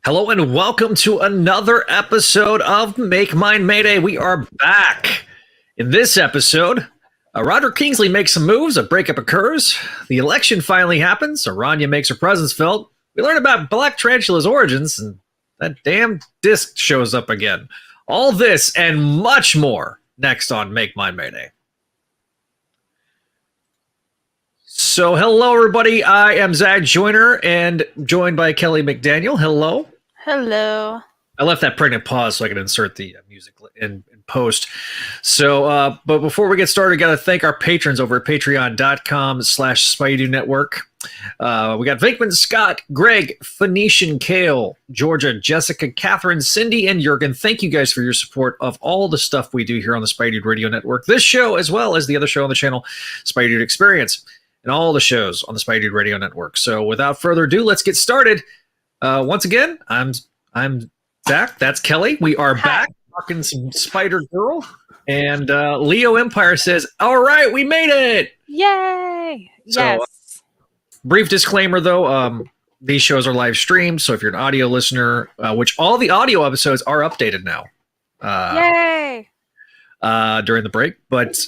Hello and welcome to another episode of Make Mine Mayday. We are back. In this episode, Roderick Kingsley makes some moves, a breakup occurs, the election finally happens, Aranya makes her presence felt, we learn about Black Tarantula's origins, and that damn disc shows up again. All this and much more next on Make Mine Mayday. So, hello everybody, I am Zach Joyner and joined by Kelly McDaniel. Hello. Hello. I left that pregnant pause so I could insert the music in post. So, but before we get started, got to thank our patrons over at patreon.com/Spidey Network. We got Vinkman, Scott, Greg, Phoenician, Kale, Georgia, Jessica, Catherine, Cindy, and Jurgen. Thank you guys for your support of all the stuff we do here on the Spidey Radio Network. This show, as well as the other show on the channel, Spidey Experience, and all the shows on the Spidey Radio Network. So, without further ado, let's get started. Once again, I'm Zach. That's Kelly. We are back talking some Spider Girl, and Leo Empire says, "All right, we made it! Yay!" So, yes. Brief disclaimer, though: these shows are live streamed, so if you're an audio listener, which all the audio episodes are updated now, Yay! During the break, but.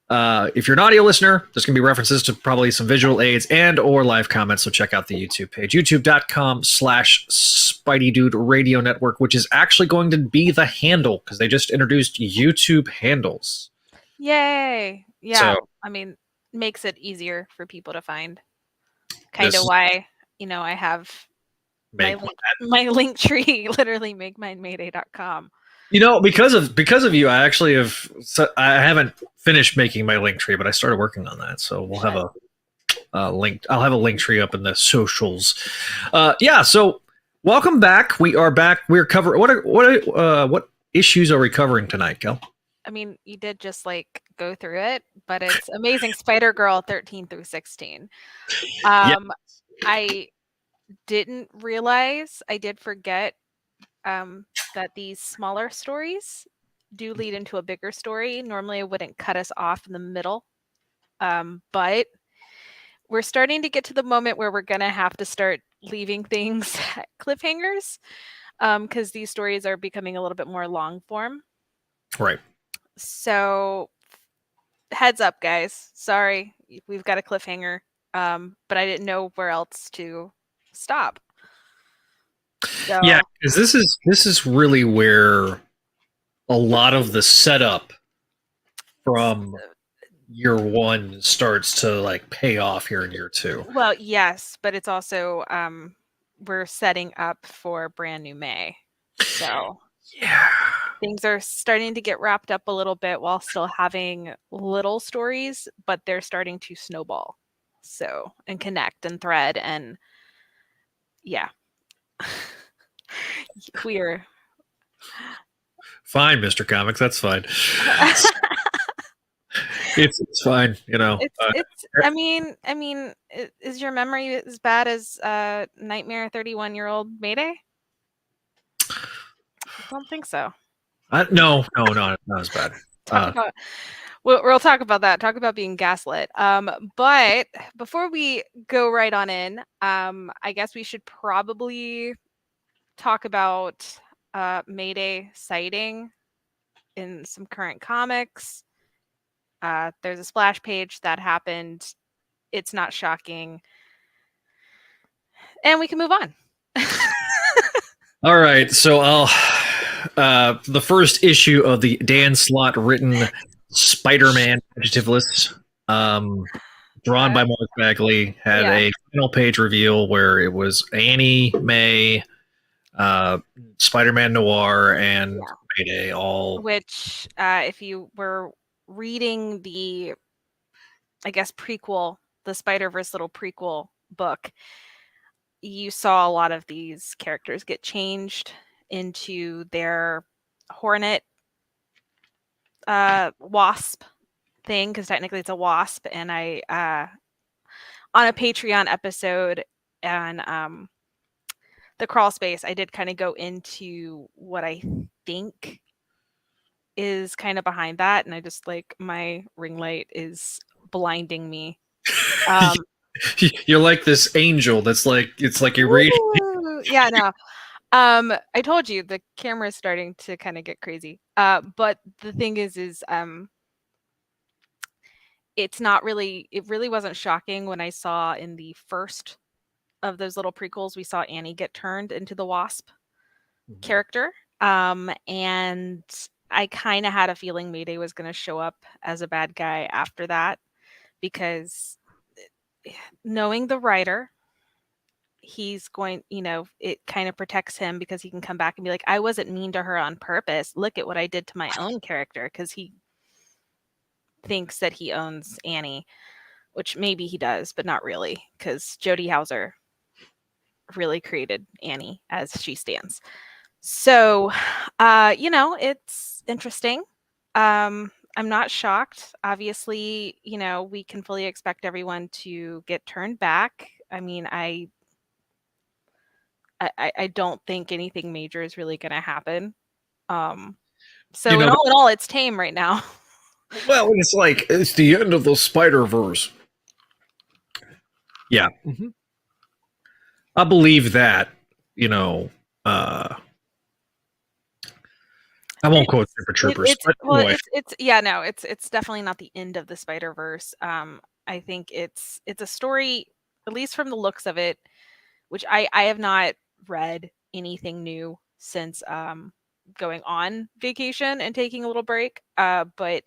If you're an audio listener, there's going to be references to probably some visual aids and or live comments, so check out the YouTube page, youtube.com/Spidey Dude Radio Network, which is actually going to be the handle because they just introduced YouTube handles. Yay! Yeah, So, I mean, makes it easier for people to find. Kind of why, I have my link tree, literally makeMineMayday.com. Because of you, I actually I haven't finished making my link tree, but I started working on that. So we'll have a link. I'll have a link tree up in the socials. So welcome back. We are back. We're covering what issues are we covering tonight, Kel? I mean, you did just go through it, but it's Amazing Spider-Girl 13 through 16. Yes. I didn't realize, I did forget that these smaller stories do lead into a bigger story. Normally, it wouldn't cut us off in the middle, but we're starting to get to the moment where we're going to have to start leaving things at cliffhangers because these stories are becoming a little bit more long form. Right. So heads up, guys. Sorry, we've got a cliffhanger, but I didn't know where else to stop. So, yeah, because this is really where a lot of the setup from year one starts to pay off here in year two. Well, yes, but it's also we're setting up for brand new May. So yeah, things are starting to get wrapped up a little bit while still having little stories, but they're starting to snowball. So, and connect and thread and yeah. Queer. Fine, Mr. Comics, that's fine. It's fine, I mean, is your memory as bad as Nightmare 31-year-old Mayday? I don't think so. No, not as bad. We'll talk about that. Talk about being gaslit. But before we go right on in, I guess we should probably talk about Mayday sighting in some current comics. There's a splash page that happened. It's not shocking. And we can move on. All right, so I'll the first issue of the Dan Slott written Spider-Man adjective list, drawn by Mark Bagley, had a final page reveal where it was Annie, May, Spider-Man Noir, and Mayday all. Which, if you were reading the, I guess, prequel, the Spider-Verse little prequel book, you saw a lot of these characters get changed into their Hornet wasp thing, because technically it's a wasp. And I on a Patreon episode and the crawl space, I did kind of go into what I think is kind of behind that, and I just my ring light is blinding me. You're like this angel that's it's like you're radiating. Yeah, no. I told you the camera is starting to kind of get crazy. But the thing is it's not really. It really wasn't shocking when I saw in the first of those little prequels we saw Annie get turned into the Wasp character. And I kind of had a feeling Mayday was going to show up as a bad guy after that because knowing the writer, he's going, it kind of protects him because he can come back and be like, I wasn't mean to her on purpose. Look at what I did to my own character, because he thinks that he owns Annie, which maybe he does, but not really, because Jodie Hauser really created Annie as she stands. So, it's interesting. I'm not shocked. Obviously, we can fully expect everyone to get turned back. I mean, I don't think anything major is really going to happen. So in all, it's tame right now. Well, it's like it's the end of the Spider-Verse. Yeah, I believe that. I won't quote Super Troopers, but anyway. It's definitely not the end of the Spider-Verse. I think it's a story, at least from the looks of it, which I have not read anything new since going on vacation and taking a little break. But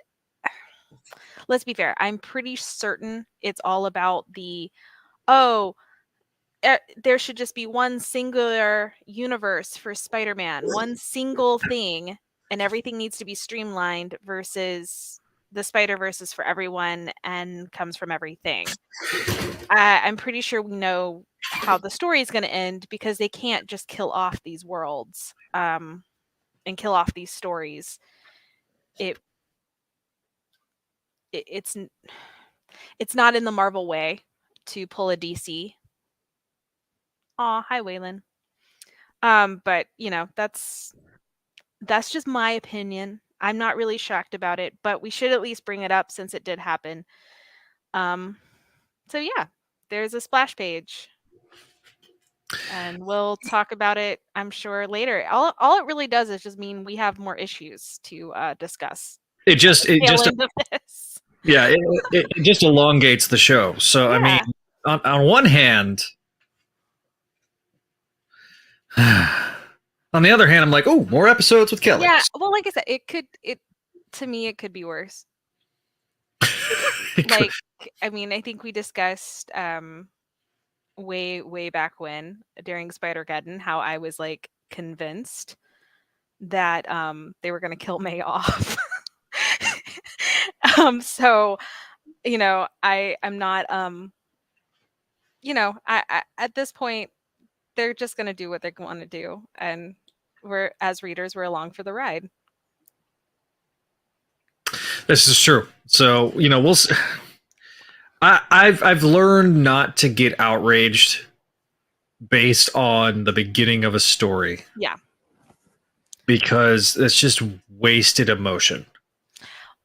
let's be fair, I'm pretty certain it's all about there should just be one singular universe for Spider-Man, one single thing, and everything needs to be streamlined versus the Spider-Verse is for everyone and comes from everything. I'm pretty sure we know how the story is going to end because they can't just kill off these worlds and kill off these stories. It's not in the Marvel way to pull a DC. Aw, hi Waylon. But that's just my opinion. I'm not really shocked about it, but we should at least bring it up since it did happen. So yeah, there's a splash page. And we'll talk about it, I'm sure, later. All it really does is just mean we have more issues to discuss. It just yeah, it just elongates the show. So I mean, on one hand, on the other hand, I'm like, oh, more episodes with Kelly. Yeah, well, like I said, to me it could be worse. Like, I mean, I think we discussed way back when during Spider-Geddon how I was like convinced that they were going to kill May off. So I'm not I at this point they're just going to do what they want to do, and we're, as readers, we're along for the ride. This is true. So we'll I've learned not to get outraged based on the beginning of a story. Yeah. Because it's just wasted emotion.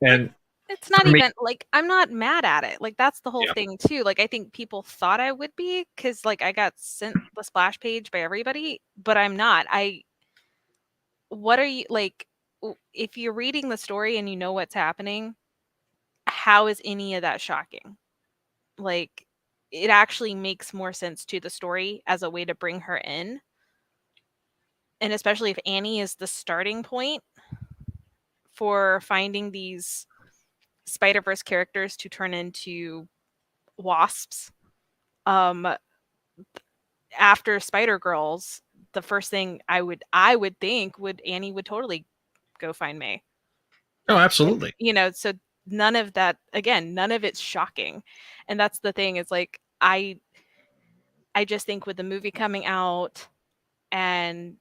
And it's not even like I'm not mad at it. Like that's the whole thing too. Like I think people thought I would be because like I got sent the splash page by everybody, but I'm not. What are you like? If you're reading the story and you know what's happening, how is any of that shocking? Like it actually makes more sense to the story as a way to bring her in. And especially if Annie is the starting point for finding these Spider-Verse characters to turn into wasps. After Spider-Girls, the first thing I would think Annie would totally go find May. Oh, absolutely. So none of that, again, none of it's shocking. And that's the thing, is like I just think with the movie coming out and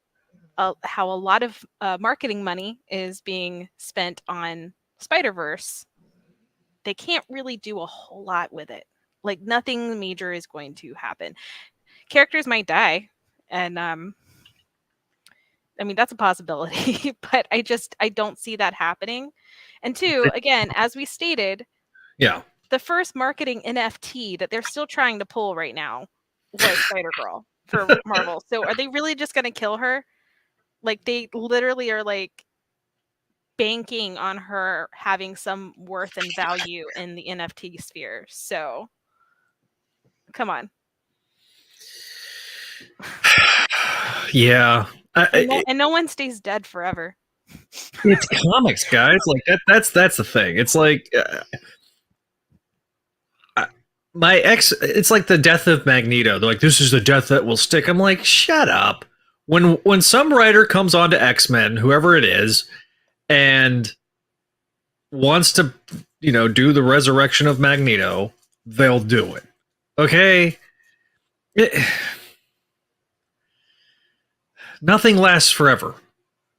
how a lot of marketing money is being spent on Spider-Verse, they can't really do a whole lot with it. Like nothing major is going to happen. Characters might die, and I mean that's a possibility, but I don't see that happening. And two, again, as we stated, the first marketing NFT that they're still trying to pull right now was Spider-Girl for Marvel. So are they really just going to kill her? Like, they literally are like banking on her having some worth and value in the NFT sphere. So come on. Yeah. And no one stays dead forever. It's comics, guys. Like that's the thing. It's like my ex. It's like the death of Magneto. They're like, this is the death that will stick. I'm like, shut up. When some writer comes on to X-Men, whoever it is, and wants to, do the resurrection of Magneto, they'll do it. Okay. Nothing lasts forever,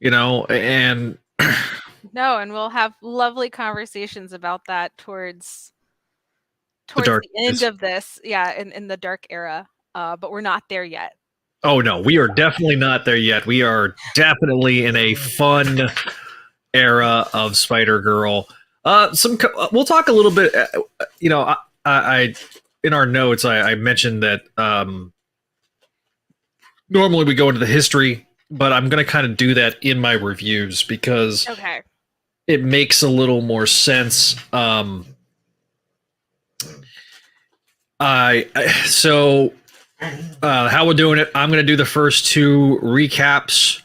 and no, and we'll have lovely conversations about that towards the end of this, in the dark era, but we're not there yet. Oh no, we are definitely not there yet. We are definitely in a fun era of Spider-Girl. We'll talk a little bit. I in our notes I mentioned that normally we go into the history, but I'm going to kind of do that in my reviews because it makes a little more sense. How we're doing it, I'm going to do the first two recaps,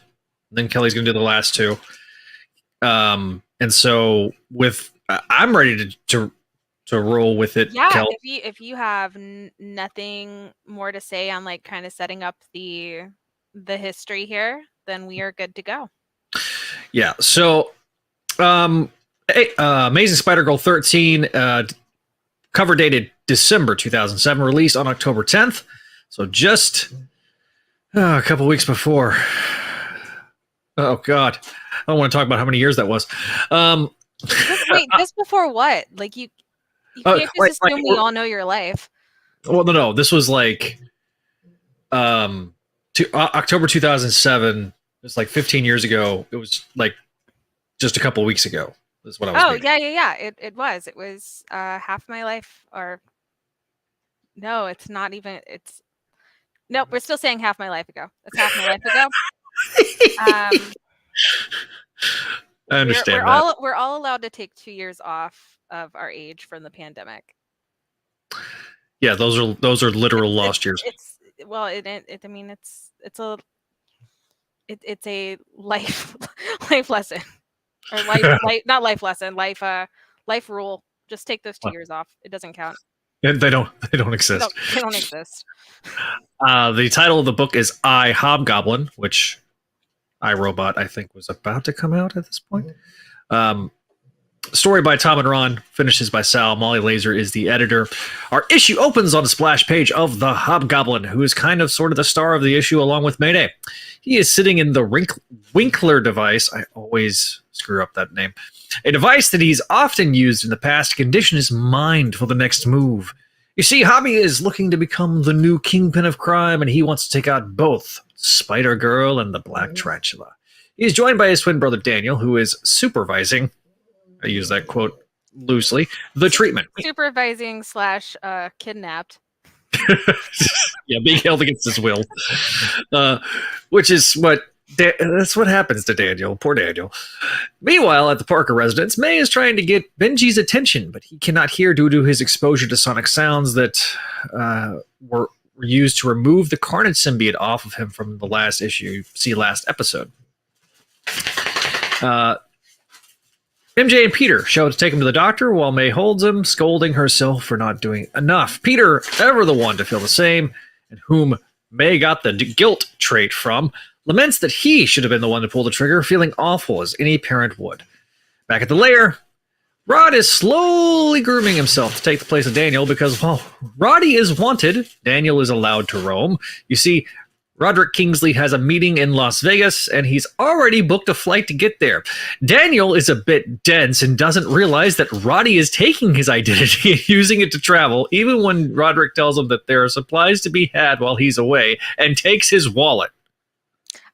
then Kelly's going to do the last two. And so I'm ready to roll with it. Yeah, Kelly. If you have nothing more to say on like kind of setting up the history here, then we are good to go. Yeah. So, Amazing Spider-Girl 13, cover dated December 2007, released on October 10th. So just a couple weeks before. Oh God, I don't want to talk about how many years that was. Just before what? Like you can't just assume we all know your life. Well, no. This was like October 2007. It was like 15 years ago. It was like just a couple weeks ago. Is what I was. Oh, reading. Yeah. It was. It was half my life, or no, it's not even. It's nope. We're still saying half my life ago. It's half my life ago. I understand we're all allowed to take 2 years off of our age from the pandemic. Yeah, those are literal lost years. It's a life lesson, or not life lesson, life rule. Just take those 2 years off. It doesn't count. And they don't exist. They don't exist. The title of the book is I, Hobgoblin, which iRobot, I think, was about to come out at this point. Story by Tom and Ron, finishes by Sal. Molly Laser is the editor. Our issue opens on a splash page of the Hobgoblin, who is kind of sort of the star of the issue along with Mayday. He is sitting in the Winkler device. I always screw up that name. A device that he's often used in the past to condition his mind for the next move. You see, Hobby is looking to become the new kingpin of crime, and he wants to take out both Spider-Girl and the Black Tarantula. He is joined by his twin brother Daniel, who is supervising, I use that quote loosely, the treatment. Supervising / kidnapped. Yeah, being held against his will. Which is that's what happens to Daniel. Poor Daniel. Meanwhile, at the Parker residence, May is trying to get Benji's attention, but he cannot hear due to his exposure to sonic sounds that were used to remove the Carnage symbiote off of him from the last issue. See last episode. MJ and Peter show to take him to the doctor while May holds him, scolding herself for not doing enough. Peter, ever the one to feel the same, and whom May got the guilt trait from, laments that he should have been the one to pull the trigger, feeling awful as any parent would. Back at the lair, Rod is slowly grooming himself to take the place of Daniel because, while Roddy is wanted, Daniel is allowed to roam. You see, Roderick Kingsley has a meeting in Las Vegas, and he's already booked a flight to get there. Daniel is a bit dense and doesn't realize that Roddy is taking his identity and using it to travel, even when Roderick tells him that there are supplies to be had while he's away, and takes his wallet.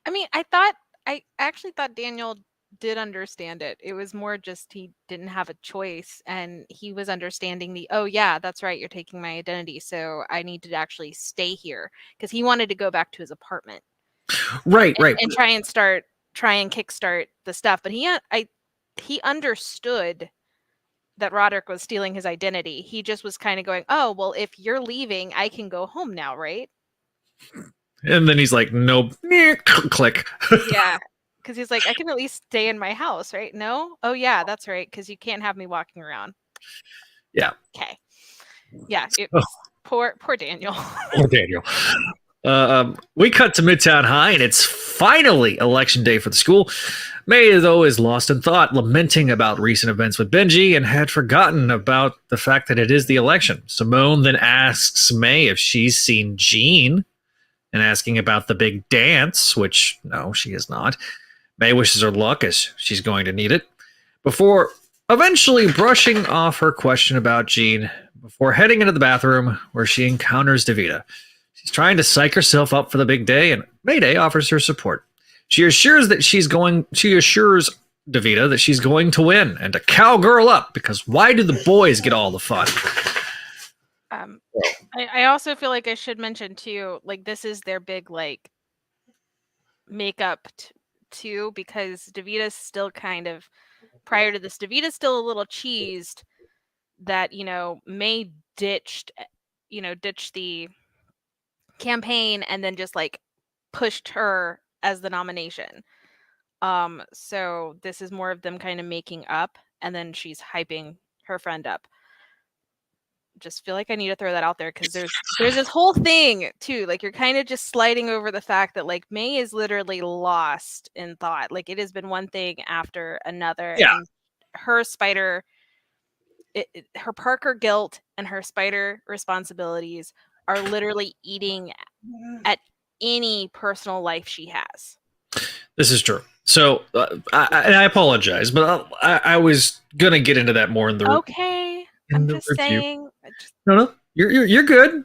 I mean, I actually thought Daniel did understand it. It was more just he didn't have a choice, and he was understanding oh yeah, that's right, you're taking my identity, so I need to actually stay here, because he wanted to go back to his apartment, right and try and start try and kickstart the stuff. But he understood that Roderick was stealing his identity. He just was kind of going, oh, well, if you're leaving, I can go home now, right? And then he's like, nope. Click. Yeah. Because he's like, I can at least stay in my house, right? No? Oh, yeah, that's right. Because you can't have me walking around. Yeah. Okay. Yeah. Poor Daniel. Poor Daniel. We cut to Midtown High, and it's finally election day for the school. May, though, is lost in thought, lamenting about recent events with Benji, and had forgotten about the fact that it is the election. Simone then asks May if she's seen Jean, and asking about the big dance, which, no, she has not. May wishes her luck, as she's going to need it, before eventually brushing off her question about Jean, before heading into the bathroom, where she encounters Davida. She's trying to psych herself up for the big day, and Mayday offers her support. She assures Davida that she's going to win and to cowgirl up, because why do the boys get all the fun? I also feel like I should mention too, like this is their big like makeup too, because Davida's still kind of prior to this. Davita's still a little cheesed that May ditched the campaign and then just like pushed her as the nomination. So this is more of them kind of making up, and then she's hyping her friend up. Just feel like I need to throw that out there because there's this whole thing too. Like you're kind of just sliding over the fact that like May is literally lost in thought. Like it has been one thing after another. Yeah. And her spider, her Parker guilt and her spider responsibilities are literally eating at any personal life she has. This is true. So I apologize, but I was gonna get into that more in the okay. I'm just saying. No, you're good.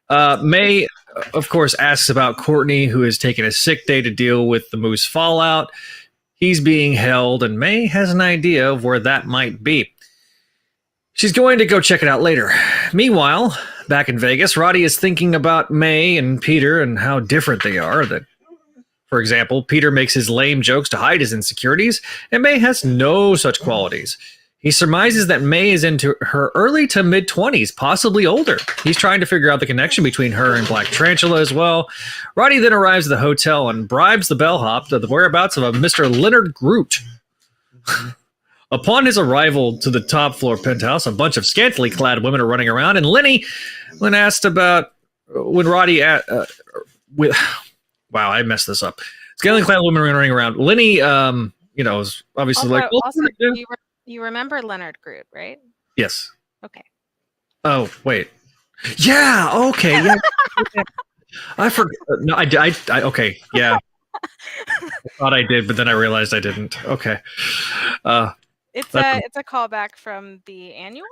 May, of course, asks about Courtney, who has taken a sick day to deal with the Moose fallout. He's being held, and May has an idea of where that might be. She's going to go check it out later. Meanwhile, back in Vegas, Roddy is thinking about May and Peter and how different they are. That, for example, Peter makes his lame jokes to hide his insecurities, and May has no such qualities. He surmises that May is into her early to mid-20s, possibly older. He's trying to figure out the connection between her and Black Tarantula as well. Roddy then arrives at the hotel and bribes the bellhop to the whereabouts of a Mr. Leonard Groot. Upon his arrival to the top floor penthouse, a bunch of scantily clad women are running around, and Lenny, when Roddy wow, I messed this up. Scantily clad women are running around. Lenny, is obviously also, you remember Leonard Groot, right? Yes. Okay. Oh, wait. Yeah. Okay. Yeah. I forgot. No, I okay. Yeah. I thought I did, but then I realized I didn't. Okay. It's a callback from the annual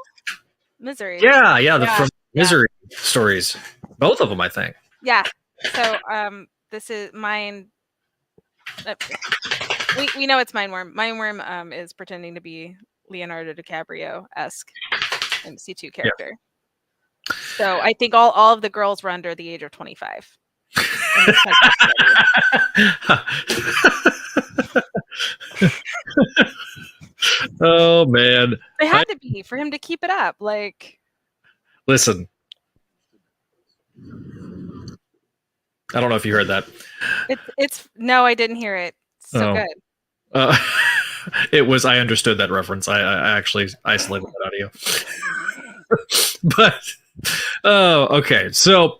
Misery. Yeah. From Misery stories. Both of them, I think. Yeah. So this is mine. We know it's Mindworm. Mindworm is pretending to be Leonardo DiCaprio-esque MC2 character. Yeah. So I think all of the girls were under the age of 25. Oh man. They had to be for him to keep it up. Like, listen. I don't know if you heard that. It's no, I didn't hear it. So good. It was. I understood that reference. I actually isolated that audio. But okay. So,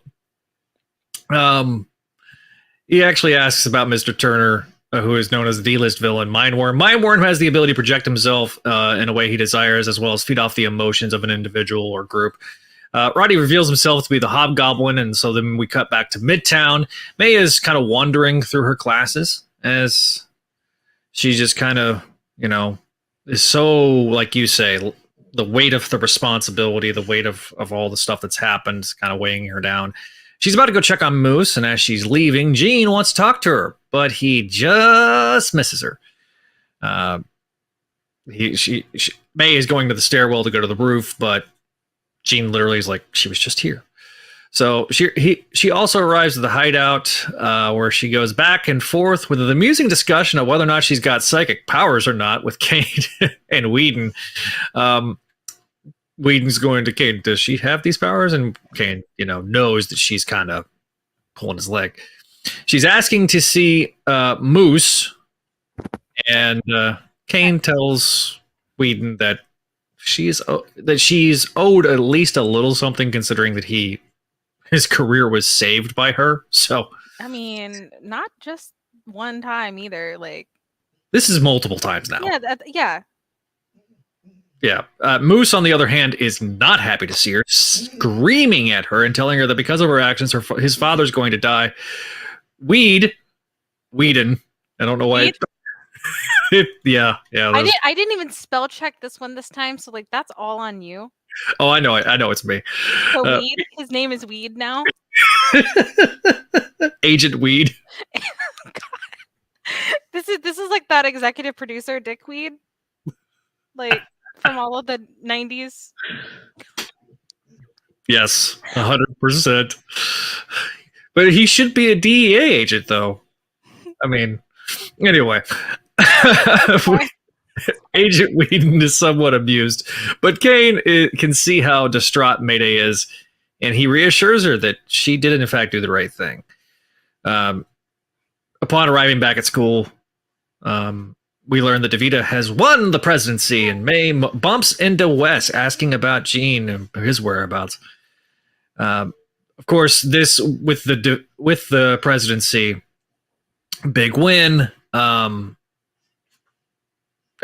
he actually asks about Mr. Turner, who is known as the D-list villain, Mindworm. Mindworm has the ability to project himself in a way he desires, as well as feed off the emotions of an individual or group. Roddy reveals himself to be the Hobgoblin, and so then we cut back to Midtown. May is kind of wandering through her classes as she just kind of, is so, like you say, the weight of the responsibility, the weight of all the stuff that's happened is kind of weighing her down. She's about to go check on Moose, and as she's leaving, Gene wants to talk to her, but he just misses her. May is going to the stairwell to go to the roof, but Gene literally is like, she was just here. So she also arrives at the hideout, where she goes back and forth with an amusing discussion of whether or not she's got psychic powers or not with Kane and Whedon. Um, Whedon's going to Kane, does she have these powers? And Kane, knows that she's kind of pulling his leg. She's asking to see Moose, and Kane tells Whedon that she's owed at least a little something, considering that his career was saved by her. So, I mean, not just one time either. Like, this is multiple times now. Yeah. Yeah. Moose, on the other hand, is not happy to see her, screaming at her and telling her that because of her actions, his father's going to die. Whedon. I don't know why. Yeah. I didn't even spell check this one this time, so like that's all on you. Oh, I know it's me. So Weed, his name is Weed now. Agent Weed. This is like that executive producer Dick Weed, like from all of the 90s. Yes, 100%. But he should be a DEA agent, though. I mean, anyway. Agent Whedon is somewhat amused, but Kane can see how distraught Mayday is, and he reassures her that she did in fact do the right thing. Upon arriving back at school, we learn that DeVita has won the presidency, and May bumps into Wes asking about Gene and his whereabouts. Of course, this with the presidency, big win.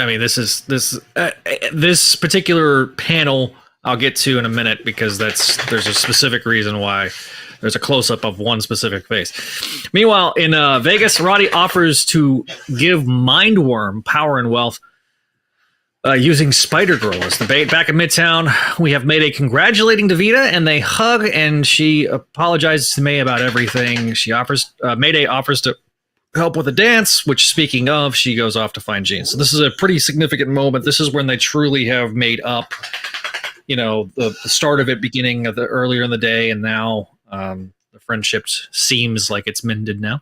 I mean, this particular panel I'll get to in a minute, because there's a specific reason why. There's a close-up of one specific face. Meanwhile, in Vegas, Roddy offers to give Mindworm power and wealth using Spider-Girl as the bait. Back in Midtown, we have Mayday congratulating DeVita, and they hug, and she apologizes to May about everything. Mayday offers to help with a dance, which, speaking of, she goes off to find Gene. So this is a pretty significant moment. This is when they truly have made up, the start of it beginning of the earlier in the day, and now the friendship seems like it's mended now.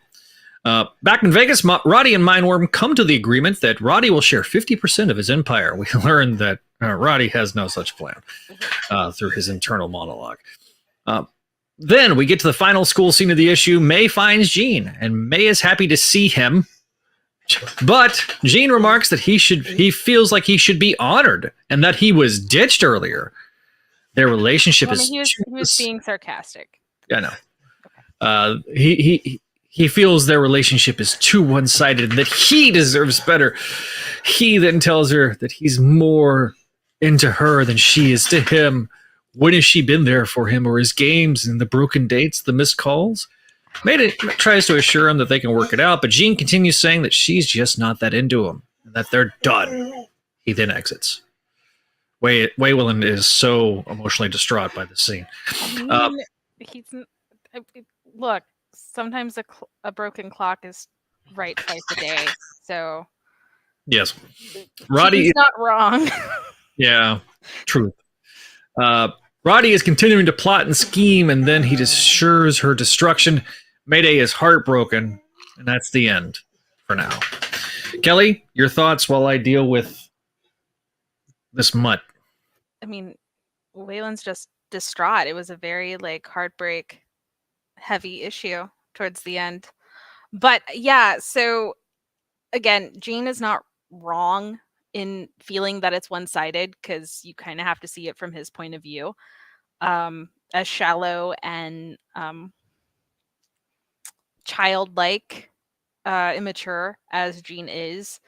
Back in Vegas, Roddy and Mindworm come to the agreement that Roddy will share 50% of his empire. We learn that Roddy has no such plan through his internal monologue. Then we get to the final school scene of the issue. May finds Gene, and May is happy to see him. But Gene remarks that he feels like he should be honored, and that he was ditched earlier. Their relationship he was being sarcastic. Yeah, I know. He feels their relationship is too one-sided, and that he deserves better. He then tells her that he's more into her than she is to him. When has she been there for him, or his games and the broken dates, the missed calls? Mayday tries to assure him that they can work it out, but Gene continues saying that she's just not that into him, and that they're done. He then exits. Waylon is so emotionally distraught by this scene. Look, sometimes a broken clock is right twice a day, so yes, Roddy is not wrong. Yeah, truth. Roddy is continuing to plot and scheme, and then he assures her destruction. Mayday is heartbroken, and that's the end for now. Kelly, your thoughts while I deal with this mutt? I mean, Waylon's just distraught. It was a very heartbreak heavy issue towards the end. But yeah, so again, Gene is not wrong in feeling that it's one-sided, because you kind of have to see it from his point of view. As shallow and childlike, immature as Gene is,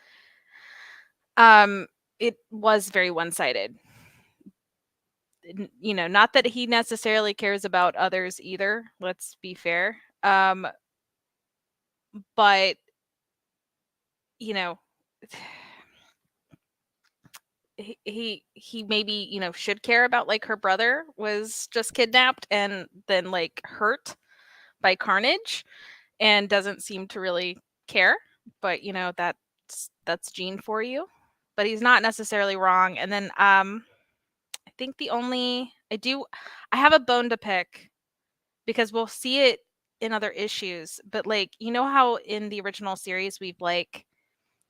it was very one-sided. Not that he necessarily cares about others either, let's be fair. But he maybe should care about her brother was just kidnapped and then hurt by carnage, and doesn't seem to really care. But that's Gene for you. But he's not necessarily wrong. And then I think I have a bone to pick because we'll see it in other issues, but like, you know how in the original series we've like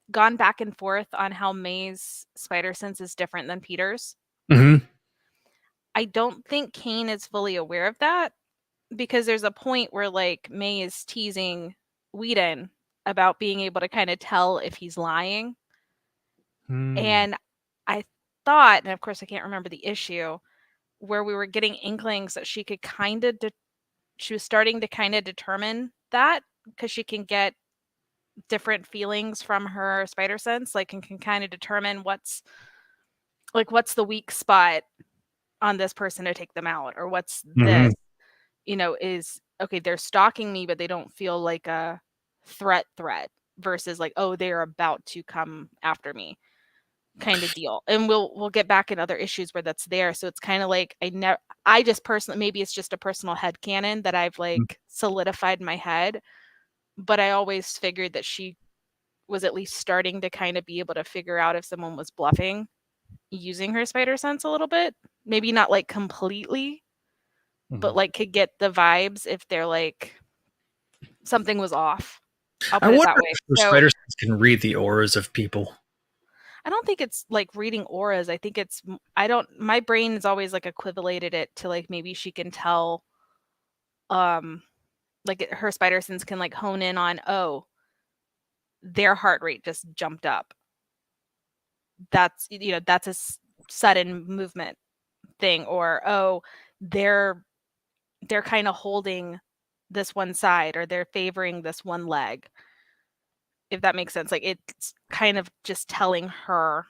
gone back and forth on how May's spider sense is different than Peter's? Mm-hmm. I don't think Kane is fully aware of that, because there's a point where like May is teasing Whedon about being able to kind of tell if he's lying. And I thought, and of course I can't remember the issue, where we were getting inklings that she could kind of she was starting to kind of determine that, because she can get different feelings from her spider sense, like, and can kind of determine what's the weak spot on this person to take them out, or what's Mm-hmm. this, is okay, they're stalking me, but they don't feel like a threat versus like, oh, they're about to come after me kind of deal. And we'll get back in other issues where that's there. So it's kind of like I just personally, maybe it's just a personal headcanon that I've like solidified in my head, but I always figured that she was at least starting to kind of be able to figure out if someone was bluffing using her spider sense a little bit. Maybe not like completely, but like could get the vibes if they're like something was off. I'll I put it wonder that way. if the So spider sense can read the auras of people. I don't think it's like reading auras. I think it's I don't my brain has always like equivalated it to like maybe she can tell like her spider sense can like hone in on, oh, their heart rate just jumped up. That's that's a sudden movement thing, or oh, they're kind of holding this one side, or they're favoring this one leg. If that makes sense. Like it's kind of just telling her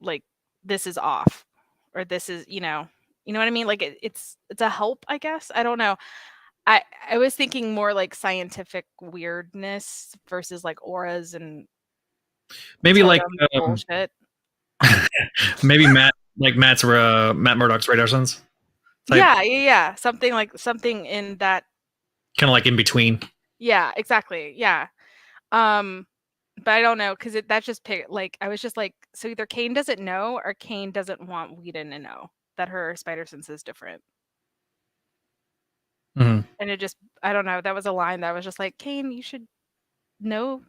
like this is off, or this is, what I mean? Like it's a help, I guess. I don't know. I was thinking more like scientific weirdness versus like auras and Maybe like totem bullshit. maybe Matt Murdock's radar sense type, Yeah. Something in that. kind of like in between. Yeah, exactly. Yeah. Um, but I don't know, because that's just like I was just like, so either Kane doesn't know or Kane doesn't want Whedon to know that her spider sense is different. Mm-hmm. And it just, I don't know, that was a line that was just like, Kane, you should know.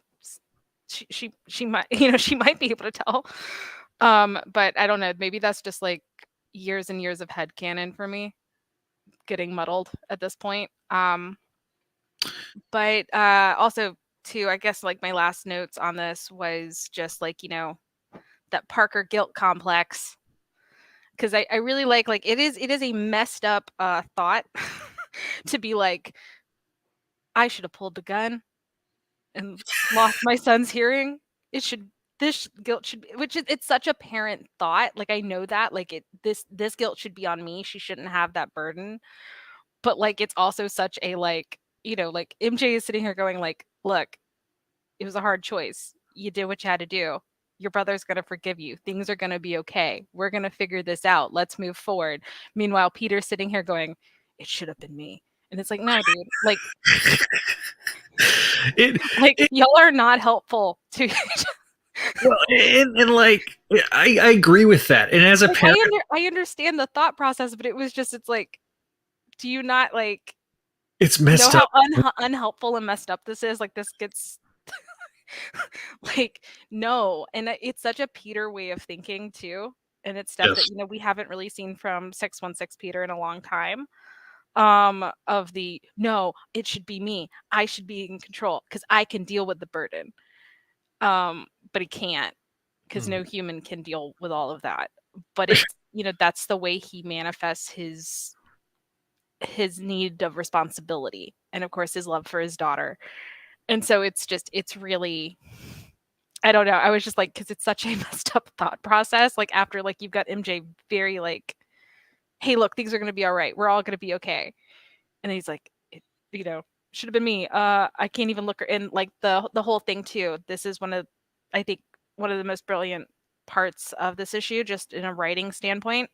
She might, she might be able to tell. But I don't know, maybe that's just like years and years of headcanon for me getting muddled at this point. But also too, I guess like my last notes on this was just like, that Parker guilt complex. Because I really like it is a messed up thought to be like, I should have pulled the gun and lost my son's hearing. It should this guilt should be, which is, it's such a parent thought. Like I know that like this guilt should be on me. She shouldn't have that burden. But like it's also such a like, like MJ is sitting here going like, look, it was a hard choice. You did what you had to do. Your brother's going to forgive you. Things are going to be okay. We're going to figure this out. Let's move forward. Meanwhile, Peter's sitting here going, it should have been me. And it's like, no, dude. Like, it y'all are not helpful to well, and like I agree with that. And as a like, parent, I understand the thought process, but it's like, do you not like it's know messed how up. unhelpful and messed up this is? Like this gets like no, and it's such a Peter way of thinking too, and it's stuff that Yes. we haven't really seen from 616 Peter in a long time. Of the no, it should be me. I should be in control because I can deal with the burden. But he can't, because no human can deal with all of that. But it's that's the way he manifests his need of responsibility, and of course his love for his daughter. And so it's really, I don't know. I was just like, because it's such a messed up thought process. Like after like you've got MJ very like, hey, look, things are gonna be all right. We're all gonna be okay. And then he's like, should have been me. I can't even look her in, like the whole thing too. This is I think one of the most brilliant parts of this issue, just in a writing standpoint.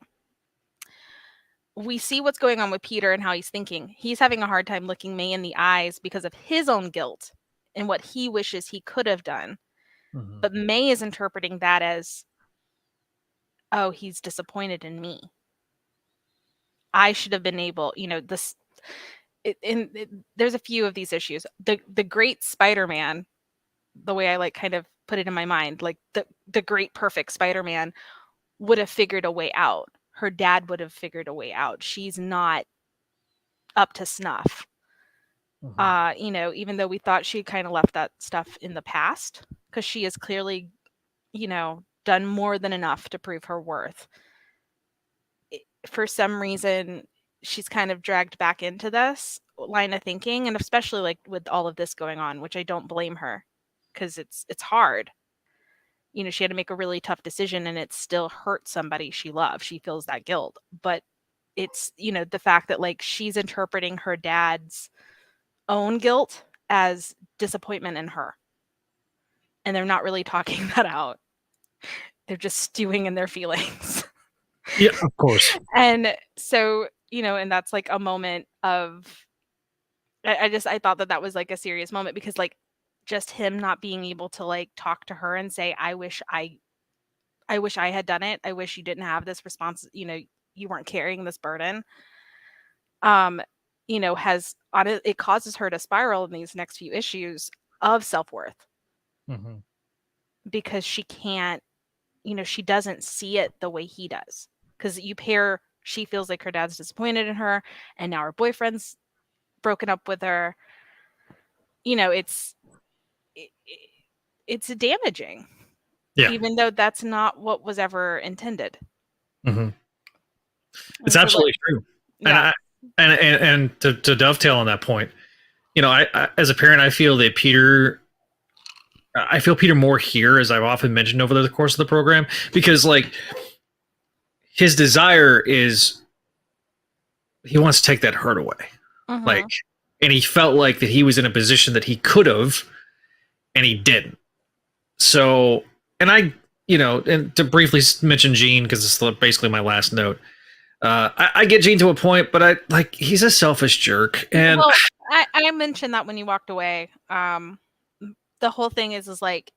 We see what's going on with Peter and how he's thinking. He's having a hard time looking May in the eyes because of his own guilt and what he wishes he could have done. But May is interpreting that as, oh, he's disappointed in me. I should have been able, there's a few of these issues. The great Spider-Man, the way I like kind of put it in my mind, like the great perfect Spider-Man would have figured a way out. Her dad would have figured a way out. She's not up to snuff. Even though we thought she kind of left that stuff in the past, because she has clearly, done more than enough to prove her worth. For some reason, she's kind of dragged back into this line of thinking, and especially like with all of this going on, which I don't blame her, because it's hard. She had to make a really tough decision, and it still hurt somebody she loved. She feels that guilt, but it's, the fact that like she's interpreting her dad's own guilt as disappointment in her, and they're not really talking that out. They're just stewing in their feelings. Yeah, of course. And so, and that's like a moment of, I thought that was like a serious moment, because like just him not being able to like talk to her and say, I wish I had done it. I wish you didn't have this response. You weren't carrying this burden. It causes her to spiral in these next few issues of self-worth, because she can't, she doesn't see it the way he does. Because she feels like her dad's disappointed in her, and now her boyfriend's broken up with her. It's damaging. Yeah. Even though that's not what was ever intended. It's absolutely true. Yeah. And to dovetail on that point, I as a parent, I feel Peter more here, as I've often mentioned over the course of the program, because like his desire is he wants to take that hurt away. Like, and he felt like that he was in a position that he could have, and he didn't. So, and and to briefly mention Gene, because it's basically my last note. I get Gene to a point, but he's a selfish jerk. And well, I mentioned that when you walked away. The whole thing is like,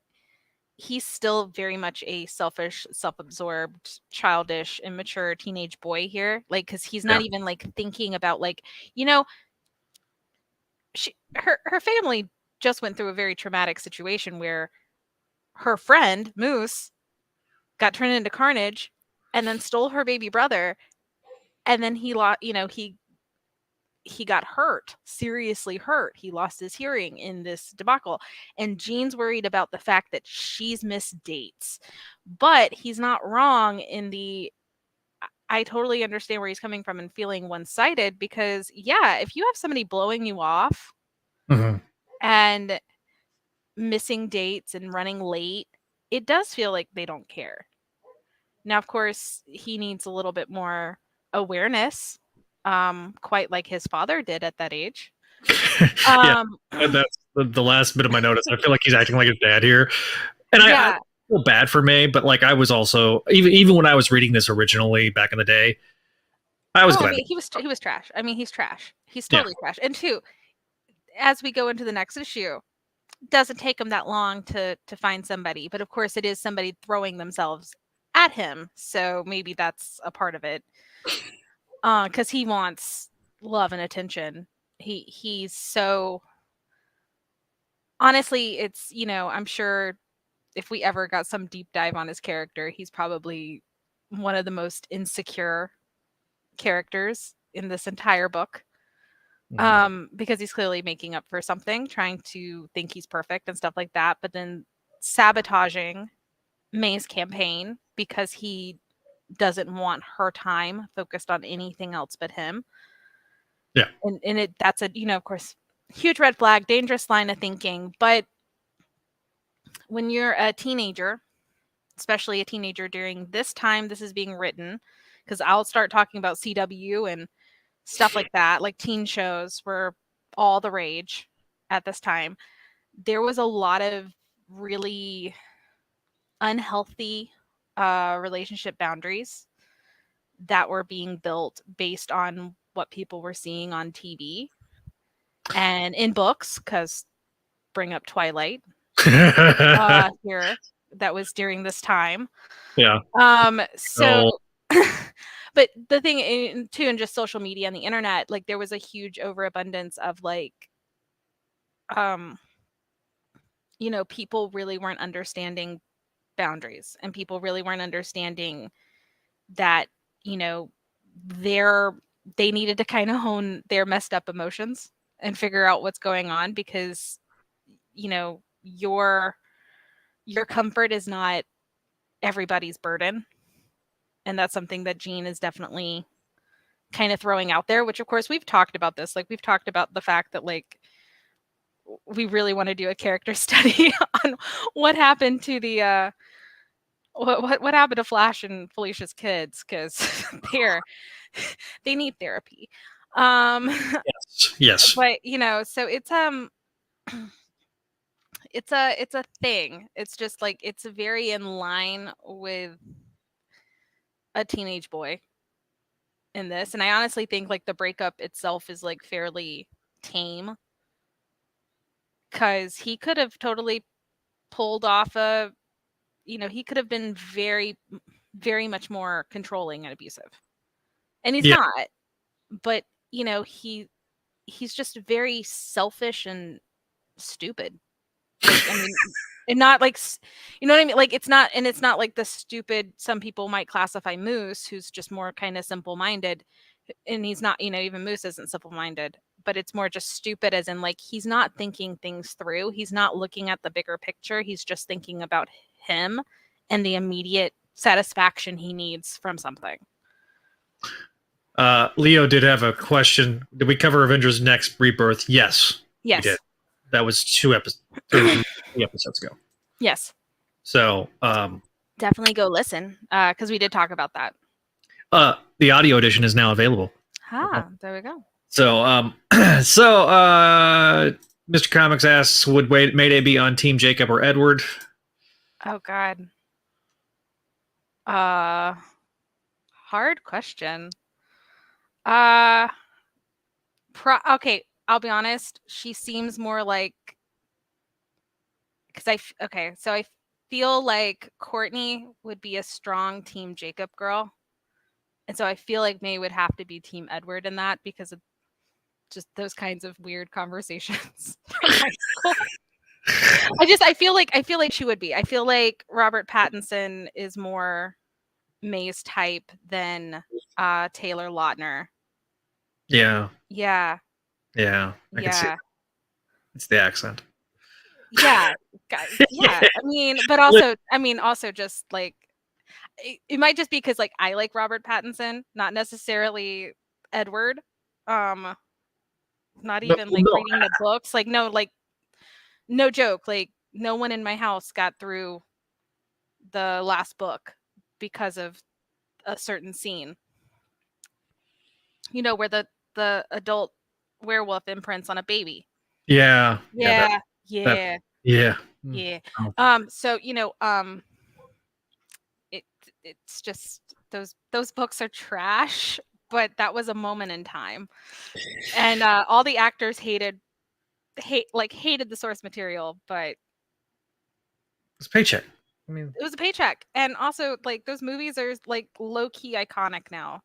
he's still very much a selfish, self-absorbed, childish, immature teenage boy here. Like, because he's not even like thinking about like, her family just went through a very traumatic situation where her friend Moose got turned into Carnage, and then stole her baby brother, and then he got hurt, seriously hurt. He lost his hearing in this debacle. And Jean's worried about the fact that she's missed dates. But he's not wrong in I totally understand where he's coming from and feeling one-sided, because, yeah, if you have somebody blowing you off and missing dates and running late, it does feel like they don't care. Now, of course, he needs a little bit more awareness, quite like his father did at that age. Yeah, that's the last bit of my notice. I feel like he's acting like his dad here, and I feel bad for May, but like I was also even when I was reading this originally back in the day, I was glad. I mean, he was trash. I mean, he's trash. He's totally trash. And two, as we go into the next issue, it doesn't take him that long to find somebody, but of course, it is somebody throwing themselves at him, so maybe that's a part of it. Because he wants love and attention. He's so, honestly, it's, I'm sure if we ever got some deep dive on his character, he's probably one of the most insecure characters in this entire book. Because he's clearly making up for something, trying to think he's perfect and stuff like that, but then sabotaging May's campaign because he doesn't want her time focused on anything else but him. Yeah. And that's a, of course, huge red flag, dangerous line of thinking. But when you're a teenager, especially a teenager during this time this is being written, because I'll start talking about CW and stuff like that, like teen shows were all the rage at this time. There was a lot of really unhealthy relationship boundaries that were being built based on what people were seeing on TV and in books, because bring up Twilight here, that was during this time. Yeah. So But the thing too, in just social media and the internet, like there was a huge overabundance of like, people really weren't understanding boundaries, and people really weren't understanding that, they needed to kind of hone their messed up emotions and figure out what's going on, because, your comfort is not everybody's burden. And that's something that Gene is definitely kind of throwing out there, which of course we've talked about this. Like we've talked about the fact that like we really want to do a character study on what happened to the what happened to Flash and Felicia's kids, because they need therapy. Yes. But so it's a thing. It's just like it's very in line with a teenage boy in this, and I honestly think like the breakup itself is like fairly tame, because he could have totally pulled off he could have been very, very much more controlling and abusive, and he's not. But he's just very selfish and stupid. Like, I mean, and not like, you know what I mean? Like it's not like the stupid some people might classify Moose, who's just more kind of simple-minded, and he's not. Even Moose isn't simple-minded, but it's more just stupid, as in like he's not thinking things through. He's not looking at the bigger picture. He's just thinking about him and the immediate satisfaction he needs from something. Leo did have a question. Did we cover Avengers Next Rebirth? Yes. Yes. We did. That was 3 episodes ago. Yes. So definitely go listen, because we did talk about that. The audio edition is now available. There we go. So Mr. Comics asks, would Mayday be on Team Jacob or Edward? Oh God. Hard question. Okay, I'll be honest. She seems more like, so I feel like Courtney would be a strong Team Jacob girl, and so I feel like May would have to be Team Edward in that, because of just those kinds of weird conversations from high school. I feel like she would be. I feel like Robert Pattinson is more May's type than Taylor Lautner. Yeah. Yeah. Yeah. I can see it. It's the accent. Yeah. Yeah. But also just like it might just be because like I like Robert Pattinson, not necessarily Edward. Not even reading the books. Like no joke. Like no one in my house got through the last book because of a certain scene. Where the adult werewolf imprints on a baby. Yeah. Yeah. So it's just those books are trash, but that was a moment in time, and all the actors hated the source material, but it's a paycheck. it was a paycheck, and also like those movies are like low key iconic now.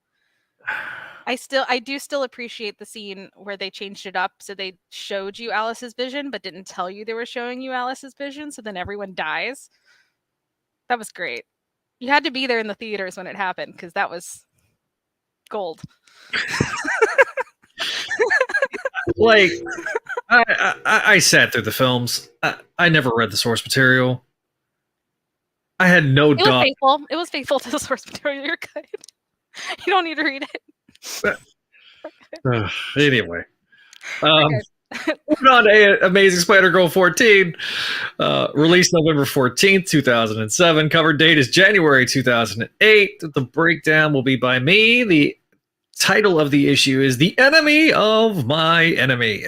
I do still appreciate the scene where they changed it up, so they showed you Alice's vision but didn't tell you they were showing you Alice's vision, so then everyone dies. That was great. You had to be there in the theaters when it happened, because that was gold. Like I sat through the films. I never read the source material. I had no doubt. It was faithful to the source material. You're good. You don't need to read it. Anyway, moving on to Amazing Spider-Girl 14, released November 14th, 2007. Cover date is January 2008. The breakdown will be by me. The title of the issue is The Enemy of My Enemy.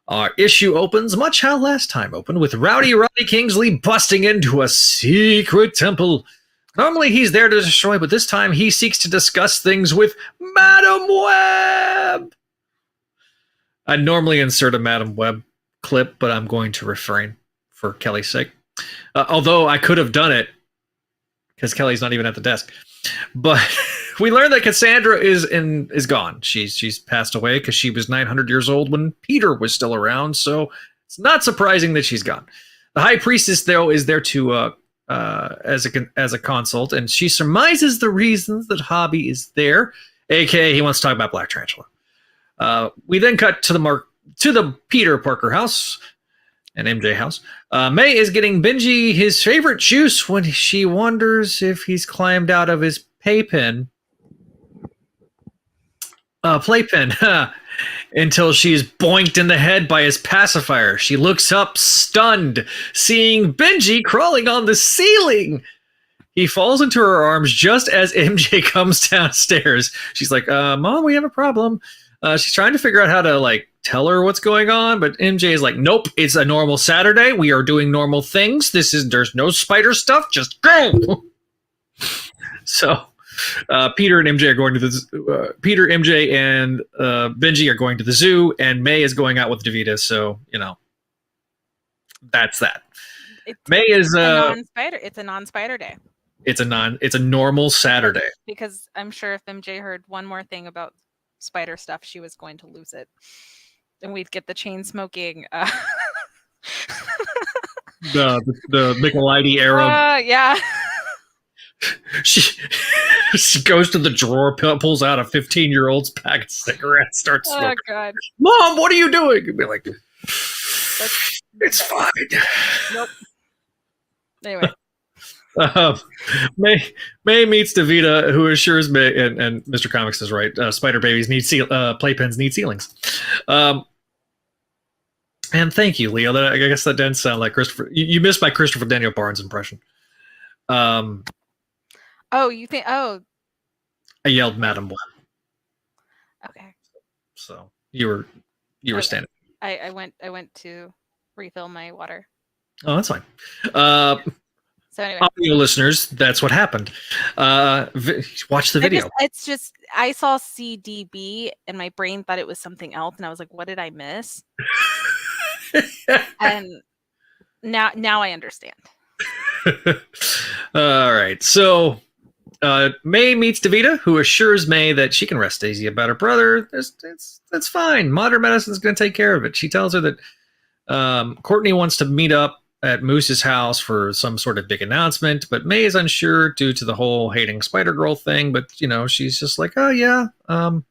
Our issue opens much how last time opened, with Rowdy Roddy Kingsley busting into a secret temple. Normally he's there to destroy, but this time he seeks to discuss things with Madam Web. I normally insert a Madam Web clip, but I'm going to refrain for Kelly's sake. Although I could have done it, because Kelly's not even at the desk. But We learned that Cassandra is gone. She's passed away because she was 900 years old when Peter was still around. So it's not surprising that she's gone. The High Priestess, though, is there to as a consult, and she surmises the reasons that Hobby is there, aka he wants to talk about Black Tarantula. We then cut to the Peter Parker house and MJ house. May is getting Benji his favorite juice when she wonders if he's climbed out of his playpen until she's boinked in the head by his pacifier. She looks up, stunned, seeing Benji crawling on the ceiling. He falls into her arms just as MJ comes downstairs. She's like, Mom, we have a problem. She's trying to figure out how to tell her what's going on, but MJ is like, nope, it's a normal Saturday. We are doing normal things. There's no spider stuff. Just go. So Peter, MJ, and Benji are going to the zoo, and May is going out with Davida. So that's that. May is non-spider. It's a non-spider day. It's a normal Saturday. Because I'm sure if MJ heard one more thing about spider stuff, she was going to lose it, and we'd get the chain smoking. The Michelotti arrow. Yeah. She goes to the drawer, pulls out a 15-year-old's pack of cigarettes, starts smoking. Oh God, Mom, what are you doing? You'd be like, it's fine. Nope. Anyway. May meets Davida, who assures May, and Mr. Comics is right. Spider babies need playpens need ceilings. And thank you, Leo. I guess that didn't sound like Christopher. You missed my Christopher Daniel Barnes impression. Oh, you think? Oh, I yelled, Madam Web. Okay. So you were standing. I went to refill my water. Oh, that's fine. So anyway, audio listeners, that's what happened. Watch the video. It's just I saw CDB and my brain thought it was something else, and I was like, "What did I miss?" And now I understand. All right, so May meets Davida, who assures May that she can rest easy about her brother. That's fine. Modern medicine is going to take care of it. She tells her that Courtney wants to meet up at Moose's house for some sort of big announcement, but May is unsure due to the whole hating Spider-Girl thing. But she's just like, oh yeah. But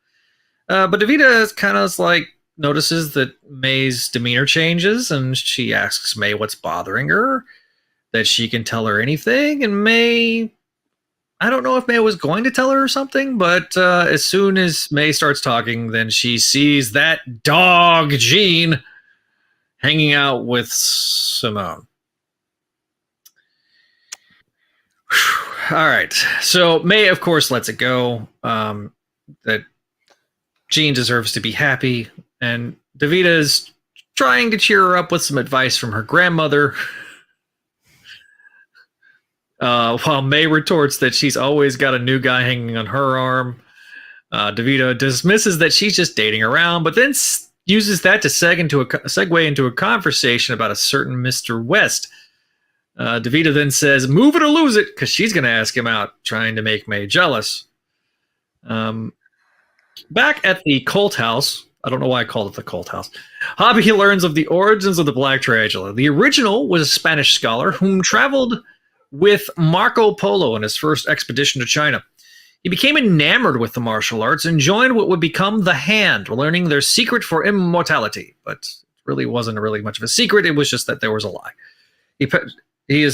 Davida is kind of notices that May's demeanor changes, and she asks May what's bothering her, that she can tell her anything. And May, I don't know if May was going to tell her something, but as soon as May starts talking, then she sees that dog Jean hanging out with Simone. All right. So May, of course, lets it go. That Jean deserves to be happy. And Davida is trying to cheer her up with some advice from her grandmother. While May retorts that she's always got a new guy hanging on her arm. Davida dismisses that she's just dating around, but then uses that to segue into a conversation about a certain Mr. West. Davida then says, move it or lose it, because she's going to ask him out, trying to make May jealous. Back at the cult house, I don't know why I called it the cult house, Hobby learns of the origins of the Black Tarantula. The original was a Spanish scholar whom traveled with Marco Polo on his first expedition to China. He became enamored with the martial arts and joined what would become the Hand, learning their secret for immortality. But it really wasn't really much of a secret. It was just that there was a lie. He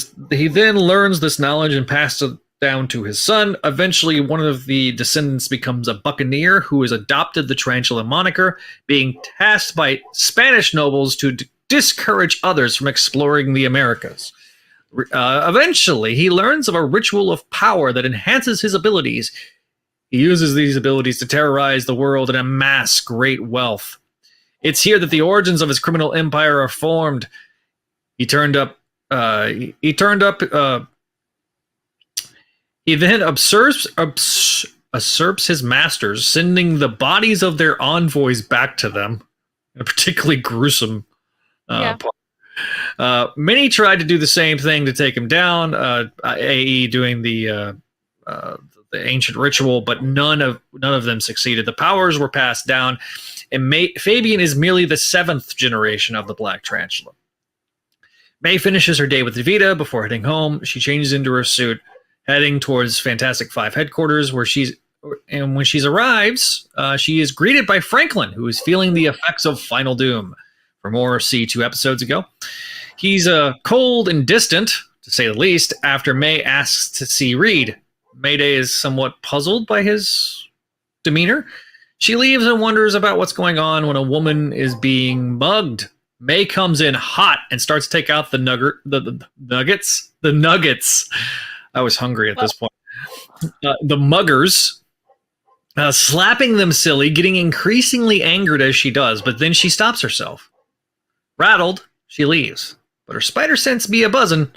then learns this knowledge and passes it down to his son. Eventually, one of the descendants becomes a buccaneer who has adopted the Tarantula moniker, being tasked by Spanish nobles to discourage others from exploring the Americas. Eventually, he learns of a ritual of power that enhances his abilities. He uses these abilities to terrorize the world and amass great wealth. It's here that the origins of his criminal empire are formed. He then usurps his masters, sending the bodies of their envoys back to them. A particularly gruesome part. Many tried to do the same thing to take him down. AE doing the the ancient ritual, but none of them succeeded. The powers were passed down, and Fabian is merely the 7th generation of the Black Tarantula. May finishes her day with Davida before heading home. She changes into her suit, heading towards Fantastic Five headquarters, and when she arrives, she is greeted by Franklin, who is feeling the effects of Final Doom. For more, see 2 episodes ago. He's cold and distant, to say the least, after May asks to see Reed. Mayday is somewhat puzzled by his demeanor. She leaves and wonders about what's going on when a woman is being mugged. May comes in hot and starts to take out the nuggets. The nuggets. I was hungry at this point. The muggers, slapping them silly, getting increasingly angered as she does, but then she stops herself. Rattled, she leaves, but her spider sense be a buzzing,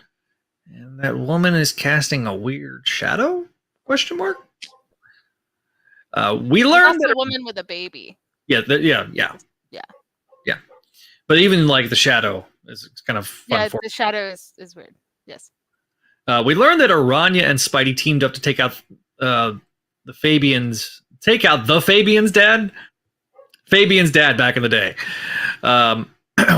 and that woman is casting a weird shadow? Question mark. We learned that a woman with a baby. Yeah. But even like the shadow is kind of fun. Yeah, the shadow is weird. Yes. We learned that Aranya and Spidey teamed up to take out the Fabian's dad. Fabian's dad back in the day.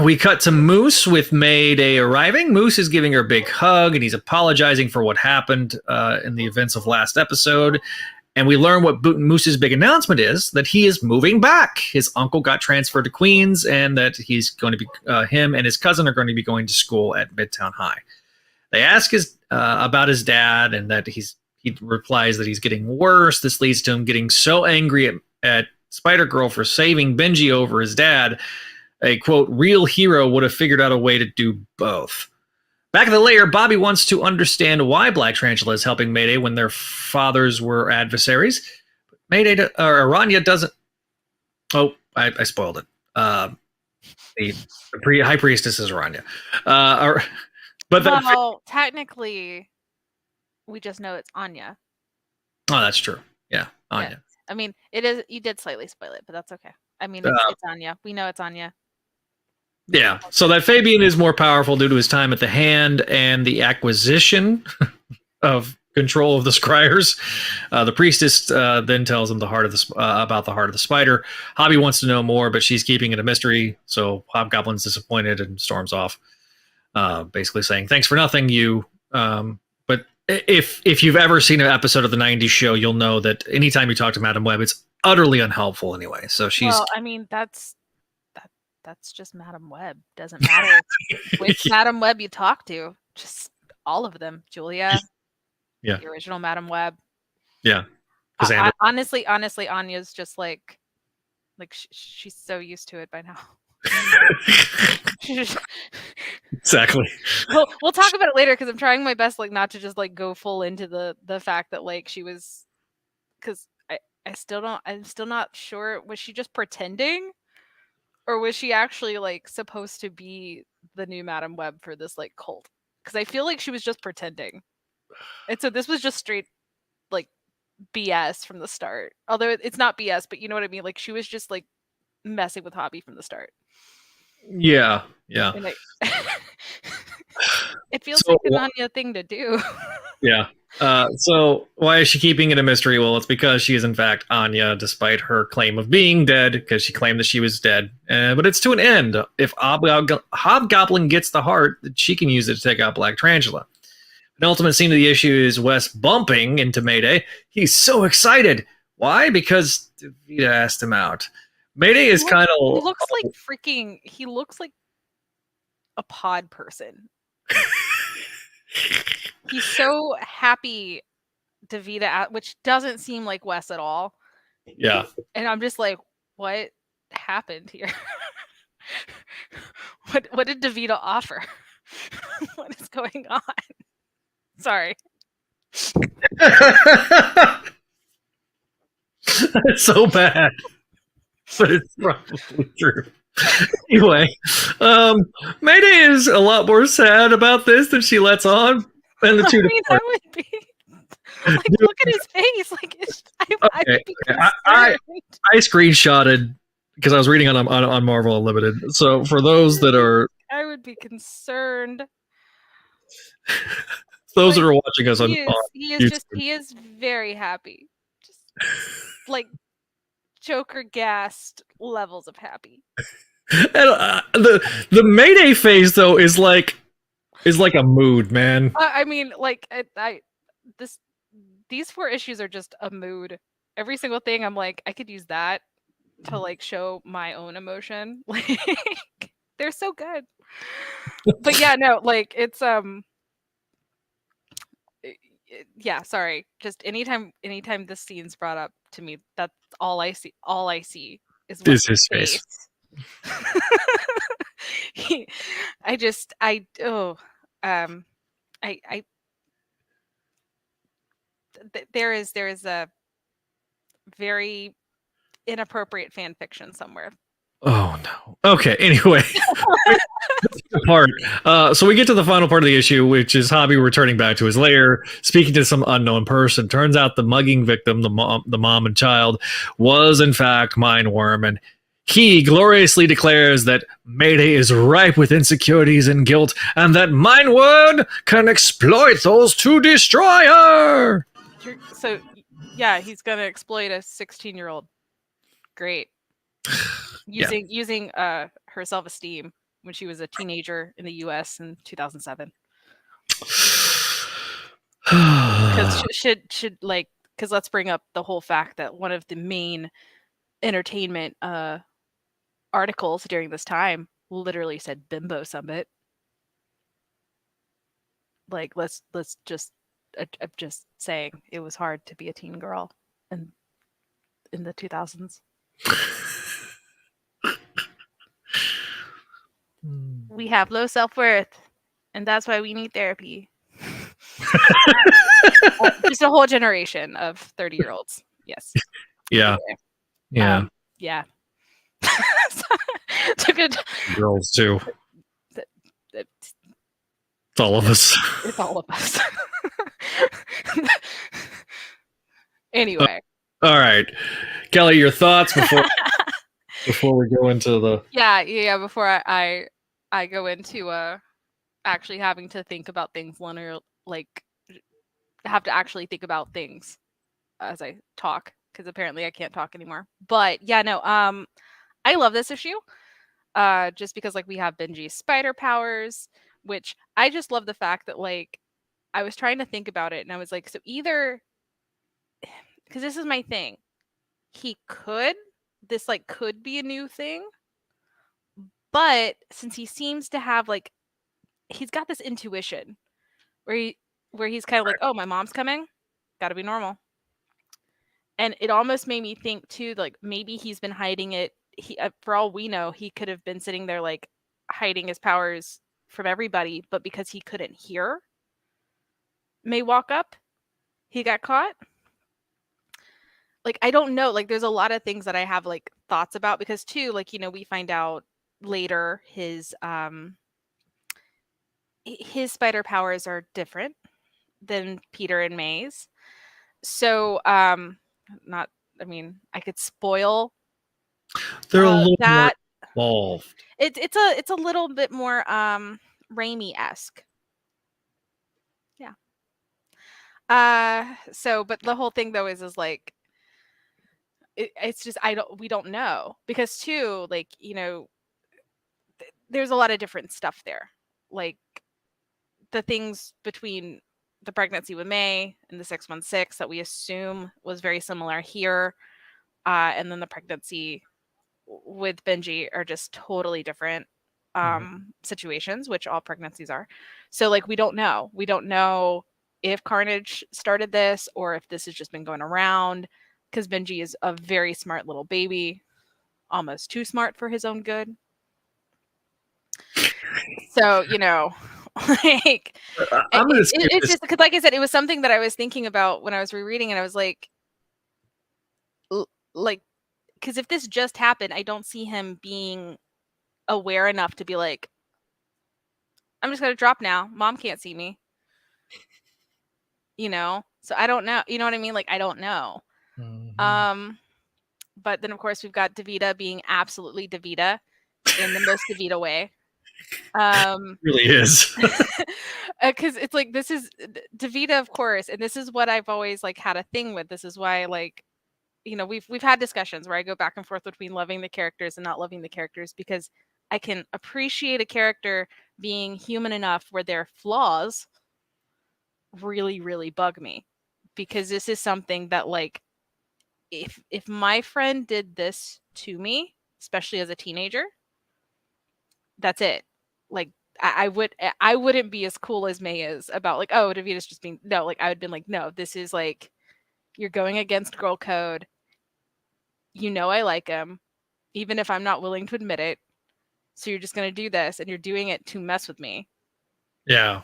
We cut to Moose with Mayday arriving. Moose is giving her a big hug, and he's apologizing for what happened in the events of last episode. And we learn what Moose's big announcement is, that he is moving back. His uncle got transferred to Queens, and that he's going to be him and his cousin are going to be going to school at Midtown High. They ask about his dad, and that he replies that he's getting worse. This leads to him getting so angry at Spider-Girl for saving Benji over his dad. A, quote, real hero would have figured out a way to do both. Back in the lair, Bobby wants to understand why Black Tarantula is helping Mayday when their fathers were adversaries. Aranya doesn't... Oh, I spoiled it. The High Priestess is Aranya. Technically, we just know it's Anya. Oh, that's true. Yeah, Anya. Yeah. I mean, it is. You did slightly spoil it, but that's okay. I mean, it's Anya. We know it's Anya. Yeah, so that Fabian is more powerful due to his time at the Hand and the acquisition of control of the Scryers. The priestess then tells him about the heart of the spider. Hobby wants to know more, but she's keeping it a mystery, so Hobgoblin's disappointed and storms off, basically saying, thanks for nothing, you. But if you've ever seen an episode of the 90s show, you'll know that anytime you talk to Madam Web, it's utterly unhelpful anyway. So she's... Well, I mean, that's just Madam Web. Doesn't matter which Madam Web you talk to. Just all of them. Julia. Yeah. The original Madam Web. Yeah. Honestly, Anya's just like she's so used to it by now. Exactly. We'll talk about it later because I'm trying my best not to just go full into the fact that she was, because I'm still not sure, was she just pretending? Or was she actually supposed to be the new Madam Web for this cult? Because I feel like she was just pretending. And so this was just straight BS from the start. Although it's not BS, but you know what I mean? She was just messing with Hobby from the start. Yeah. And it feels like an Anya thing to do. Yeah. So why is she keeping it a mystery? Well, it's because she is in fact Anya, despite her claim of being dead, because she claimed that she was dead. But it's to an end. If Hobgoblin gets the heart, she can use it to take out Black Tarantula. An ultimate scene of the issue is Wes bumping into Mayday. He's so excited. Why? Because Davida asked him out. Mayday is kind of... He looks like a pod person. He's so happy Davida, which doesn't seem like Wes at all. Yeah. And I'm just like, what happened here? What did Davida offer? What is going on? Sorry. It's so bad. But it's probably true. Anyway, Mayday is a lot more sad about this than she lets on. And the two I would be. Look at his face. I screenshotted because I was reading on Marvel Unlimited. So for those that are, I would be concerned. Those that Like are watching us on YouTube. he is very happy. Just like Joker gassed levels of happy. And the Mayday face though is like a mood, man. I mean, like this these 4 issues are just a mood. Every single thing I'm like, I could use that to like show my own emotion. Like they're so good. But yeah, no, like it's yeah, sorry. Just anytime this scene's brought up to me, that's all I see. All I see is Is what's his face. I just I oh I there is a very inappropriate fan fiction somewhere. Oh no. Okay. Anyway, part. So we get to the final part of the issue, which is Hobby returning back to his lair, speaking to some unknown person. Turns out the mugging victim, the mom and child, was in fact Mindworm, and he gloriously declares that Mayday is ripe with insecurities and guilt, and that Mindworm can exploit those to destroy her. So yeah, he's gonna exploit a 16-year-old. Great. Using her self-esteem when she was a teenager in the US in 2007. Because should like, because let's bring up the whole fact that one of the main entertainment articles during this time literally said bimbo summit. Like let's just I'm just saying it was hard to be a teen girl in the 2000s. We have low self-worth, and that's why we need therapy. Just a whole generation of 30-year-olds. Yes. Yeah. Yeah. Yeah. It's a good Girls too. it's It's all of us. It's all of us. Anyway. All right. Kelly, your thoughts before we go into the before I go into actually having to think about things linear, like have to actually think about things as I talk, because apparently I can't talk anymore. But yeah, no, I love this issue. Just because like we have Benji's spider powers, which I just love the fact that like I was trying to think about it and I was like, so either, because this is my thing, this like could be a new thing, but since he seems to have like, he's got this intuition where he's kind of like, oh, my mom's coming, gotta be normal. And it almost made me think too, like maybe he's been hiding it. For all we know, he could have been sitting there like hiding his powers from everybody, but because he couldn't hear May walk up, he got caught. Like I don't know, like there's a lot of things that I have like thoughts about, because too, like, you know, we find out later his spider powers are different than Peter and May's. So not, I mean, I could spoil. They're a little more involved. It's a little bit more Raimi-esque. Yeah. So, but the whole thing though is like it's just we don't know, because too, like, you know, there's a lot of different stuff there, like the things between the pregnancy with May and the 616 that we assume was very similar here, and then the pregnancy with Benji are just totally different situations, which all pregnancies are. So like we don't know if Carnage started this or if this has just been going around, because Benji is a very smart little baby, almost too smart for his own good. So, you know, like it's just because, like I said, it was something that I was thinking about when I was rereading, and I was like, because if this just happened, I don't see him being aware enough to be like, I'm just gonna drop now. Mom can't see me. You know? So I don't know. You know what I mean? Like, I don't know. Mm-hmm. But then of course we've got Davida being absolutely Davida in the most Davida way. Really is. Because it's like this is Davida, of course, and this is what I've always like had a thing with. This is why like we've had discussions where I go back and forth between loving the characters and not loving the characters because I can appreciate a character being human enough where their flaws really really bug me, because this is something that like if my friend did this to me, especially as a teenager, that's it. Like I wouldn't be as cool as May is about like, oh, Davita's just being no, like I would have been like, no, this is like you're going against girl code. I like him, even if I'm not willing to admit it. So you're just gonna do this and you're doing it to mess with me. Yeah.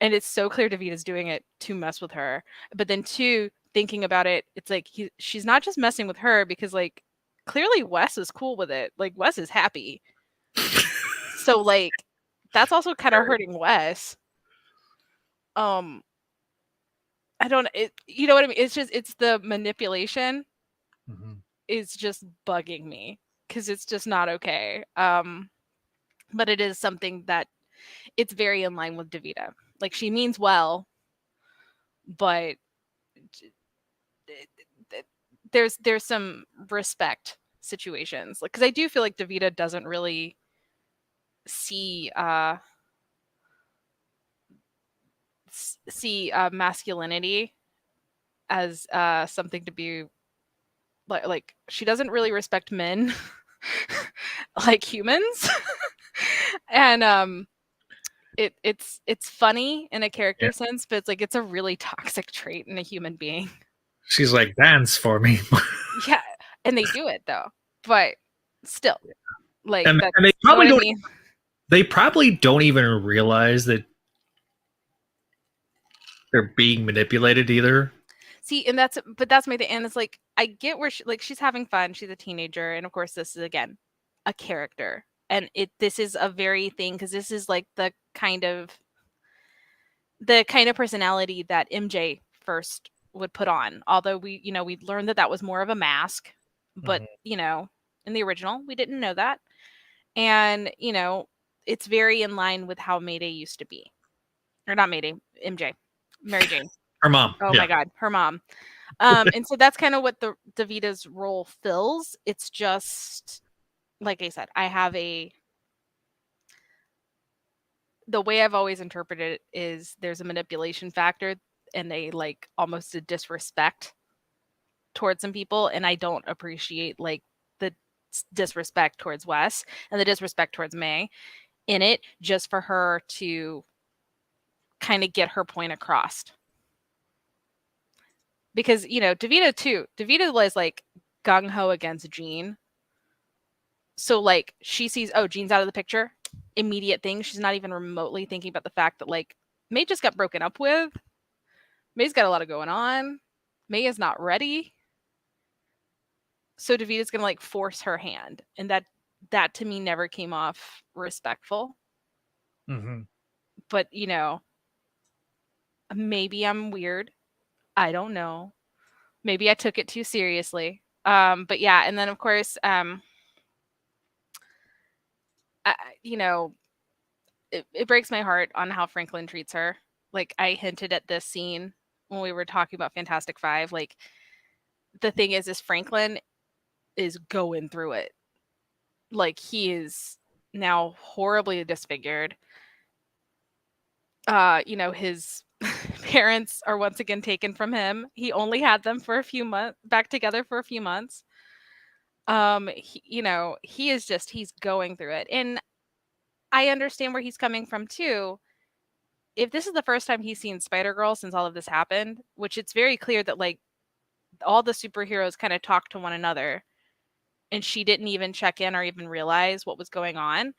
And it's so clear Davita's doing it to mess with her. But then two, thinking about it, it's like she's not just messing with her because like clearly Wes is cool with it. Like Wes is happy. So like that's also kind of hurting Wes. I don't you know what I mean? It's the manipulation is just bugging me because it's just not okay. But it is something that it's very in line with Davita. Like she means well, but there's some respect situations. Like because I do feel like Davita doesn't really see masculinity as something to be like she doesn't really respect men like humans. And it's funny in a character Yeah. sense, but it's like it's a really toxic trait in a human being. She's like, dance for me. Yeah, and they do it though, but still, like and, that's and they you know probably what I don't. mean. They probably don't even realize that they're being manipulated either. See, and that's my thing, and it's like I get where she's having fun, she's a teenager, and of course this is again a character, and this is a very thing because this is like the kind of personality that MJ first would put on. Although we learned that was more of a mask, but in the original we didn't know that, and it's very in line with how Mayday used to be, or not Mayday, MJ, Mary Jane. Her mom. Oh Yeah. my God, her mom. And so that's kind of what the Davita's role fills. It's just like I said, I have the way I've always interpreted it is there's a manipulation factor and like almost a disrespect towards some people, and I don't appreciate like the disrespect towards Wes and the disrespect towards May in it just for her to kind of get her point across. Because Davita was like gung ho against Jean. So like she sees, oh, Jean's out of the picture, immediate thing. She's not even remotely thinking about the fact that like May just got broken up with. May's got a lot of going on. May is not ready. So Davita's gonna like force her hand. And that to me never came off respectful. But maybe I'm weird. I don't know. Maybe I took it too seriously. But yeah, and then of course, it breaks my heart on how Franklin treats her. Like I hinted at this scene when we were talking about Fantastic Five. Like the thing is Franklin is going through it. Like he is now horribly disfigured. His parents are once again taken from him. He only had them for a few months, back together for a few months. He is just he's going through it. And I understand where he's coming from too. If this is the first time he's seen Spider-Girl since all of this happened, which it's very clear that like all the superheroes kind of talk to one another and she didn't even check in or even realize what was going on.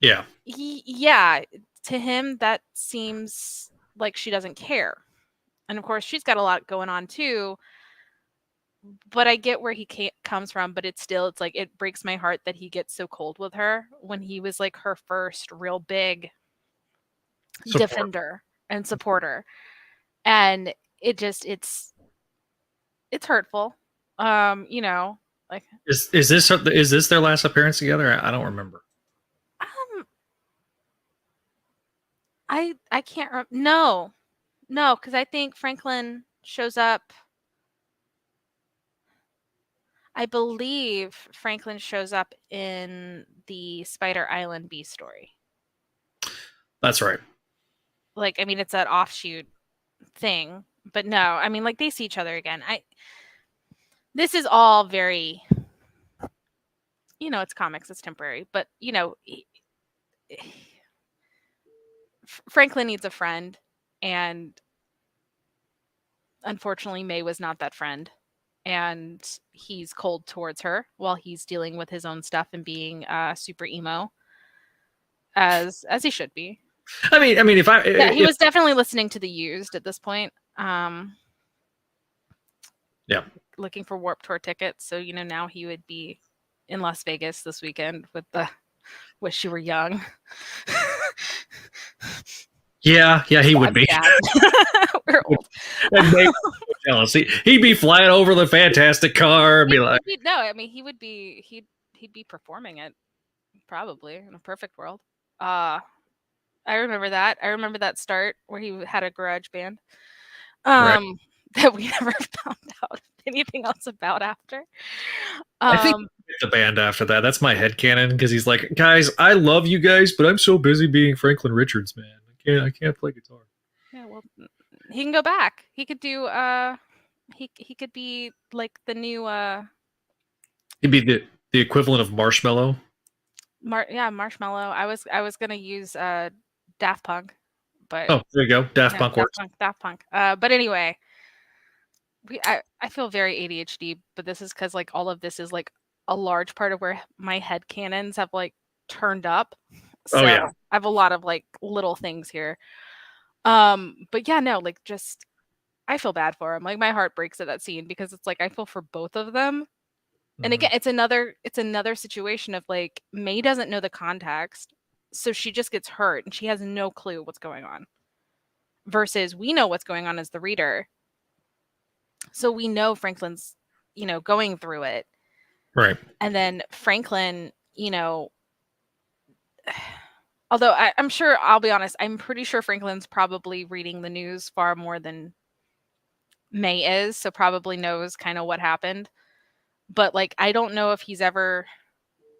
Yeah. To him that seems like she doesn't care. And of course she's got a lot going on too. But I get where he comes from, but it's like it breaks my heart that he gets so cold with her when he was like her first real big defender and supporter. And it's hurtful. Like Is this their last appearance together? I don't remember. I can't no. No, because I think Franklin shows up. I believe Franklin shows up in the Spider Island B story. That's right. Like, I mean, it's an offshoot thing, but no, I mean, like they see each other again. This is all very, it's comics, it's temporary, but Franklin needs a friend, and unfortunately, May was not that friend. And he's cold towards her while he's dealing with his own stuff and being super emo, as he should be. I mean, Yeah, he was definitely listening to The Used at this point. Yeah. Looking for Warped Tour tickets. So, now he would be in Las Vegas this weekend with the Wish You Were Young. Yeah, he would be. We're old. And make jealous. He'd be flying over the fantastic car and be like, no, I mean, he'd be performing it probably in a perfect world. I remember that. I remember that start where he had a garage band. right. That we never found out anything else about after. I think the band after that. That's my headcanon, because he's like, guys, I love you guys, but I'm so busy being Franklin Richards, man. I can't play guitar. Yeah, well, he can go back. He could do he could be like the new He'd be the equivalent of Marshmello. Marshmallow. I was gonna use Daft Punk, but there you go. Daft Punk works. Daft Punk. But anyway, I feel very ADHD, but this is because like all of this is like a large part of where my head canons have like turned up. So I have a lot of like little things here. But yeah, no, like just I feel bad for him. Like my heart breaks at that scene because it's like I feel for both of them. And again, it's another situation of like May doesn't know the context, so she just gets hurt and she has no clue what's going on. Versus we know what's going on as the reader. So we know Franklin's, going through it. Right. And then Franklin, although I'm sure, I'll be honest, I'm pretty sure Franklin's probably reading the news far more than May is, so probably knows kind of what happened. But like, I don't know if he's ever,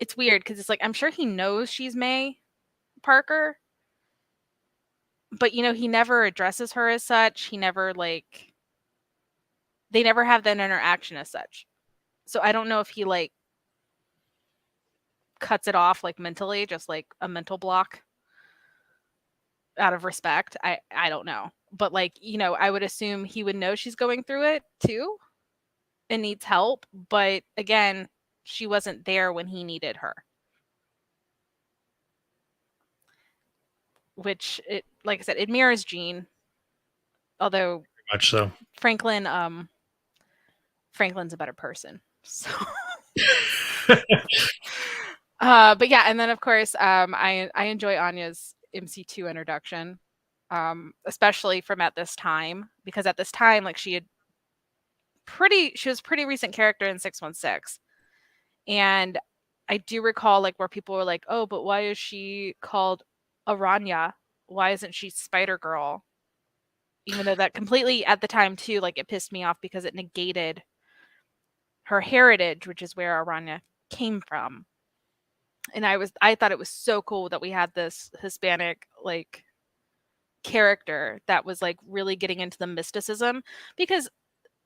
it's weird because it's like, I'm sure he knows she's May Parker, but he never addresses her as such. He never they never have that interaction as such. So I don't know if he like cuts it off like mentally, just like a mental block out of respect. I don't know. But like, I would assume he would know she's going through it too and needs help. But again, she wasn't there when he needed her. Which like I said, it mirrors Jean. Although very much so. Franklin's a better person. So but yeah, and then of course, I enjoy Anya's MC2 introduction, especially from at this time, because at this time, like she was pretty recent character in 616, and I do recall like where people were like, oh, but why is she called Aranya? Why isn't she Spider Girl? Even though that completely at the time too, like it pissed me off because it negated her heritage, which is where Aranya came from. And I thought it was so cool that we had this Hispanic like character that was like really getting into the mysticism, because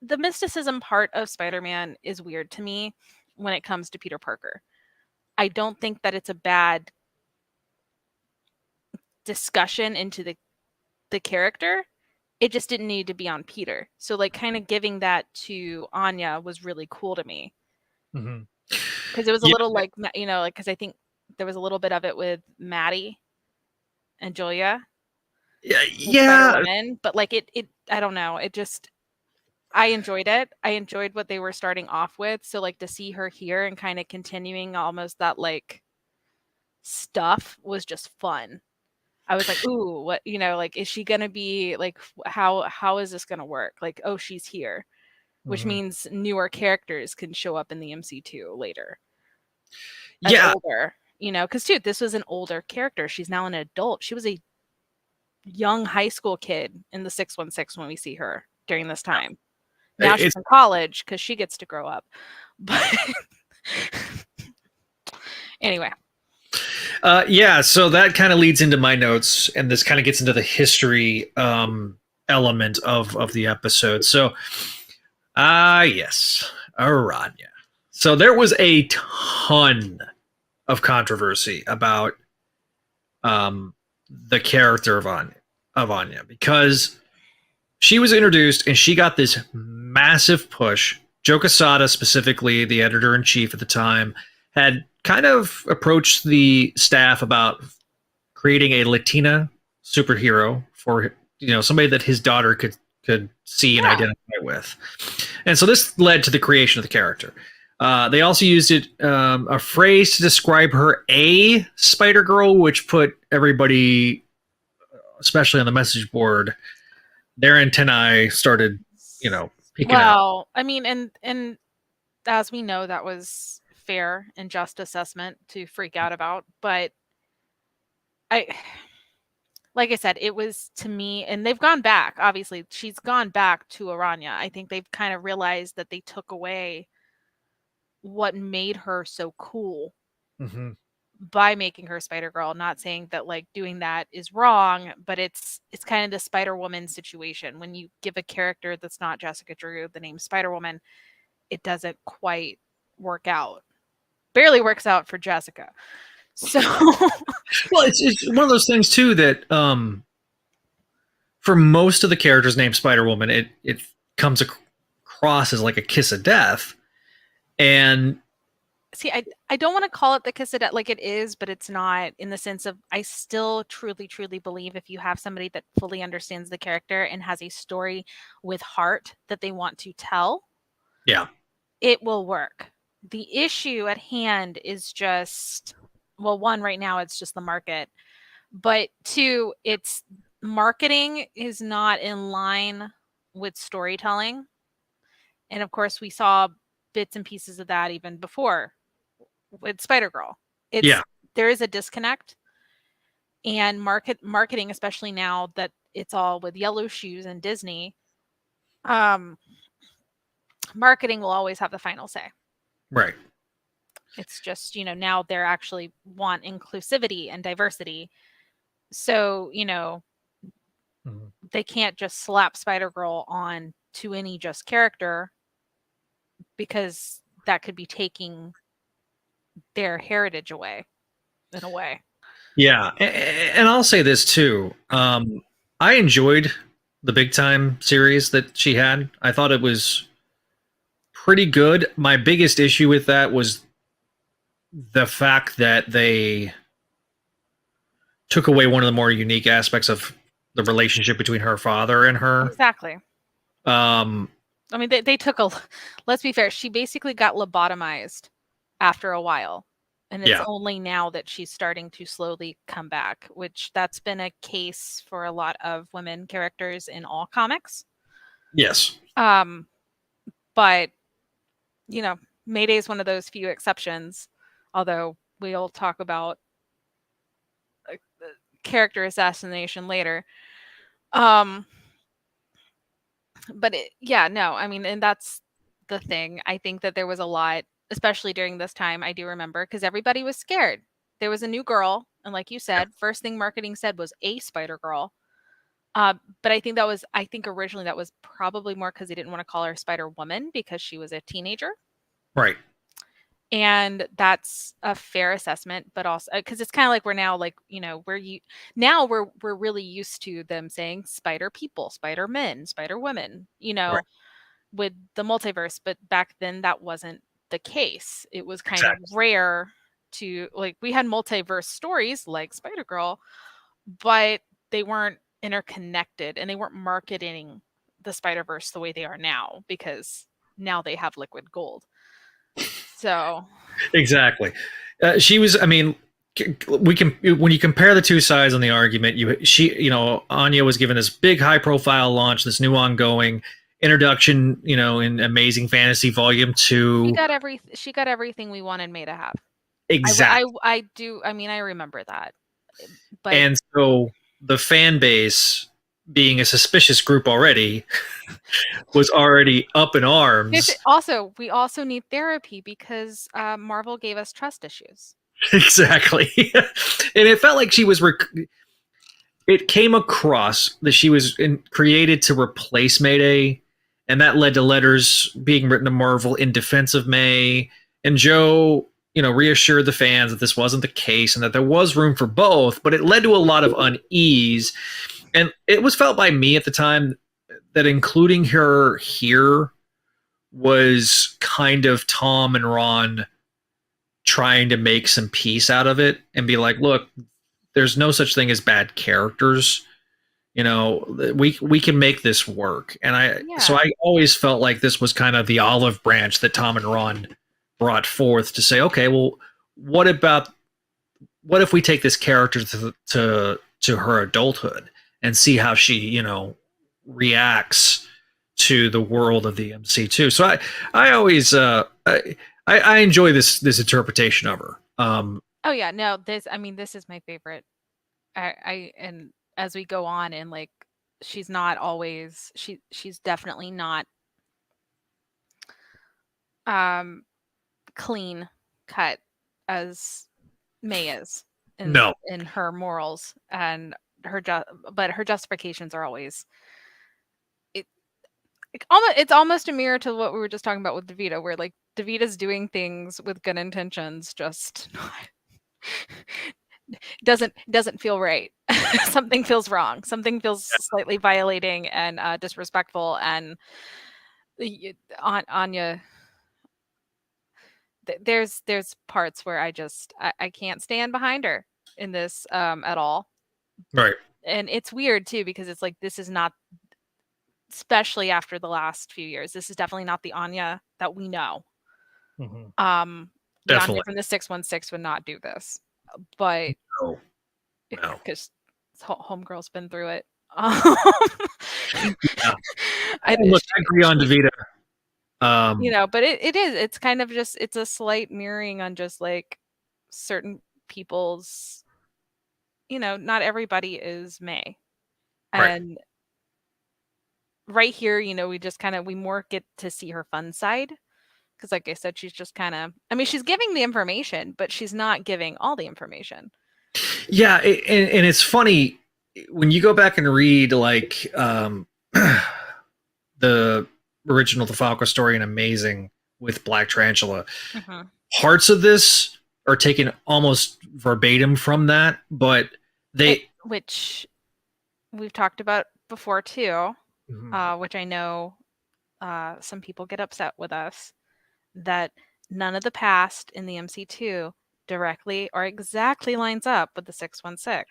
the mysticism part of Spider-Man is weird to me when it comes to Peter Parker. I don't think that it's a bad discussion into the character. It just didn't need to be on Peter. So like kind of giving that to Anya was really cool to me. Because it was a little like, like, because I think there was a little bit of it with Maddie and Julia. Yeah. But like it I don't know. It just, I enjoyed it. I enjoyed what they were starting off with. So like to see her here and kind of continuing almost that like stuff was just fun. I was like, ooh, what, like, is she going to be like, how is this going to work? Like, oh, she's here, which means newer characters can show up in the MC2 later. Older, because dude, this was an older character. She's now an adult. She was a young high school kid in the 616 when we see her during this time. Now she's It's in college because she gets to grow up. But anyway. Yeah, so that kind of leads into my notes, and this kind of gets into the history element of the episode. So, yes, Aranya. So there was a ton of controversy about the character of Anya because she was introduced and she got this massive push. Joe Quesada, specifically the editor in chief at the time, had kind of approached the staff about creating a Latina superhero for somebody that his daughter could see and identify with, and so this led to the creation of the character. They also used a phrase to describe her, a Spider Girl, which put everybody, especially on the message board, their antennae started, peeking out. Well, I mean, and as we know, that was fair and just assessment to freak out about. But like I said, it was, to me, and they've gone back. Obviously, she's gone back to Aranya. I think they've kind of realized that they took away what made her so cool by making her Spider Girl. Not saying that like doing that is wrong, but it's kind of the Spider Woman situation. When you give a character that's not Jessica Drew the name Spider Woman, it doesn't quite work out. Barely works out for Jessica. So well, it's one of those things too that for most of the characters named Spider Woman, it comes across as like a kiss of death. And see, I don't want to call it the kiss of death, like it is, but it's not, in the sense of, I still truly believe if you have somebody that fully understands the character and has a story with heart that they want to tell, yeah, it will work. The issue at hand is just, well, one, right now it's just the market, but two, it's marketing is not in line with storytelling. And of course, we saw bits and pieces of that even before with Spider-Girl. There is a disconnect, and marketing, especially now that it's all with Yellow Shoes and Disney, marketing will always have the final say. Right. It's just, now they're actually want inclusivity and diversity. So, they can't just slap Spider-Girl on to any just character, because that could be taking their heritage away in a way. Yeah. And I'll say this too. I enjoyed the Big Time series that she had. I thought it was pretty good. My biggest issue with that was the fact that they took away one of the more unique aspects of the relationship between her father and her. Exactly. I mean, they took let's be fair, she basically got lobotomized after a while. And it's only now that she's starting to slowly come back, which that's been a case for a lot of women characters in all comics. Yes. But, Mayday is one of those few exceptions, although we'll talk about character assassination later. But I mean, and that's the thing. I think that there was a lot, especially during this time, I do remember, because everybody was scared. There was a new girl, and like you said, first thing marketing said was a Spider Girl. But I think originally that was probably more because they didn't want to call her Spider Woman because she was a teenager. Right. And that's a fair assessment, but also because it's kind of like we're now like, we're really used to them saying Spider People, Spider Men, Spider Women, right, with the multiverse. But back then that wasn't the case. It was kind of rare to, like, we had multiverse stories like Spider Girl, but they weren't interconnected, and they weren't marketing the Spider-Verse the way they are now, because now they have liquid gold. So exactly. She was, I mean, when you compare the two sides on the argument, Anya was given this big high profile launch, this new ongoing introduction, in Amazing Fantasy Volume 2. She got everything we wanted May to have. Exactly. I do. I mean, I remember that. But and so the fan base, being a suspicious group already, was already up in arms. Also, we also need therapy because Marvel gave us trust issues. Exactly. And it felt like she was it came across that she was created to replace Mayday, and that led to letters being written to Marvel in defense of May. And Joe, reassured the fans that this wasn't the case and that there was room for both, but it led to a lot of unease. And it was felt by me at the time that including her here was kind of Tom and Ron trying to make some peace out of it and be like, look, there's no such thing as bad characters. We can make this work. And so I always felt like this was kind of the olive branch that Tom and Ron brought forth to say, okay, well, what if we take this character to her adulthood and see how she, reacts to the world of the MC2. So I always I enjoy this interpretation of her. Oh yeah, no, this is my favorite. And as we go on, and like she's not always she's definitely not clean cut as May is in her morals and but her justifications are always it's almost a mirror to what we were just talking about with Davida, where like Davita's doing things with good intentions, just doesn't feel right. Something feels wrong. Something feels slightly violating and disrespectful. And Anya, there's parts where I can't stand behind her in this at all. Right. And it's weird too, because it's like this is not, especially after the last few years, this is definitely not the Anya that we know. Mm-hmm. The Anya from the 616 would not do this, but because homegirl's been through it. Yeah. I agree on Davida. But it's kind of just, it's a slight mirroring on just like certain people's, not everybody is May. And right here, we just we more get to see her fun side. Because like I said, she's just she's giving the information, but she's not giving all the information. Yeah, and it's funny when you go back and read like the original DeFalco story and Amazing with Black Tarantula. Mm-hmm. Parts of this are taken almost verbatim from that, but which we've talked about before too, mm-hmm. Which I know some people get upset with us, that none of the past in the MC2 directly or exactly lines up with the 616.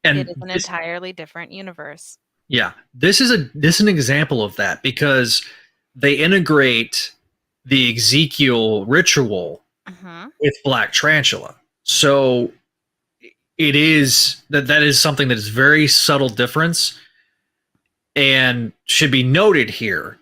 And it is an entirely different universe. Yeah, this is an example of that, because they integrate the Ezekiel ritual mm-hmm. with Black Tarantula. So it is that is something that is very subtle difference, and should be noted here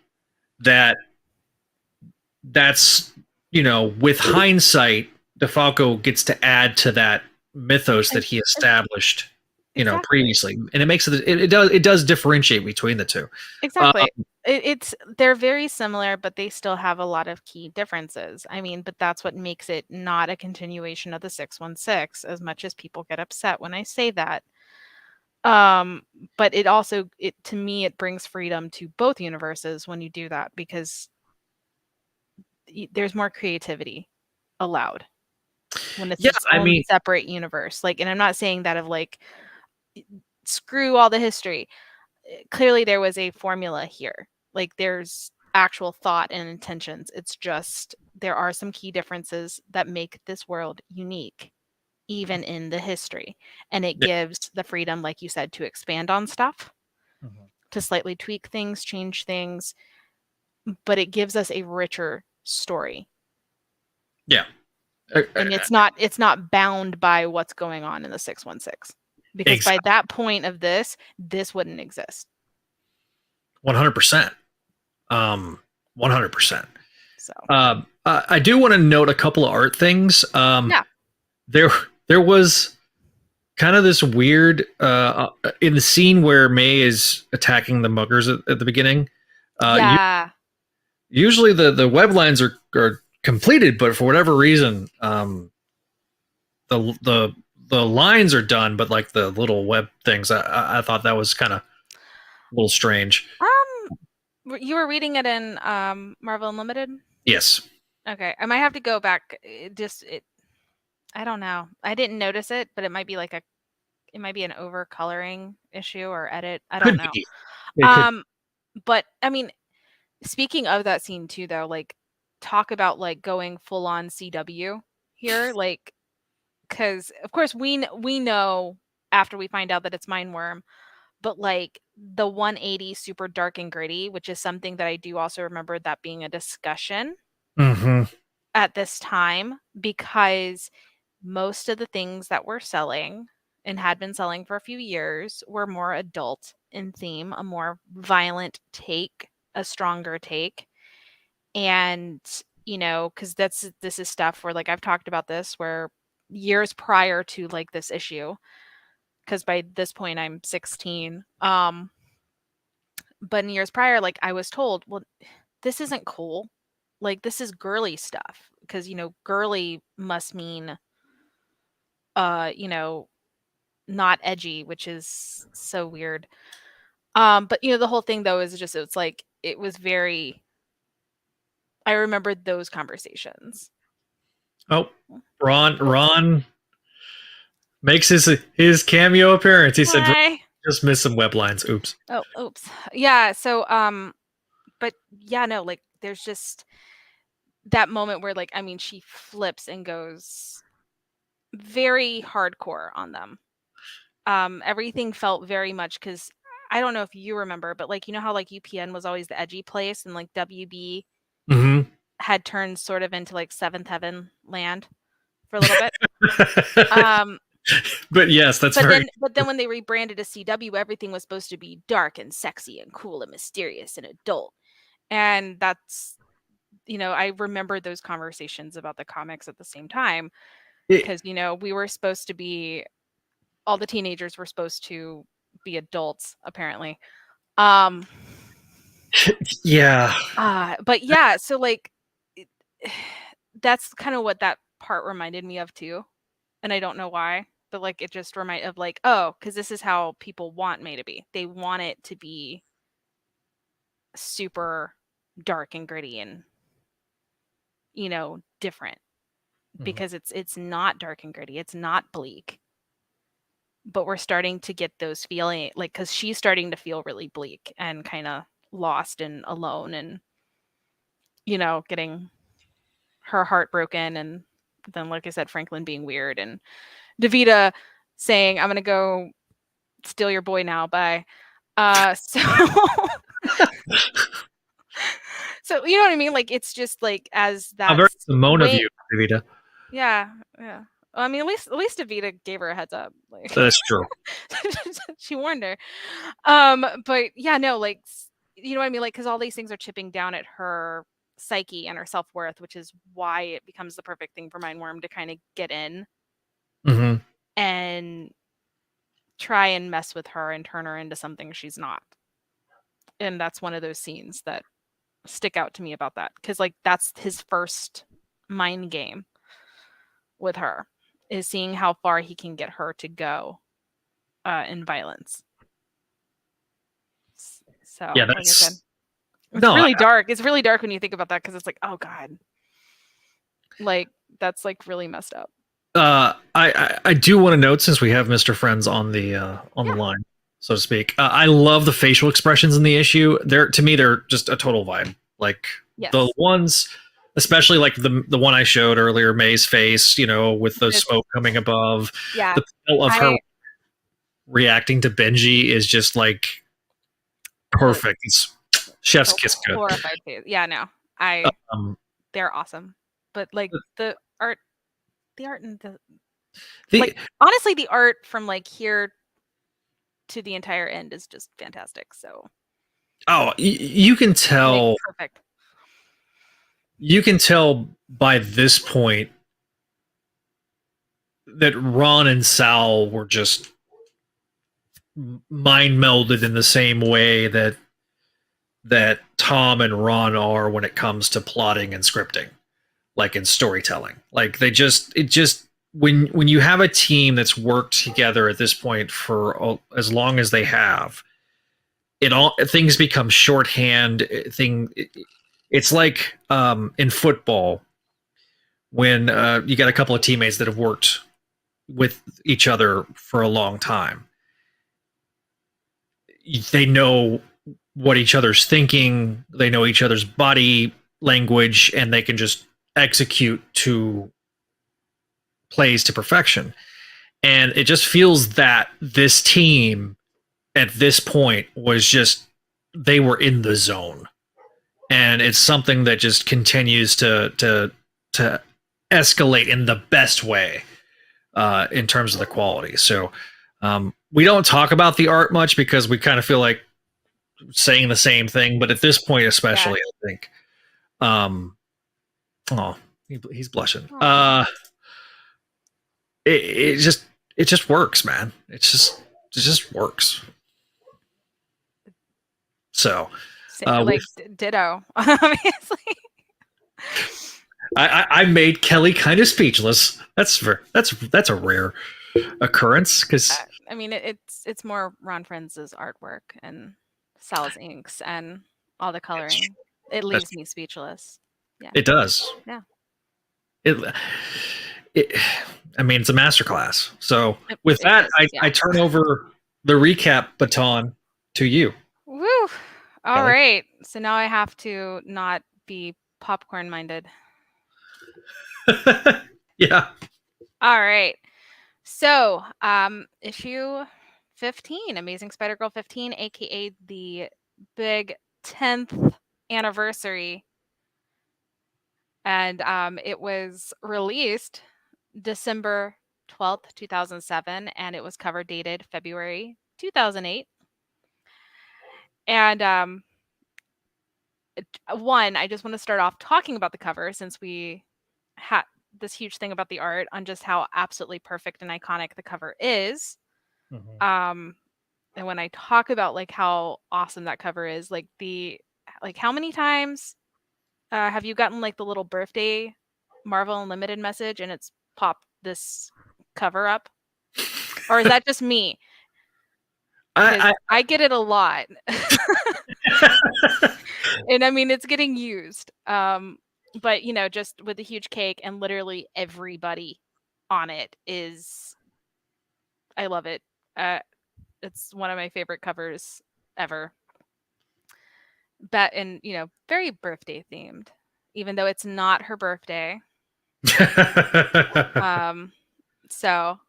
that's with hindsight, DeFalco gets to add to that mythos that he established exactly. Previously, and it makes it does differentiate between the two. Exactly. They're very similar, but they still have a lot of key differences. But that's what makes it not a continuation of the 616, as much as people get upset when I say that. But it also, to me, it brings freedom to both universes when you do that, because there's more creativity allowed when it's its own separate universe. Like, and I'm not saying that of like, screw all the history. Clearly there was a formula here. Like, there's actual thought and intentions. It's just there are some key differences that make this world unique, even in the history. And it gives the freedom, like you said, to expand on stuff, mm-hmm. to slightly tweak things, change things, but it gives us a richer story. Yeah. And it's not bound by what's going on in the 616. Because exactly. By that point of this wouldn't exist. 100%. 100%. So I do want to note a couple of art things. Yeah. There was kind of this weird in the scene where May is attacking the muggers at the beginning. Yeah. Usually the web lines are completed, but for whatever reason, the lines are done, but like the little web things, I thought that was kind of a little strange. You were reading it in Marvel Unlimited? Yes. Okay. I might have to go back. I don't know. I didn't notice it, but it might be an over coloring issue or edit. I don't Could know. be. It could. But I mean, speaking of that scene too, though, like talk about like going full on CW here, like because of course we know after we find out that it's Mindworm, but like the 180 super dark and gritty, which is something that I do also remember that being a discussion Mm-hmm. at this time because most of the things that we're selling and had been selling for a few years were more adult in theme, a more violent take, a stronger take. And, because this is stuff where like I've talked about this where years prior to like this issue, because by this point I'm 16. But in years prior, like I was told, well, this isn't cool. Like this is girly stuff. Because, girly must mean not edgy, which is so weird. But the whole thing though is just it's like it was very I remembered those conversations. Oh, Ron makes his cameo appearance. He said, Hi. "Just missed some web lines. Oops." Oh, oops. Yeah, so but yeah, no, like there's just that moment where like I mean she flips and goes very hardcore on them. Everything felt very much because I don't know if you remember, but like how like UPN was always the edgy place and like WB Mm-hmm. had turned sort of into like Seventh Heaven land for a little bit. Um, But yes, that's very. but then when they rebranded as CW, everything was supposed to be dark and sexy and cool and mysterious and adult. And that's I remember those conversations about the comics at the same time because we were supposed to be all the teenagers were supposed to be adults apparently. Yeah. But yeah, so like that's kind of what that part reminded me of too. And I don't know why, but like it just reminded of like, oh, because this is how people want May to be. They want it to be super dark and gritty and different Mhm. because it's not dark and gritty. It's not bleak. But we're starting to get those feeling like because she's starting to feel really bleak and kind of lost and alone and getting her heart broken and then like I said, Franklin being weird and Davita saying, I'm gonna go steal your boy now, bye. So so you know what I mean? Like it's just like as How very that's Simone of way you, Vita. yeah. Well, I mean, at least Davita gave her a heads up. Like That's true. she warned her. But yeah, no, like you know what I mean? Like, because all these things are chipping down at her psyche and her self-worth, which is why it becomes the perfect thing for Mindworm to kind of get in Mm-hmm. and try and mess with her and turn her into something she's not. And that's one of those scenes that stick out to me about that. Because like that's his first mind game with her is seeing how far he can get her to go in violence. So, Yeah, like I said, that's it's no. really dark. It's really dark when you think about that because it's like, oh god, like that's like really messed up. I do want to note since we have Mr. Friends on the Yeah. line, so to speak. I love the facial expressions in the issue. They're to me they're just a total vibe. Like the Yes. ones, especially like the one I showed earlier, May's face, with the It's, smoke coming above. yeah. The feel of her I reacting to Benji is just like the perfect. It's chef's the kiss good. horrified face. Yeah, no. I Um, they're awesome. But like the art and the the like honestly the art from like here to the entire end is just fantastic. So you can like tell perfect. by this point that Ron and Sal were just mind melded in the same way that Tom and Ron are when it comes to plotting and scripting, like in storytelling. Like it just when you have a team that's worked together at this point for as long as they have, it all things become shorthand. It's like in football when you got a couple of teammates that have worked with each other for a long time. They know what each other's thinking, they know each other's body language, and they can just execute to plays to perfection. And it just feels that this team at this point was just, they were in the zone. And it's something that just continues to escalate in the best way in terms of the quality. So we don't talk about the art much because we kind of feel like saying the same thing, but at this point especially, I think oh, he's blushing. It just works, man. It just works. So like ditto, obviously. I made Kelly kind of speechless. That's a rare occurrence because I mean it's more Ron Friends' artwork and Sal's inks and all the coloring. It leaves me speechless. Yeah, it does. Yeah. I mean, it's a masterclass. So with that, I turn over the recap baton to you. Woo! All right. So now I have to not be popcorn minded. Yeah. All right. So, issue 15, Amazing Spider-Girl 15, aka the big 10th anniversary. And it was released December 12th, 2007, and it was cover dated February 2008. And one, I just want to start off talking about the cover since we had this huge thing about the art on just how absolutely perfect and iconic the cover is. Mm-hmm. And when I talk about like how awesome that cover is, like how many times have you gotten like the little birthday Marvel Unlimited message and it's popped this cover up? Or is that just me? I get it a lot. And I mean, it's getting used. But you know, just with a huge cake and literally everybody on it is, I love it. It's one of my favorite covers ever. And you know, very birthday themed, even though it's not her birthday. So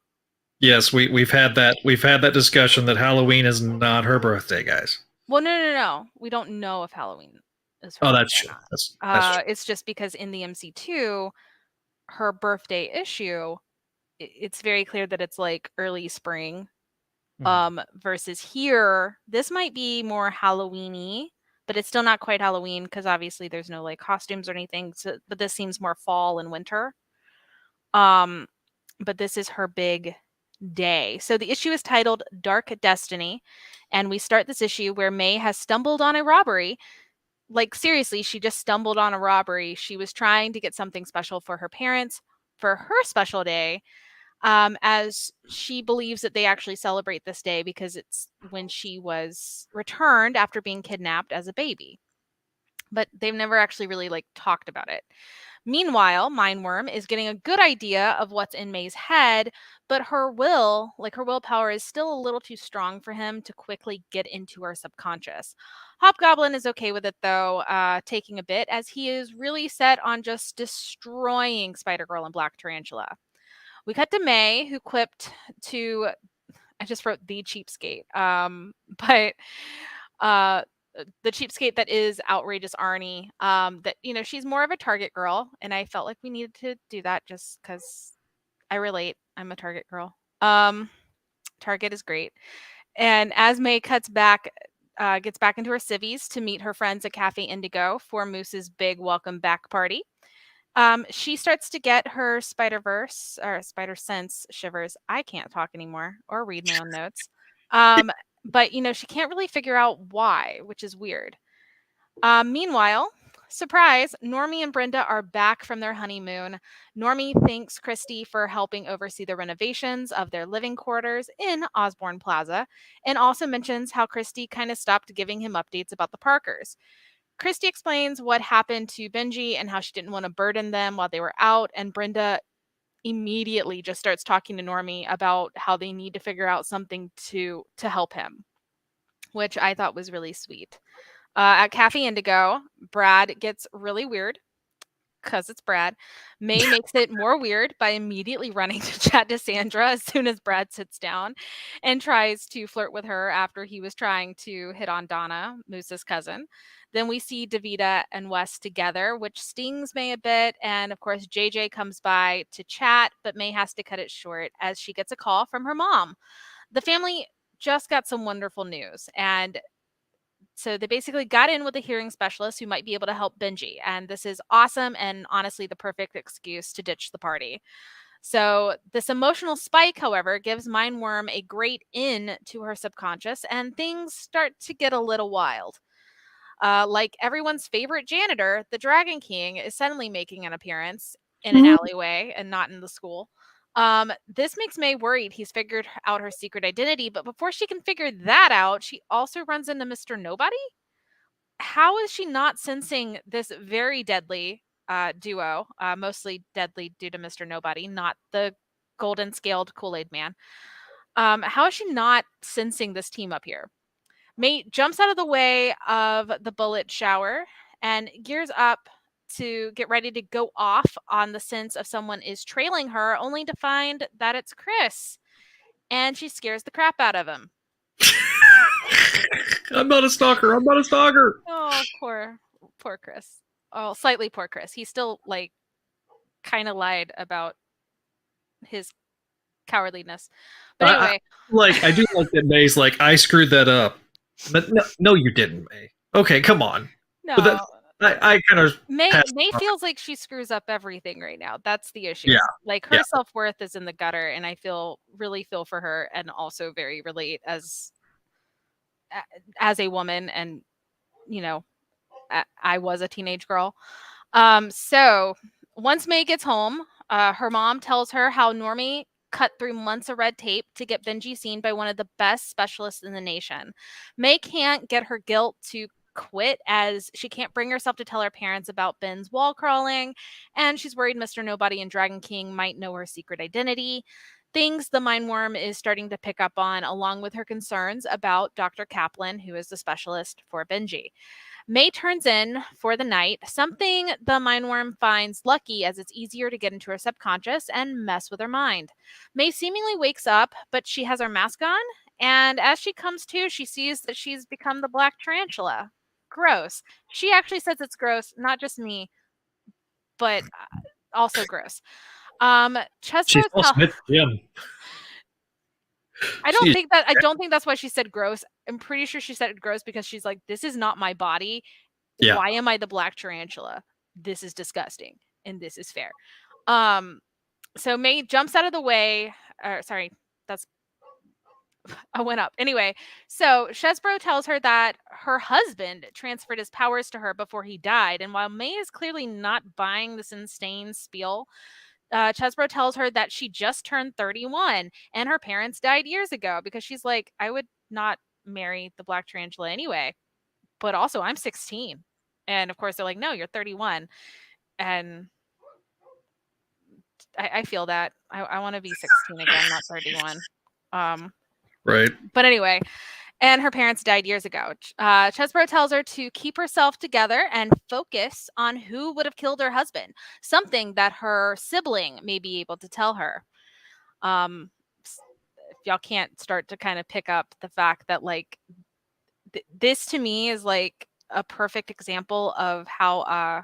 yes, we've had that discussion that Halloween is not her birthday, guys. Well, no. We don't know if Halloween is her. Oh, that's true. That's true. It's just because in the MC2, her birthday issue, it's very clear that it's like early spring. Versus here, this might be more Halloween-y, but it's still not quite Halloween because obviously there's no like costumes or anything. So, but this seems more fall and winter. But this is her big day. So the issue is titled Dark Destiny, and we start this issue where May has stumbled on a robbery. Like seriously, she just stumbled on a robbery. She was trying to get something special for her parents for her special day, as she believes that they actually celebrate this day because it's when she was returned after being kidnapped as a baby. But they've never actually really like talked about it. Meanwhile, Mindworm is getting a good idea of what's in May's head, but her willpower is still a little too strong for him to quickly get into her subconscious. Hobgoblin is okay with it, though, taking a bit, as he is really set on just destroying Spider-Girl and Black Tarantula. We cut to May, who quipped to, I just wrote the cheapskate, but the cheapskate that is Outrageous Arnie, that, you know, she's more of a Target girl, and I felt like we needed to do that just because I relate. I'm a Target girl. Target is great. And as May gets back into her civvies to meet her friends at Cafe Indigo for Moose's big welcome back party. She starts to get her Spider-Verse or Spider-Sense shivers. I can't talk anymore or read my own notes. But she can't really figure out why, which is weird. Meanwhile, surprise, Normie and Brenda are back from their honeymoon. Normie thanks Christy for helping oversee the renovations of their living quarters in Osborne Plaza and also mentions how Christy kind of stopped giving him updates about the Parkers. Christy explains what happened to Benji and how she didn't want to burden them while they were out, and Brenda immediately just starts talking to Normie about how they need to figure out something to help him, which I thought was really sweet. At Cafe Indigo, Brad gets really weird because it's Brad. May makes it more weird by immediately running to chat to Sandra as soon as Brad sits down and tries to flirt with her after he was trying to hit on Donna, Moose's cousin. Then we see Davida and Wes together, which stings May a bit. And of course, JJ comes by to chat, but May has to cut it short as she gets a call from her mom. The family just got some wonderful news, and so they basically got in with a hearing specialist who might be able to help Benji. And this is awesome and honestly the perfect excuse to ditch the party. So this emotional spike, however, gives Mindworm a great in to her subconscious, and things start to get a little wild. Like everyone's favorite janitor, the Dragon King is suddenly making an appearance in an alleyway and not in the school. This makes May worried he's figured out her secret identity, but before she can figure that out, she also runs into Mr. Nobody. How is she not sensing this very deadly duo, mostly deadly due to Mr. Nobody, not the golden scaled Kool-Aid man? How is she not sensing this team up here? May jumps out of the way of the bullet shower and gears up to get ready to go off on the sense of someone is trailing her, only to find that it's Chris. And she scares the crap out of him. I'm not a stalker. I'm not a stalker. Oh, poor Chris. Oh, slightly poor Chris. He still kind of lied about his cowardliness. But anyway, I do like that May's like, I screwed that up. But no, you didn't, May. Okay, come on. no. But I kind of May feels like she screws up everything right now. That's the issue. Yeah. Like her self-worth is in the gutter, and I really feel for her, and also very relate as a woman, and I was a teenage girl. So once May gets home, her mom tells her how Normie cut through months of red tape to get Benji seen by one of the best specialists in the nation. May can't get her guilt to quit as she can't bring herself to tell her parents about Ben's wall crawling, and she's worried Mr. Nobody and Dragon King might know her secret identity. Things the Mindworm is starting to pick up on, along with her concerns about Dr. Kaplan, who is the specialist for Benji. May turns in for the night, something the Mindworm finds lucky as it's easier to get into her subconscious and mess with her mind. May seemingly wakes up, but she has her mask on, and as she comes to, she sees that she's become the Black Tarantula. Gross. She actually says it's gross, not just me, but also gross. She's also hit Jim. I don't think that's why she said gross. I'm pretty sure she said gross because she's like, this is not my body. Yeah. Why am I the Black Tarantula? This is disgusting, and this is fair. So May jumps out of the way. Sorry, I went up. Anyway, so Chesbro tells her that her husband transferred his powers to her before he died. And while May is clearly not buying this insane spiel, Chesbro tells her that she just turned 31 and her parents died years ago, because she's like, I would not marry the Black Tarantula anyway. But also, I'm 16. And of course, they're like, no, you're 31. And I feel that. I want to be 16 again, not 31. Right. But anyway, and her parents died years ago. Chesbro tells her to keep herself together and focus on who would have killed her husband, something that her sibling may be able to tell her. If y'all can't start to kind of pick up the fact that this to me is like a perfect example of how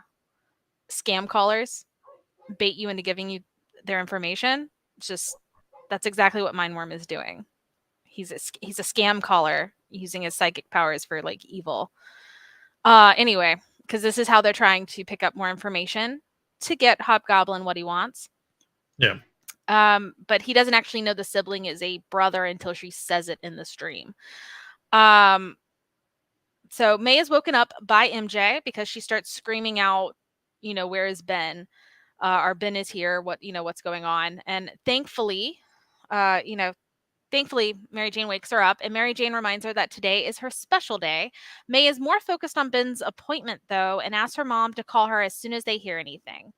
scam callers bait you into giving you their information. That's exactly what Mindworm is doing. He's a scam caller using his psychic powers for evil. Anyway, because this is how they're trying to pick up more information to get Hobgoblin what he wants. Yeah. But he doesn't actually know the sibling is a brother until she says it in the stream. So May is woken up by MJ because she starts screaming out, where is Ben? Our Ben is here. What's going on? And thankfully, Mary Jane wakes her up, and Mary Jane reminds her that today is her special day. May is more focused on Ben's appointment, though, and asks her mom to call her as soon as they hear anything.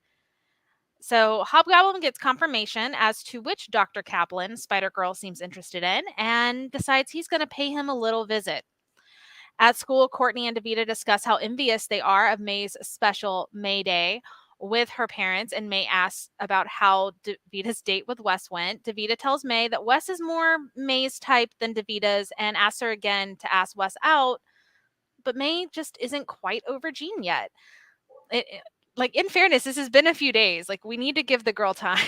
So Hobgoblin gets confirmation as to which Dr. Kaplan Spider-Girl seems interested in and decides he's going to pay him a little visit. At school, Courtney and Davida discuss how envious they are of May's special Mayday with her parents, and May asks about how Davida's date with Wes went. Davida tells May that Wes is more May's type than Davida's and asks her again to ask Wes out, but May just isn't quite over Jean yet. Like, in fairness, this has been a few days. Like, we need to give the girl time.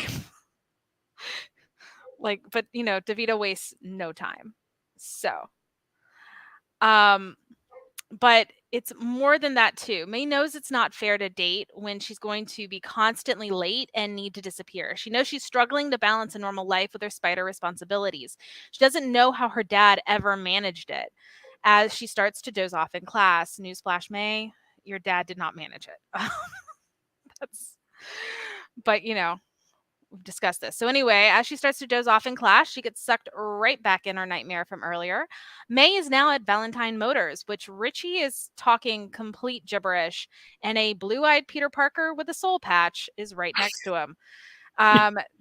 But Davida wastes no time. So, but it's more than that too. May knows it's not fair to date when she's going to be constantly late and need to disappear. She knows she's struggling to balance a normal life with her spider responsibilities. She doesn't know how her dad ever managed it. As she starts to doze off in class, newsflash, May, your dad did not manage it. But we've discussed this. So anyway, as she starts to doze off in class, she gets sucked right back in her nightmare from earlier. May is now at Valentine Motors, which Richie is talking complete gibberish, and a blue-eyed Peter Parker with a soul patch is right next to him.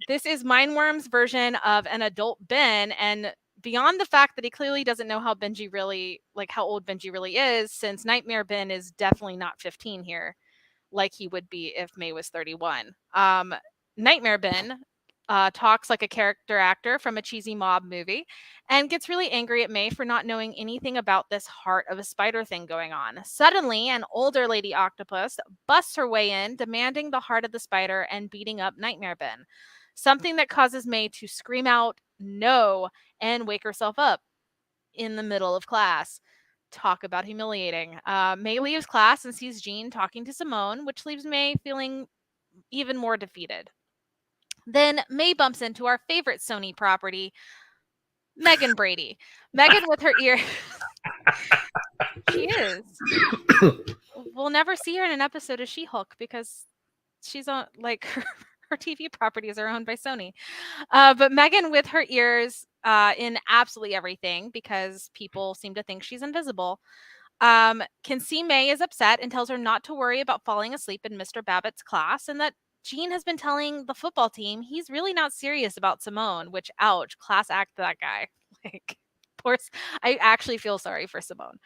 This is Mindworm's version of an adult Ben, and beyond the fact that he clearly doesn't know how old Benji really is, since Nightmare Ben is definitely not 15 here, like he would be if May was 31. Nightmare Ben talks like a character actor from a cheesy mob movie and gets really angry at May for not knowing anything about this heart of a spider thing going on. Suddenly, an older lady octopus busts her way in, demanding the heart of the spider and beating up Nightmare Ben. Something that causes May to scream out, "No," and wake herself up in the middle of class. Talk about humiliating. May leaves class and sees Jean talking to Simone, which leaves May feeling even more defeated. Then May bumps into our favorite Sony property, Megan Brady. Megan with her ear. She is. We'll never see her in an episode of She-Hulk because she's on her TV properties are owned by Sony. But Megan with her ears in absolutely everything because people seem to think she's invisible. Can see May is upset and tells her not to worry about falling asleep in Mr. Babbitt's class and that Jean has been telling the football team he's really not serious about Simone, which, ouch, class act that guy. I actually feel sorry for Simone.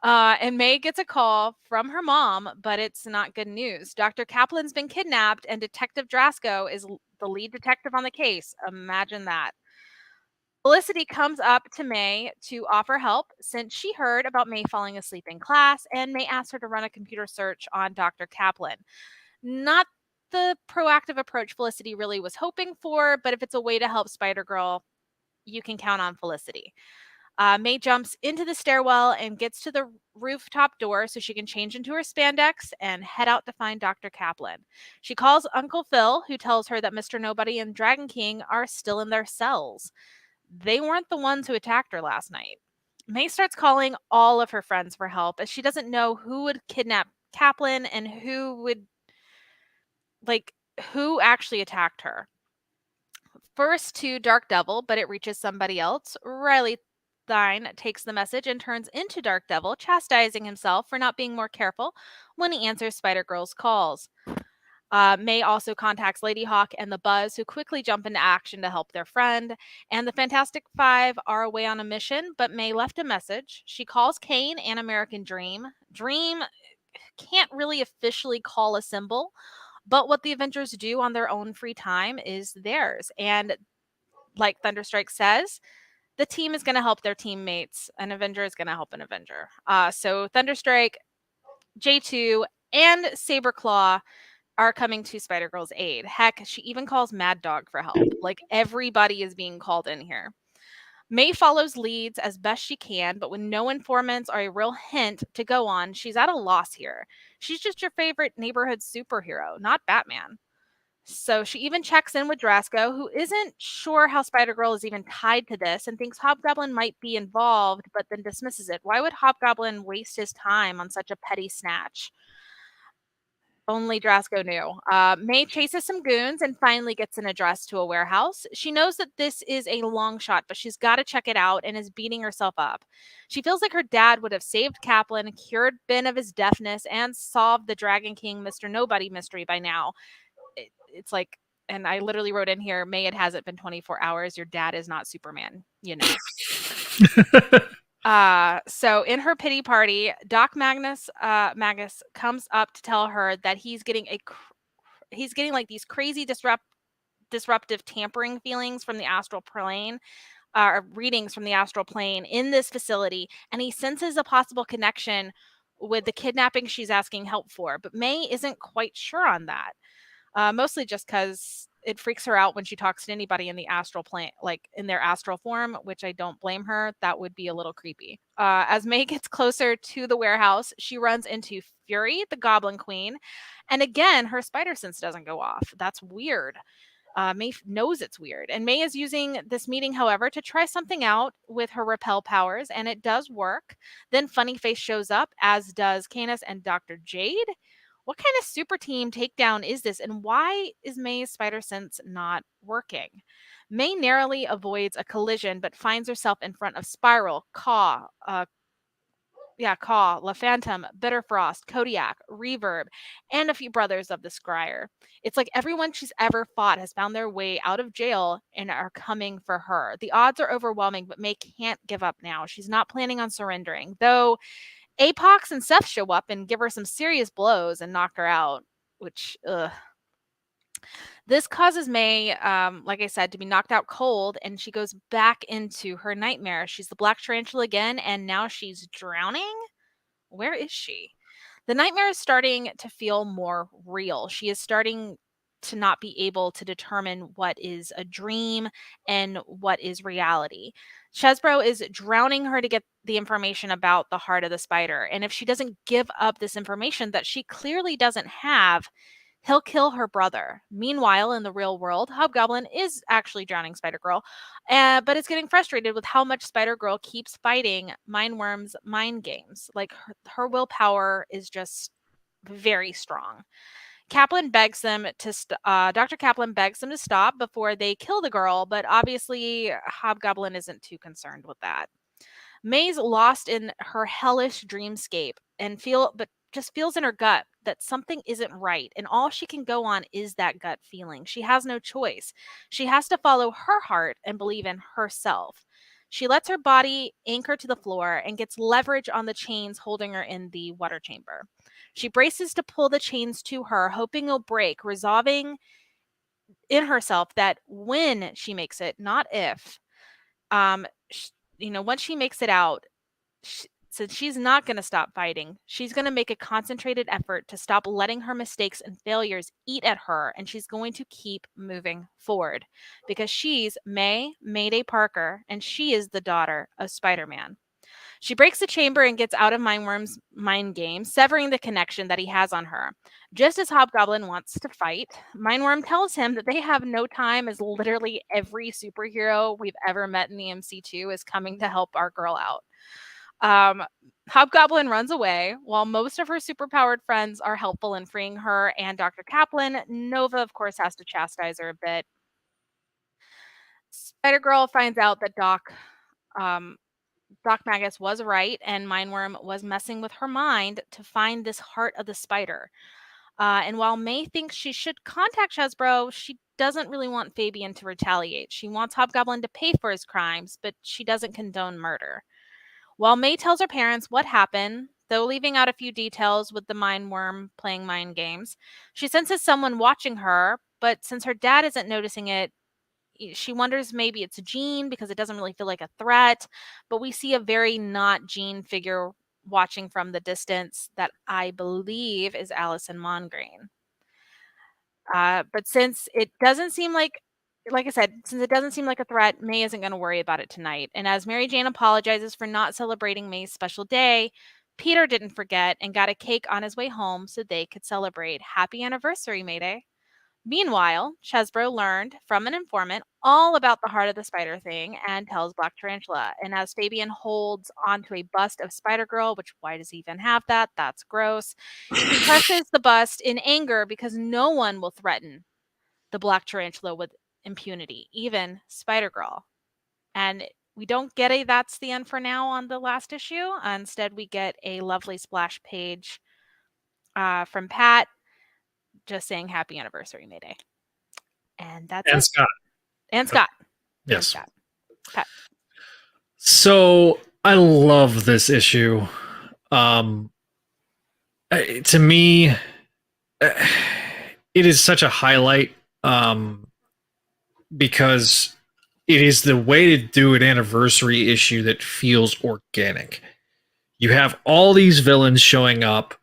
And May gets a call from her mom, but it's not good news. Dr. Kaplan's been kidnapped and Detective Drasko is the lead detective on the case. Imagine that. Felicity comes up to May to offer help since she heard about May falling asleep in class, and May asked her to run a computer search on Dr. Kaplan. Not the proactive approach Felicity really was hoping for, but if it's a way to help Spider-Girl, you can count on Felicity. May jumps into the stairwell and gets to the rooftop door so she can change into her spandex and head out to find Dr. Kaplan. She calls Uncle Phil, who tells her that Mr. Nobody and Dragon King are still in their cells. They weren't the ones who attacked her last night. May starts calling all of her friends for help as she doesn't know who would kidnap Kaplan and who actually attacked her. First to Dark Devil, but it reaches somebody else. Riley Thine takes the message and turns into Dark Devil, chastising himself for not being more careful when he answers Spider-Girl's calls. May also contacts Lady Hawk and the Buzz, who quickly jump into action to help their friend. And the Fantastic Five are away on a mission, but May left a message. She calls Kane and American Dream. Dream can't really officially call a symbol, but what the Avengers do on their own free time is theirs. And like Thunderstrike says, the team is going to help their teammates. An Avenger is going to help an Avenger. So Thunderstrike, J2, and Saberclaw are coming to Spider-Girl's aid. Heck, she even calls Mad Dog for help. Like, everybody is being called in here. May follows leads as best she can, but when no informants are a real hint to go on, she's at a loss here. She's just your favorite neighborhood superhero, not Batman. So she even checks in with Drasko, who isn't sure how Spider Girl is even tied to this and thinks Hobgoblin might be involved, but then dismisses it. Why would Hobgoblin waste his time on such a petty snatch? Only Drasko knew. May chases some goons and finally gets an address to a warehouse. She knows that this is a long shot, but she's got to check it out and is beating herself up. She feels like her dad would have saved Kaplan, cured Ben of his deafness, and solved the Dragon King Mr. Nobody mystery by now. It's like, and I literally wrote in here, May, it hasn't been 24 hours. Your dad is not Superman, you know. So in her pity party, Doc Magus comes up to tell her that he's getting like these crazy disruptive tampering feelings from the astral plane, readings from the astral plane in this facility, and he senses a possible connection with the kidnapping she's asking help for. But May isn't quite sure on that. Mostly just because it freaks her out when she talks to anybody in the astral plane, like in their astral form, which I don't blame her. That would be a little creepy. As May gets closer to the warehouse, she runs into Fury, the Goblin Queen, and again, her spider sense doesn't go off. That's weird. May knows it's weird. And May is using this meeting, however, to try something out with her repel powers, and it does work. Then Funny Face shows up, as does Canis and Dr. Jade. What kind of super team takedown is this, and why is May's spider sense not working? May narrowly avoids a collision, but finds herself in front of Spiral, Caw, La Phantom, Bitterfrost, Kodiak, Reverb, and a few brothers of the Scryer. It's like everyone she's ever fought has found their way out of jail and are coming for her. The odds are overwhelming, but May can't give up now. She's not planning on surrendering, though Apox and Seth show up and give her some serious blows and knock her out, which, ugh. This causes May, like I said, to be knocked out cold, and she goes back into her nightmare. She's the Black Tarantula again, and now she's drowning? Where is she? The nightmare is starting to feel more real. She is starting to not be able to determine what is a dream and what is reality. Chesbro is drowning her to get the information about the heart of the spider. And if she doesn't give up this information that she clearly doesn't have, he'll kill her brother. Meanwhile, in the real world, Hobgoblin is actually drowning Spider Girl, but is getting frustrated with how much Spider Girl keeps fighting Mindworm's mind games. Like her willpower is just very strong. Kaplan begs them to Dr. Kaplan begs them to stop before they kill the girl, but obviously Hobgoblin isn't too concerned with that. May's lost in her hellish dreamscape but just feels in her gut that something isn't right, and all she can go on is that gut feeling. She has no choice. She has to follow her heart and believe in herself. She lets her body anchor to the floor and gets leverage on the chains holding her in the water chamber. She braces to pull the chains to her, hoping it'll break, resolving in herself that when she makes it, not if, um, once she makes it out, since she's not going to stop fighting, she's going to make a concentrated effort to stop letting her mistakes and failures eat at her, and she's going to keep moving forward because she's Mayday Parker, and she is the daughter of Spider-Man. She breaks the chamber and gets out of Mindworm's mind game, severing the connection that he has on her. Just as Hobgoblin wants to fight, Mindworm tells him that they have no time, as literally every superhero we've ever met in the MC2 is coming to help our girl out. Hobgoblin runs away while most of her superpowered friends are helpful in freeing her and Dr. Kaplan. Nova, of course, has to chastise her a bit. Spider Girl finds out that Doc Magus was right, and Mindworm was messing with her mind to find this heart of the spider. And while May thinks she should contact Chesbro, she doesn't really want Fabian to retaliate. She wants Hobgoblin to pay for his crimes, but she doesn't condone murder. While May tells her parents what happened, though leaving out a few details with the Mindworm playing mind games, she senses someone watching her, but since her dad isn't noticing it, she wonders maybe it's Jean because it doesn't really feel like a threat, but we see a very not Jean figure watching from the distance that I believe is Allison Mongrain. But since it doesn't seem like like I said, since it doesn't seem like a threat, May isn't going to worry about it tonight. And as Mary Jane apologizes for not celebrating May's special day, Peter didn't forget and got a cake on his way home so they could celebrate. Happy anniversary, Mayday. Meanwhile, Chesbro learned from an informant all about the heart of the spider thing and tells Black Tarantula. And as Fabian holds onto a bust of Spider-Girl, which why does he even have that? That's gross. He crushes the bust in anger because no one will threaten the Black Tarantula with impunity, even Spider-Girl. And we don't get a that's the end for now on the last issue. Instead, we get a lovely splash page from Pat just saying happy anniversary, Mayday. And that's And it. Scott. And Scott. Yes. And Scott. Pat. So I love this issue. To me, it is such a highlight because it is the way to do an anniversary issue that feels organic. You have all these villains showing up.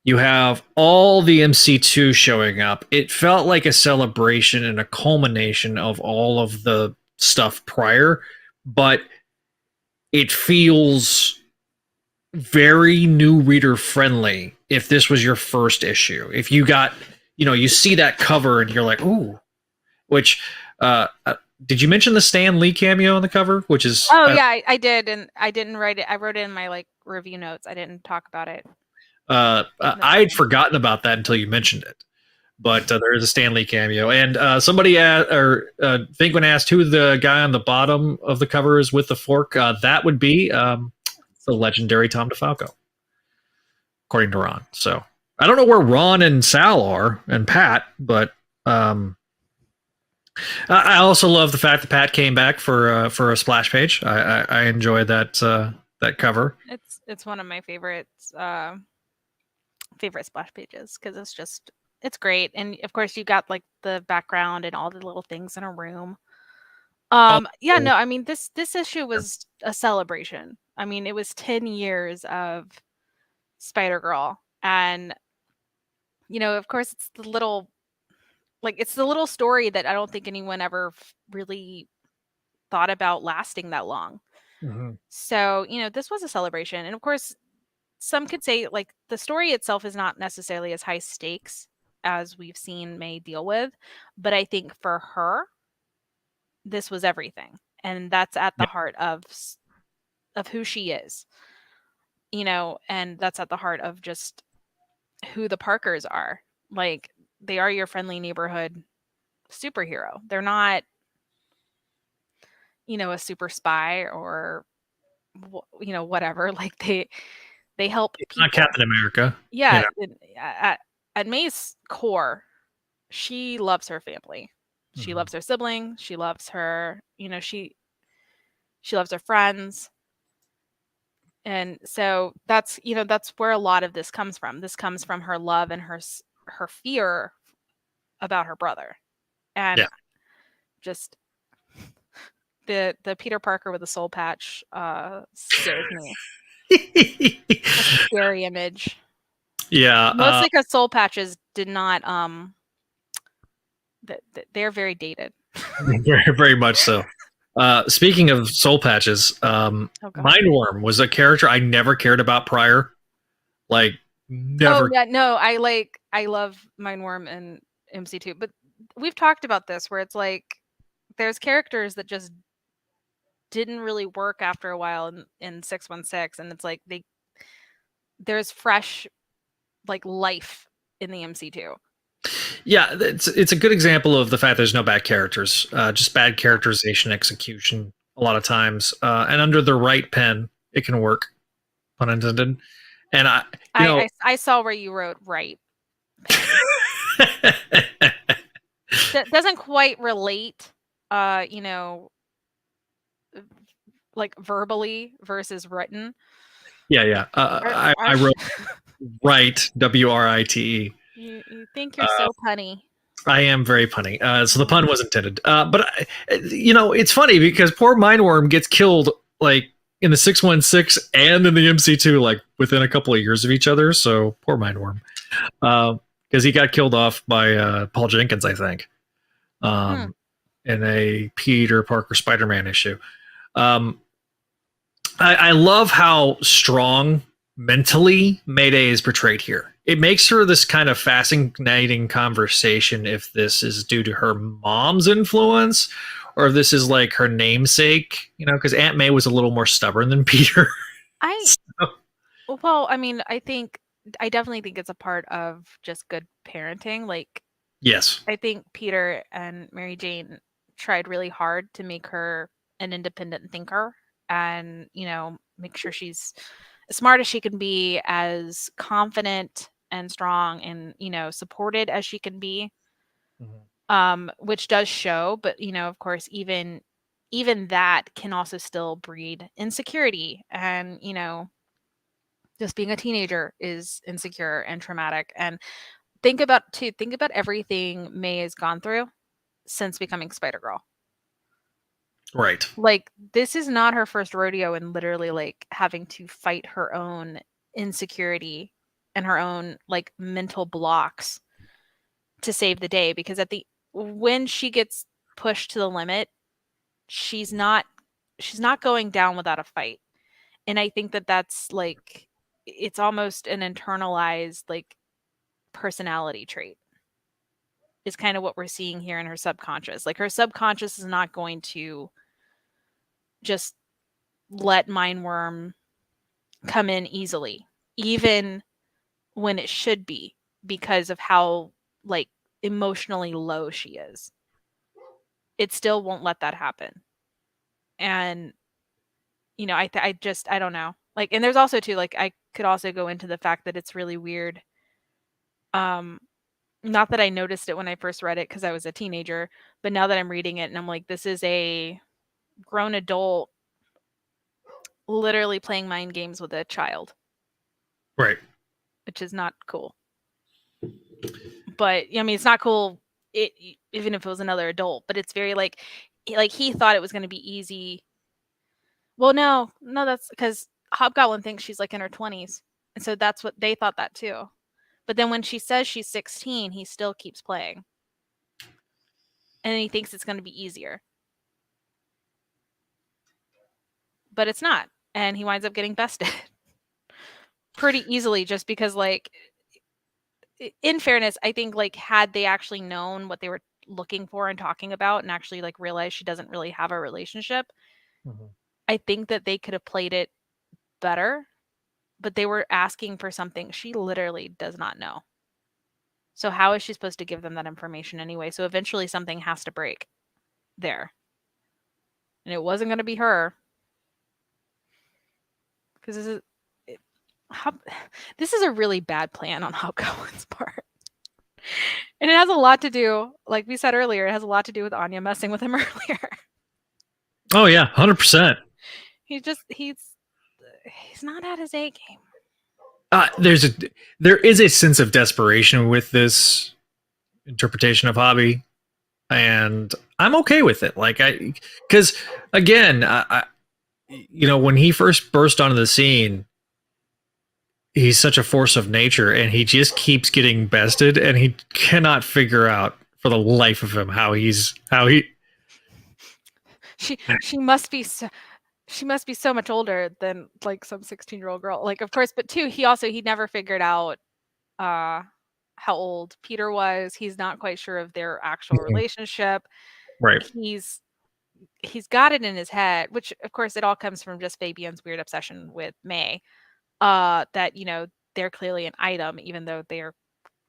You have all the MC2 showing up. It felt like a celebration and a culmination of all of the stuff prior, but it feels very new reader friendly if this was your first issue. If you got, you see that cover and you're like, ooh, which, did you mention the Stan Lee cameo on the cover? Which is, yeah, I did. And I didn't write it. I wrote it in my review notes. I didn't talk about it. I had forgotten about that until you mentioned it, but there is a Stan Lee cameo, and somebody Penguin asked who the guy on the bottom of the cover is with the fork. That would be the legendary Tom DeFalco, according to Ron. So I don't know where Ron and Sal are and Pat, but I also love the fact that Pat came back for a splash page. I enjoy that cover. It's one of my favorites. Favorite splash pages because it's great, and of course you got the background and all the little things in a room. I mean this issue was a celebration. I mean, it was 10 years of Spider-Girl, and of course it's the little story that I don't think anyone ever really thought about lasting that long. Mm-hmm. So this was a celebration, and of course some could say the story itself is not necessarily as high stakes as we've seen May deal with, but I think for her, this was everything, and that's at the heart of who she is, and that's at the heart of just who the Parkers are. They are your friendly neighborhood superhero. They're not, a super spy or, whatever. They help It's people. not Captain America. Yeah. At May's core, she loves her family. She loves her siblings. She loves her, she loves her friends. And so that's where a lot of this comes from. This comes from her love and her fear about her brother. And just the Peter Parker with a soul patch scares me. A scary image. Yeah. Mostly because soul patches did not they're very dated. Very, very much so. Speaking of soul patches, Mindworm was a character I never cared about prior. Never. Oh yeah, no, I love Mindworm and MC2, but we've talked about this where it's there's characters that just didn't really work after a while in 616, and it's there's fresh life in the MC2. Yeah, it's a good example of the fact there's no bad characters, just bad characterization execution a lot of times, and under the right pen, it can work. Pun intended. And I saw where you wrote right. That doesn't quite relate, verbally versus written. Yeah. I wrote right, WRITE. You think you're so punny. I am very punny. So the pun was intended. But it's funny because poor Mindworm gets killed in the 616 and in the MC2 within a couple of years of each other. So poor Mindworm, because he got killed off by Paul Jenkins, I think. in a Peter Parker Spider-Man issue. Um, I love how strong mentally Mayday is portrayed here. It makes for this kind of fascinating conversation if this is due to her mom's influence or if this is like her namesake, because Aunt May was a little more stubborn than Peter. I So, well, I mean, I definitely think it's a part of just good parenting. Like, yes. I think Peter and Mary Jane tried really hard to make her an independent thinker and, make sure she's as smart as she can be, as confident and strong and, supported as she can be. Mhm. Which does show, but of course, even that can also still breed insecurity and, just being a teenager is insecure and traumatic. And think about everything May has gone through since becoming Spider-Girl. Right. Like, this is not her first rodeo in literally, like, having to fight her own insecurity and her own, like, mental blocks to save the day, because when she gets pushed to the limit, she's not she's not going down without a fight. And I think that that's, like, it's almost an internalized, like, personality trait. Is kind of what we're seeing here in her subconscious. Like, her subconscious is not going to just let Mindworm come in easily, even when it should be, because of how, like, emotionally low she is. It still won't let that happen. And, I don't know. Like, and there's also too, like, I could also go into the fact that it's really weird. Um, Not that I noticed it when I first read it because I was a teenager, but now that I'm reading it and I'm like, this is a grown adult literally playing mind games with a child, Right. which is not cool. But I mean, it's not cool even if it was another adult, but it's very like he thought it was going to be easy. Well, no, that's because Hobgoblin thinks she's like in her 20s. And so that's what they thought that too. But then when she says she's 16, he still keeps playing. And he thinks it's going to be easier. But it's not. And he winds up getting bested pretty easily just because, like, in fairness, I think, like, had they actually known what they were looking for and talking about and actually, like, realized she doesn't really have a relationship, Mhm. I think that they could have played it better, but they were asking for something she literally does not know. So how is she supposed to give them that information anyway? So eventually something has to break there. And it wasn't going to be her, because Hob this is a really bad plan on Hobgoblin's part. And it has a lot to do, like we said earlier, it has a lot to do with Anya messing with him earlier. Oh yeah, 100%. He's not at his A game. There is a sense of desperation with this interpretation of hobby, and I'm okay with it. Like because again, when he first burst onto the scene, he's such a force of nature, and he just keeps getting bested, and he cannot figure out for the life of him how he. She must be so much older than, like, some 16-year-old girl. Like, of course, but too, he never figured out uh how old Peter was. He's not quite sure of their actual relationship. Right. He's got it in his head, which of course it all comes from just Fabian's weird obsession with May. That, they're clearly an item, even though they're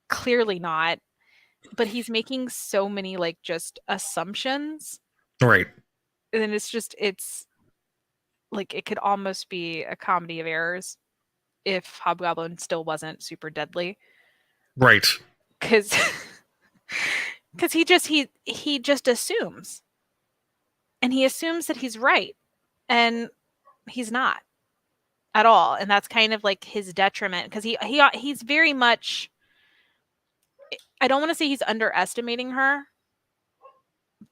clearly not. But he's making so many, like, just assumptions. Right. And it's like, it could almost be a comedy of errors if Hobgoblin still wasn't super deadly. Right. Because because he just assumes. And he assumes that he's right. And he's not at all. And that's kind of like his detriment, because he's very much, I don't want to say he's underestimating her,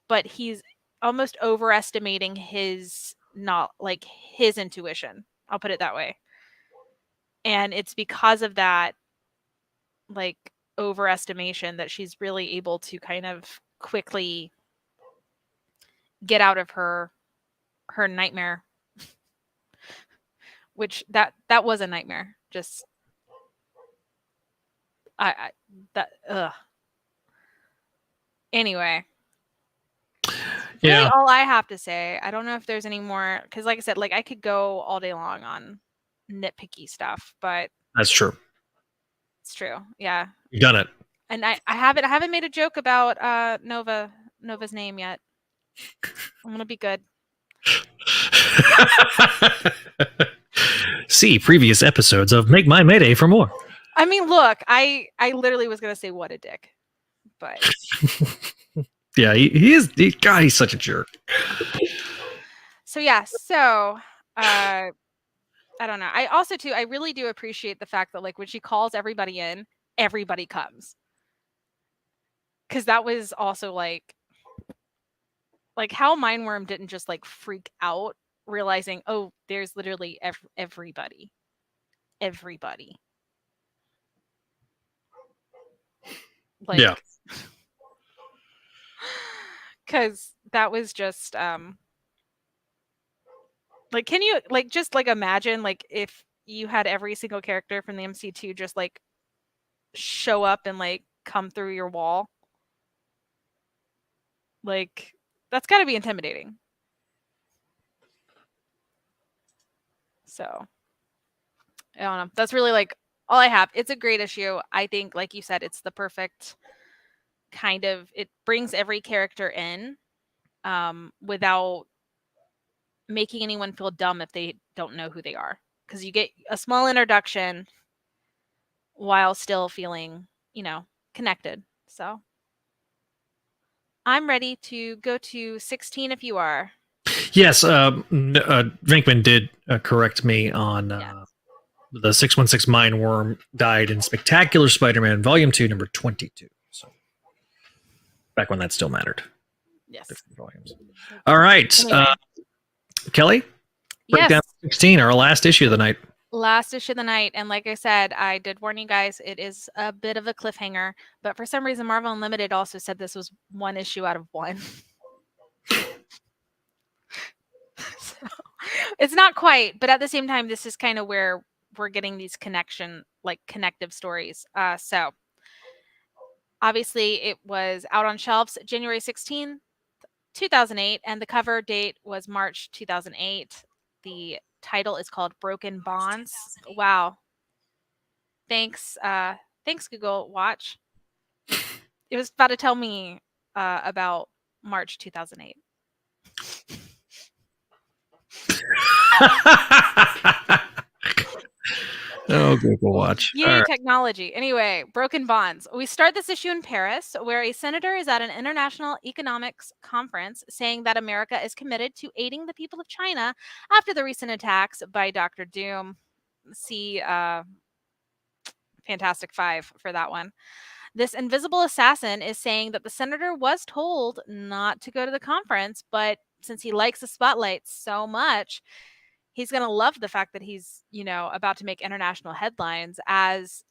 but he's almost overestimating his, not like his intuition. I'll put it that way. And it's because of that, like, overestimation that she's really able to kind of quickly get out of her nightmare, which that was a nightmare. Just I that ugh. Anyway, really Yeah, all I have to say. I don't know if there's any more, because like I said, like I could go all day long on nitpicky stuff, but that's true. it's true. Yeah. You've done it. And I haven't made a joke about Nova's name yet. I'm gonna be good. See previous episodes of Make My Mayday for more. I mean, look, I literally was gonna say what a dick, but Yeah, God, he's such a jerk. so yeah, so I don't know. I also too, I really do appreciate the fact that like when she calls everybody in, everybody comes. Cause that was also like how Mindworm didn't just like freak out realizing, oh, there's literally everybody. Everybody. Yeah. Like because that was just like, can you like just like imagine like if you had every single character from the MC2 just like show up and like come through your wall? Like that's got to be intimidating. So I don't know. That's really like all I have. It's a great issue. I think, like you said, it's the perfect kind of, it brings every character in without making anyone feel dumb if they don't know who they are. Because you get a small introduction while still feeling, connected. So I'm ready to go to 16 if you are. Yes, Venkman did correct me on Yeah. the 616 Mindworm died in Spectacular Spider-Man Volume 2, number 22. So back when that still mattered. Yes. Different volumes. All right. Anyway. Kelly, breakdown Yes. 16, our last issue of the night. Last issue of the night. And like I said, I did warn you guys, it is a bit of a cliffhanger. But for some reason, Marvel Unlimited also said this was one issue out of one. So, it's not quite, but at the same time, this is kind of where we're getting these connective stories. So obviously it was out on shelves January 16th, 2008, and the cover date was March 2008. The title is called Broken Bonds. Wow. Thanks, Google Watch. It was about to tell me about March 2008. Oh, Google Watch. Yay, right. Technology. Anyway, Broken Bonds. We start this issue in Paris, where a senator is at an international economics conference saying that America is committed to aiding the people of China after the recent attacks by Dr. Doom. See Fantastic Five for that one. This invisible assassin is saying that the senator was told not to go to the conference, but since he likes the spotlight so much, he's going to love the fact that he's, about to make international headlines as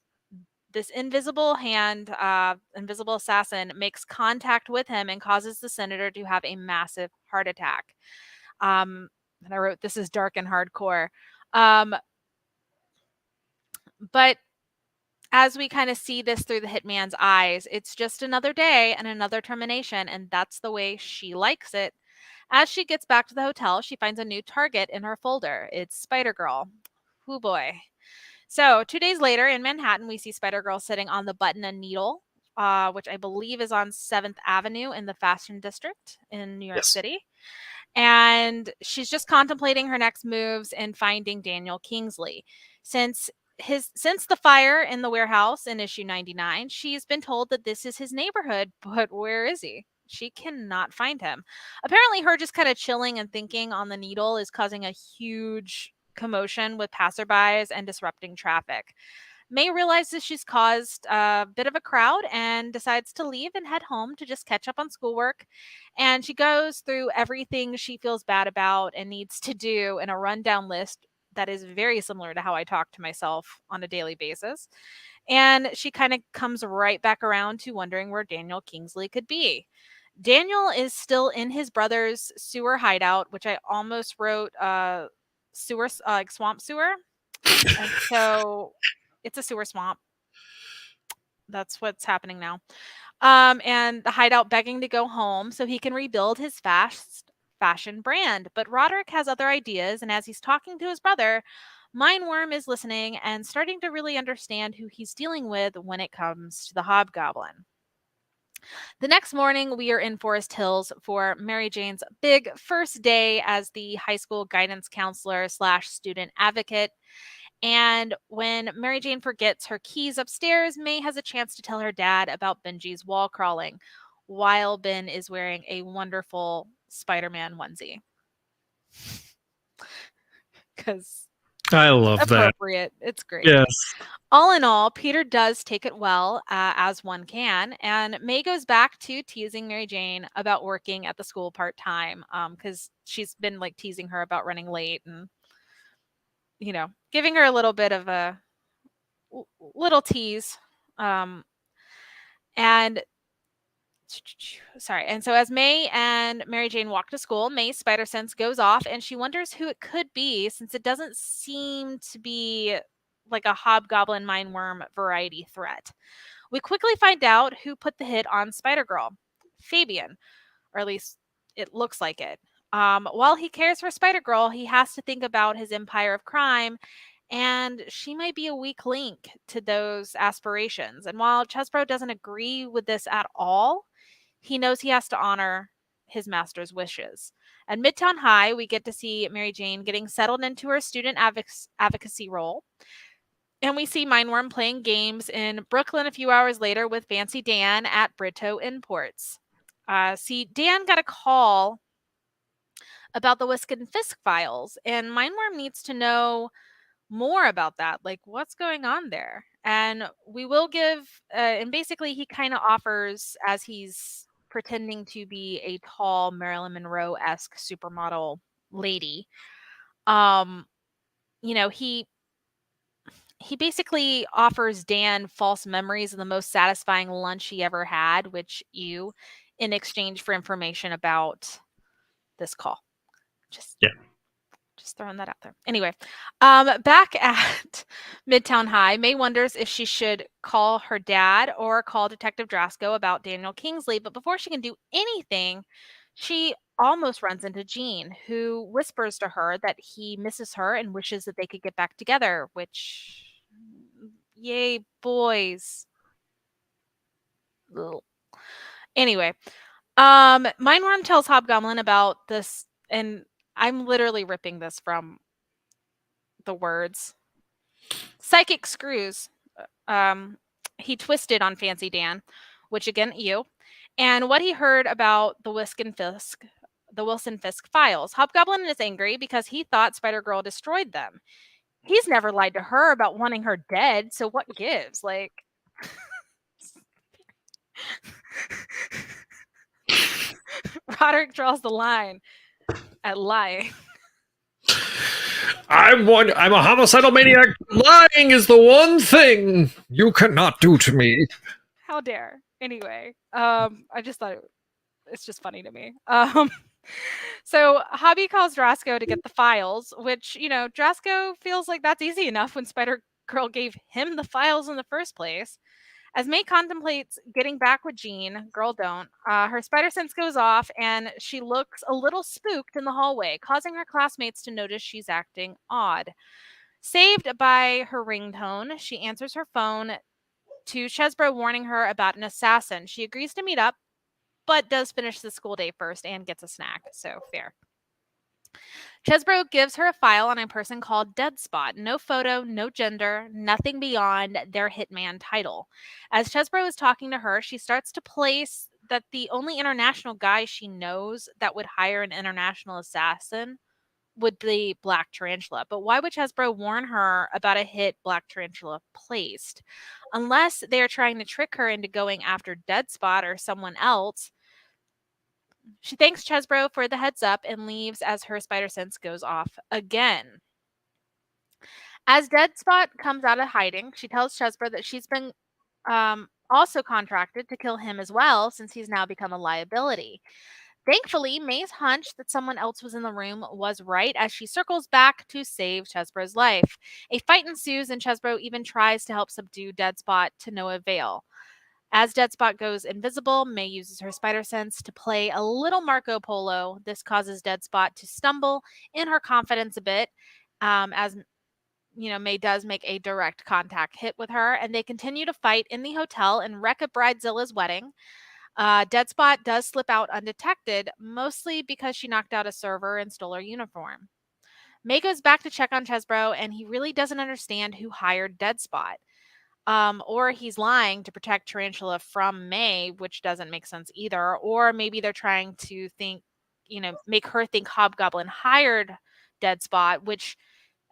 this invisible assassin makes contact with him and causes the senator to have a massive heart attack. And I wrote, this is dark and hardcore. But as we kind of see this through the hitman's eyes, it's just another day and another termination, and that's the way she likes it. As she gets back to the hotel, she finds a new target in her folder. It's Spider-Girl. Oh boy. So 2 days later in Manhattan, we see Spider-Girl sitting on the Button and Needle, which I believe is on 7th Avenue in the Fashion District in New York City. And she's just contemplating her next moves and finding Daniel Kingsley. Since the fire in the warehouse in issue 99, she's been told that this is his neighborhood, but where is he? She cannot find him. Apparently, her just kind of chilling and thinking on the Needle is causing a huge commotion with passerbys and disrupting traffic. May realizes she's caused a bit of a crowd and decides to leave and head home to just catch up on schoolwork. And she goes through everything she feels bad about and needs to do in a rundown list that is very similar to how I talk to myself on a daily basis. And she kind of comes right back around to wondering where Daniel Kingsley could be. Daniel is still in his brother's sewer hideout, which I almost wrote sewer, like swamp sewer. And so it's a sewer swamp. That's what's happening now. And the hideout begging to go home so he can rebuild his fast fashion brand. But Roderick has other ideas, and as he's talking to his brother, Mindworm is listening and starting to really understand who he's dealing with when it comes to the Hobgoblin. The next morning, we are in Forest Hills for Mary Jane's big first day as the high school guidance counselor slash student advocate. And when Mary Jane forgets her keys upstairs, May has a chance to tell her dad about Benji's wall crawling, while Ben is wearing a wonderful Spider-Man onesie. Because I love that. appropriate. It's great. Yes. All in all, Peter does take it well, as one can, and May goes back to teasing Mary Jane about working at the school part-time, because she's been, like, teasing her about running late and, giving her a little bit of a little tease. And sorry. And so as May and Mary Jane walk to school, May's spider sense goes off and she wonders who it could be since it doesn't seem to be like a hobgoblin mindworm variety threat. We quickly find out who put the hit on Spider Girl, Fabian, or at least it looks like it. While he cares for Spider Girl, he has to think about his empire of crime, and she might be a weak link to those aspirations. And while Chesbro doesn't agree with this at all, he knows he has to honor his master's wishes. At Midtown High, we get to see Mary Jane getting settled into her student advocacy role. And we see Mindworm playing games in Brooklyn a few hours later with Fancy Dan at Brito Imports. See, Dan got a call about the Whisk and Fisk files, and Mindworm needs to know more about that. Like, what's going on there? And we will give, and basically, he kind of offers, as he's pretending to be a tall Marilyn Monroe esque supermodel lady. He basically offers Dan false memories of the most satisfying lunch he ever had, which in exchange for information about this call. Just throwing that out there. Anyway, back at Midtown High, May wonders if she should call her dad or call Detective Drasco about Daniel Kingsley. But before she can do anything, she almost runs into Jean, who whispers to her that he misses her and wishes that they could get back together, which, yay, boys. Ugh. Anyway, Mindworm tells Hobgoblin about this, and I'm literally ripping this from the words. Psychic screws. He twisted on Fancy Dan, which again, and what he heard about the Wilson Fisk files. Hobgoblin is angry because he thought Spider Girl destroyed them. He's never lied to her about wanting her dead, so what gives? Like, Roderick draws the line at lying. I'm a homicidal maniac. Lying is the one thing you cannot do to me. How dare. Anyway, I just thought it's just funny to me. So Hobby calls Drasco to get the files, which, Drasco feels like that's easy enough when Spider Girl gave him the files in the first place. As May contemplates getting back with Jean, girl don't, her spider sense goes off and she looks a little spooked in the hallway, causing her classmates to notice she's acting odd. Saved by her ringtone, she answers her phone to Chesbro warning her about an assassin. She agrees to meet up, but does finish the school day first and gets a snack, so fair. Chesbro gives her a file on a person called Dead Spot. No photo, no gender, nothing beyond their hitman title. As Chesbro is talking to her, she starts to place that the only international guy she knows that would hire an international assassin would be Black Tarantula. But why would Chesbro warn her about a hit Black Tarantula placed? Unless they are trying to trick her into going after Dead Spot or someone else. She thanks Chesbro for the heads up and leaves as her spider sense goes off again. As Dead Spot comes out of hiding, she tells Chesbro that she's been also contracted to kill him as well, since he's now become a liability. Thankfully, May's hunch that someone else was in the room was right as she circles back to save Chesbro's life. A fight ensues, and Chesbro even tries to help subdue Deadspot to no avail. As Deadspot goes invisible, May uses her spider sense to play a little Marco Polo. This causes Deadspot to stumble in her confidence a bit, as May does make a direct contact hit with her, and they continue to fight in the hotel and wreck a Bridezilla's wedding. Deadspot does slip out undetected, mostly because she knocked out a server and stole her uniform. May goes back to check on Chesbro, and he really doesn't understand who hired Deadspot. Or he's lying to protect Tarantula from May, which doesn't make sense either. Or maybe they're trying to make her think Hobgoblin hired Deadspot, which,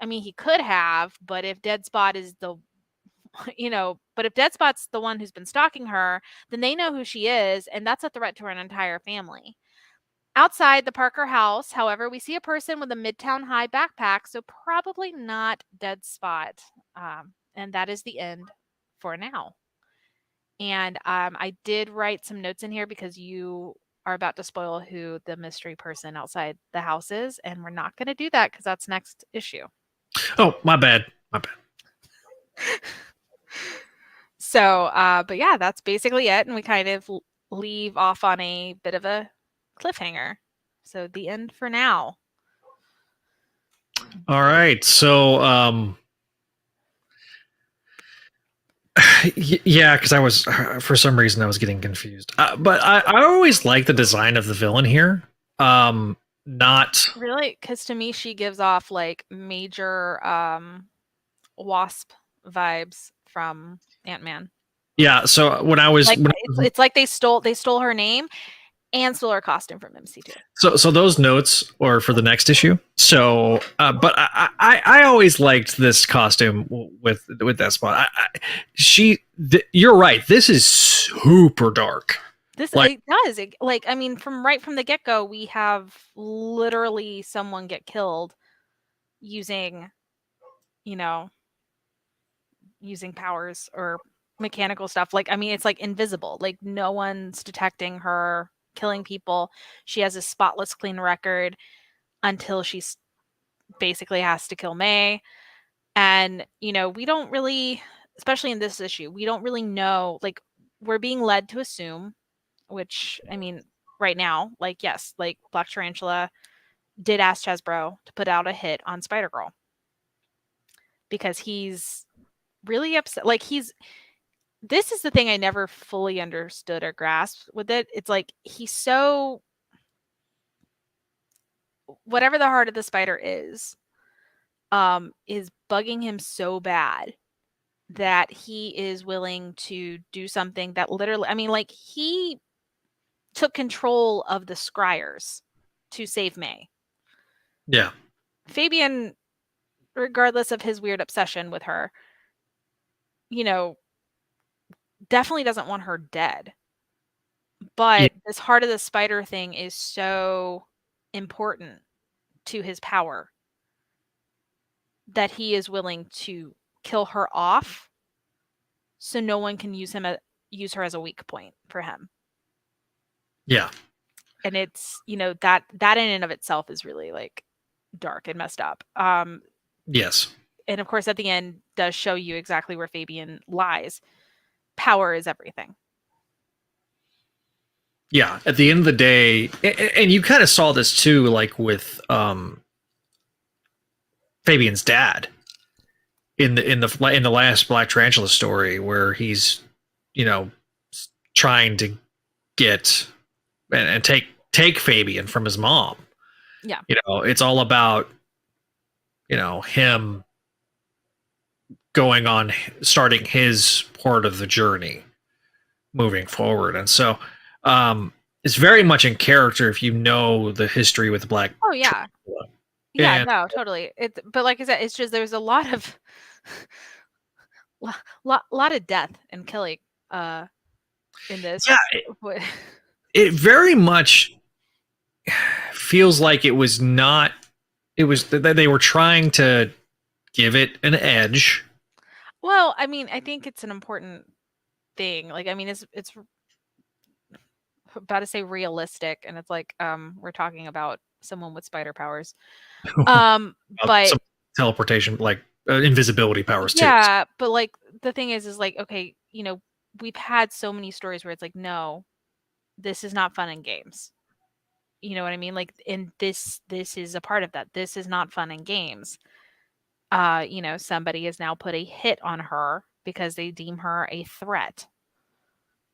I mean, he could have, but if Deadspot is but if Deadspot's the one who's been stalking her, then they know who she is, and that's a threat to her entire family. Outside the Parker house, however, we see a person with a Midtown High backpack, so probably not Deadspot. And that is the end for now. And I did write some notes in here because you are about to spoil who the mystery person outside the house is, and we're not going to do that because that's next issue. Oh, my bad. So, but yeah, that's basically it. And we kind of leave off on a bit of a cliffhanger. So the end for now. All right. So, yeah, because I was, for some reason, I was getting confused. But I always like the design of the villain here. Not really, because to me, she gives off like major Wasp vibes from Ant-Man. Yeah. So when I was, it's like they stole her name and stole her costume from MC2. So those notes are for the next issue. So, but I always liked this costume with Deadspot. You're right. This is super dark. It does. I mean, from the get-go, we have literally someone get killed using powers or mechanical stuff. I mean, it's like invisible. Like no one's detecting her killing people. She has a spotless clean record until she basically has to kill May. And, we don't really, especially in this issue, we don't really know, we're being led to assume, which, I mean, right now, yes, Black Tarantula did ask Chesbro to put out a hit on Spider-Girl because he's really upset. This is the thing I never fully understood or grasped with it. It's he's so, whatever the heart of the spider is bugging him so bad that he is willing to do something that literally, I mean, he took control of the scryers to save May. Yeah. Fabian, regardless of his weird obsession with her, definitely doesn't want her dead. But this heart of the spider thing is so important to his power that he is willing to kill her off so no one can use her as a weak point for him. Yeah. And it's, that in and of itself is really dark and messed up. Yes. And of course, at the end does show you exactly where Fabian lies. Power is everything. Yeah. At the end of the day, and you kind of saw this too, with Fabian's dad in the last Black Tarantula story, where he's, trying to get and take Fabian from his mom. Yeah. It's all about, him going on, starting his part of the journey moving forward. And so it's very much in character if you know the history with Black. Oh yeah. Tarantula. Yeah, no, totally. But like I said, it's just there's a lot of lot of death and killing in this. Yeah, it very much feels like it was not. It was that they were trying to give it an edge. Well, I mean, I think it's an important thing. Like, I mean, it's about to say realistic, and it's like, we're talking about someone with spider powers. But Some teleportation, like invisibility powers too. yeah, but like the thing is like, okay, we've had so many stories where it's like, no, this is not fun and games. You know what I mean? Like, and this is a part of that. This is not fun and games. Somebody has now put a hit on her because they deem her a threat,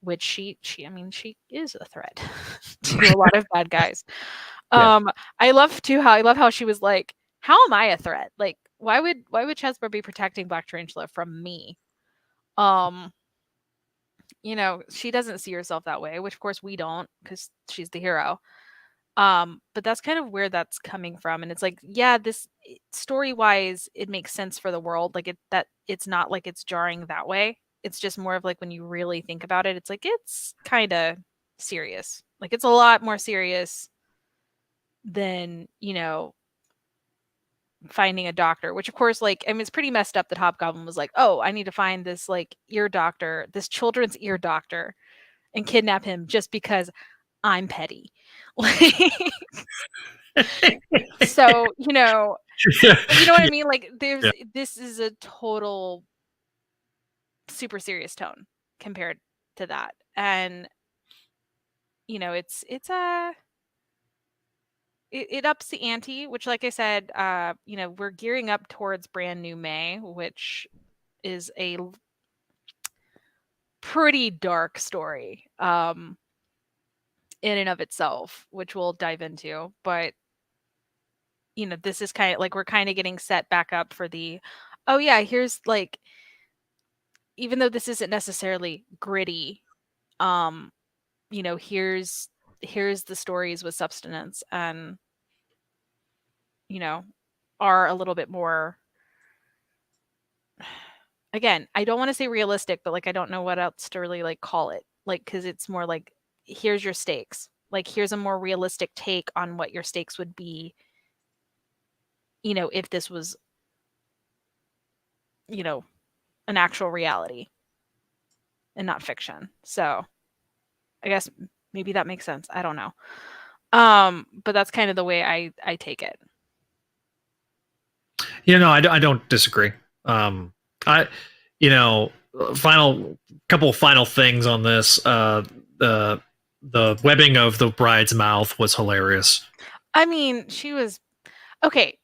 which I mean, she is a threat to a lot of bad guys. Yeah. I love how she was like, how am I a threat? Like, why would Chesper be protecting Black Tarantula from me? She doesn't see herself that way, which of course we don't, because she's the hero. But that's kind of where that's coming from. And it's like, yeah, this story wise, it makes sense for the world. Like, it's not like it's jarring that way. It's just more of like, when you really think about it, it's like, it's kind of serious. Like, it's a lot more serious than, finding a doctor, which of course, like, I mean, it's pretty messed up that Hobgoblin was like, oh, I need to find this like ear doctor, this children's ear doctor, and kidnap him just because I'm petty. Like, so, Yeah. you know what I mean? Like, Yeah. this is a total super serious tone compared to that. And, it ups the ante, which, like I said, we're gearing up towards Brand New May, which is a pretty dark story, in and of itself, which we'll dive into. But, this is kind of like, we're kind of getting set back up for oh yeah, here's like, even though this isn't necessarily gritty, um, here's the stories with substance, and, are a little bit more, again, I don't want to say realistic, but like, I don't know what else to really like call it. Like, because it's more like, here's your stakes. Like, here's a more realistic take on what your stakes would be, if this was, an actual reality and not fiction. So I guess maybe that makes sense. I don't know. But that's kind of the way I take it. No, I don't disagree. I, final couple of final things on this. The webbing of the bride's mouth was hilarious. I mean, she was okay.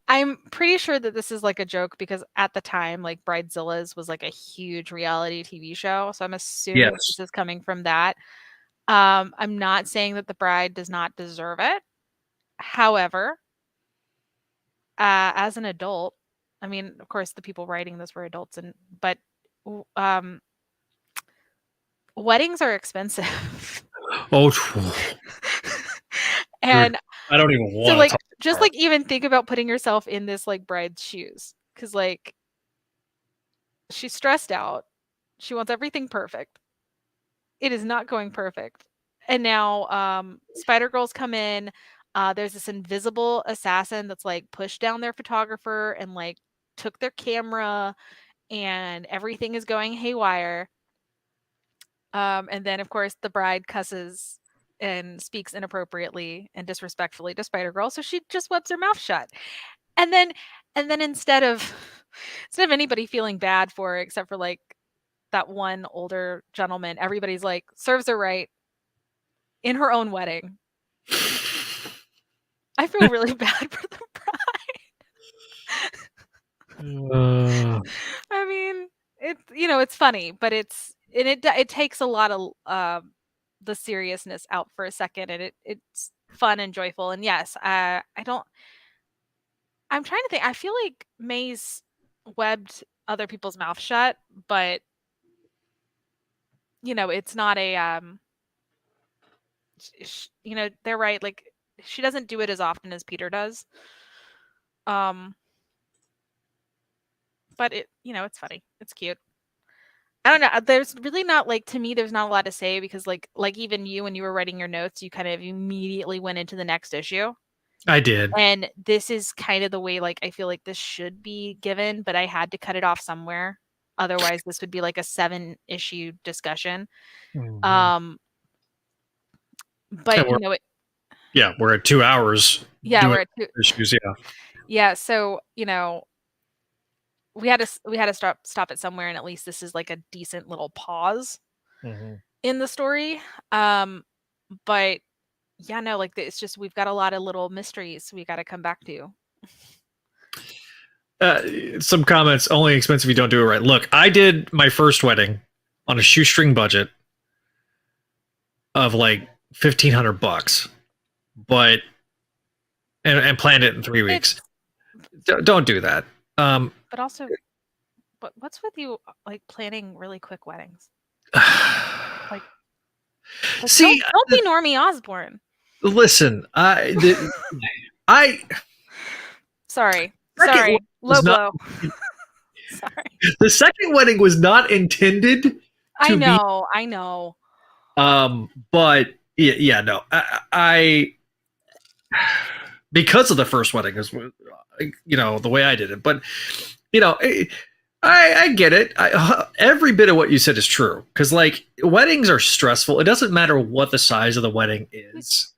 I'm pretty sure that this is like a joke because at the time, like, Bridezilla's was like a huge reality TV show. So I'm assuming Yes. this is coming from that. I'm not saying that the bride does not deserve it. However, as an adult, I mean, of course, the people writing this were adults, but um, weddings are expensive. Oh, And I don't even so, want to like, talk just about like, even think about putting yourself in this like bride's shoes, because like, she's stressed out. She wants everything perfect. It is not going perfect. And now Spider-Girls come in. There's this invisible assassin that's like pushed down their photographer and like took their camera, and everything is going haywire. And then of course the bride cusses and speaks inappropriately and disrespectfully to Spider-Girl, so she just webs her mouth shut. And then instead of anybody feeling bad for her, except for like that one older gentleman, everybody's like, serves her right in her own wedding. I feel really bad for the bride. I mean, it's funny, but it takes a lot of the seriousness out for a second, and it's fun and joyful. And yes, I'm trying to think. I feel like May's webbed other people's mouth shut, but it's not a they're right. Like, she doesn't do it as often as Peter does. But it's funny. It's cute. I don't know. There's really not, like, to me, there's not a lot to say because like even you, when you were writing your notes, you kind of immediately went into the next issue. I did. And this is kind of the way, like, I feel like this should be given, but I had to cut it off somewhere. Otherwise, this would be like a 7-issue discussion. Mhm. And But, we're at 2 hours yeah, doing we're at 2. issues. Yeah. Yeah, so, we had to stop it somewhere, and at least this is like a decent little pause Mhm. in the story. Um, but yeah, no, like, it's just we've got a lot of little mysteries we gotta come back to. Some comments. Only expensive if you don't do it right. Look, I did my first wedding on a shoestring budget of like $1,500, but and planned it in 3 weeks. It's Don't do that. Um, but also, what's with you, like, planning really quick weddings? Like see, don't be Normie Osborne. listen, I Sorry. second wedding Low was not blow. Sorry. the second wedding was not intended I to be. know. But yeah, no, I because of the first wedding is the way I did it. But you know, I get it. Every bit of what you said is true because like weddings are stressful. It doesn't matter what the size of the wedding is.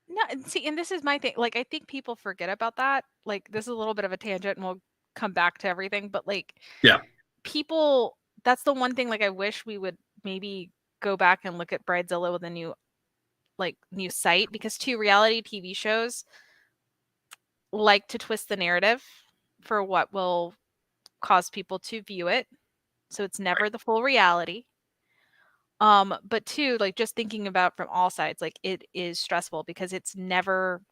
No, and see, and this is my thing. Like, I think people forget about that. Like, this is a little bit of a tangent, and we'll come back to everything. But like, Yeah. people, that's the one thing. Like, I wish we would maybe go back and look at Bridezilla with a new site, because reality TV shows like to twist the narrative for what will cause people to view it. So it's never the full reality. But two, like, just thinking about from all sides, like, it is stressful because it's never,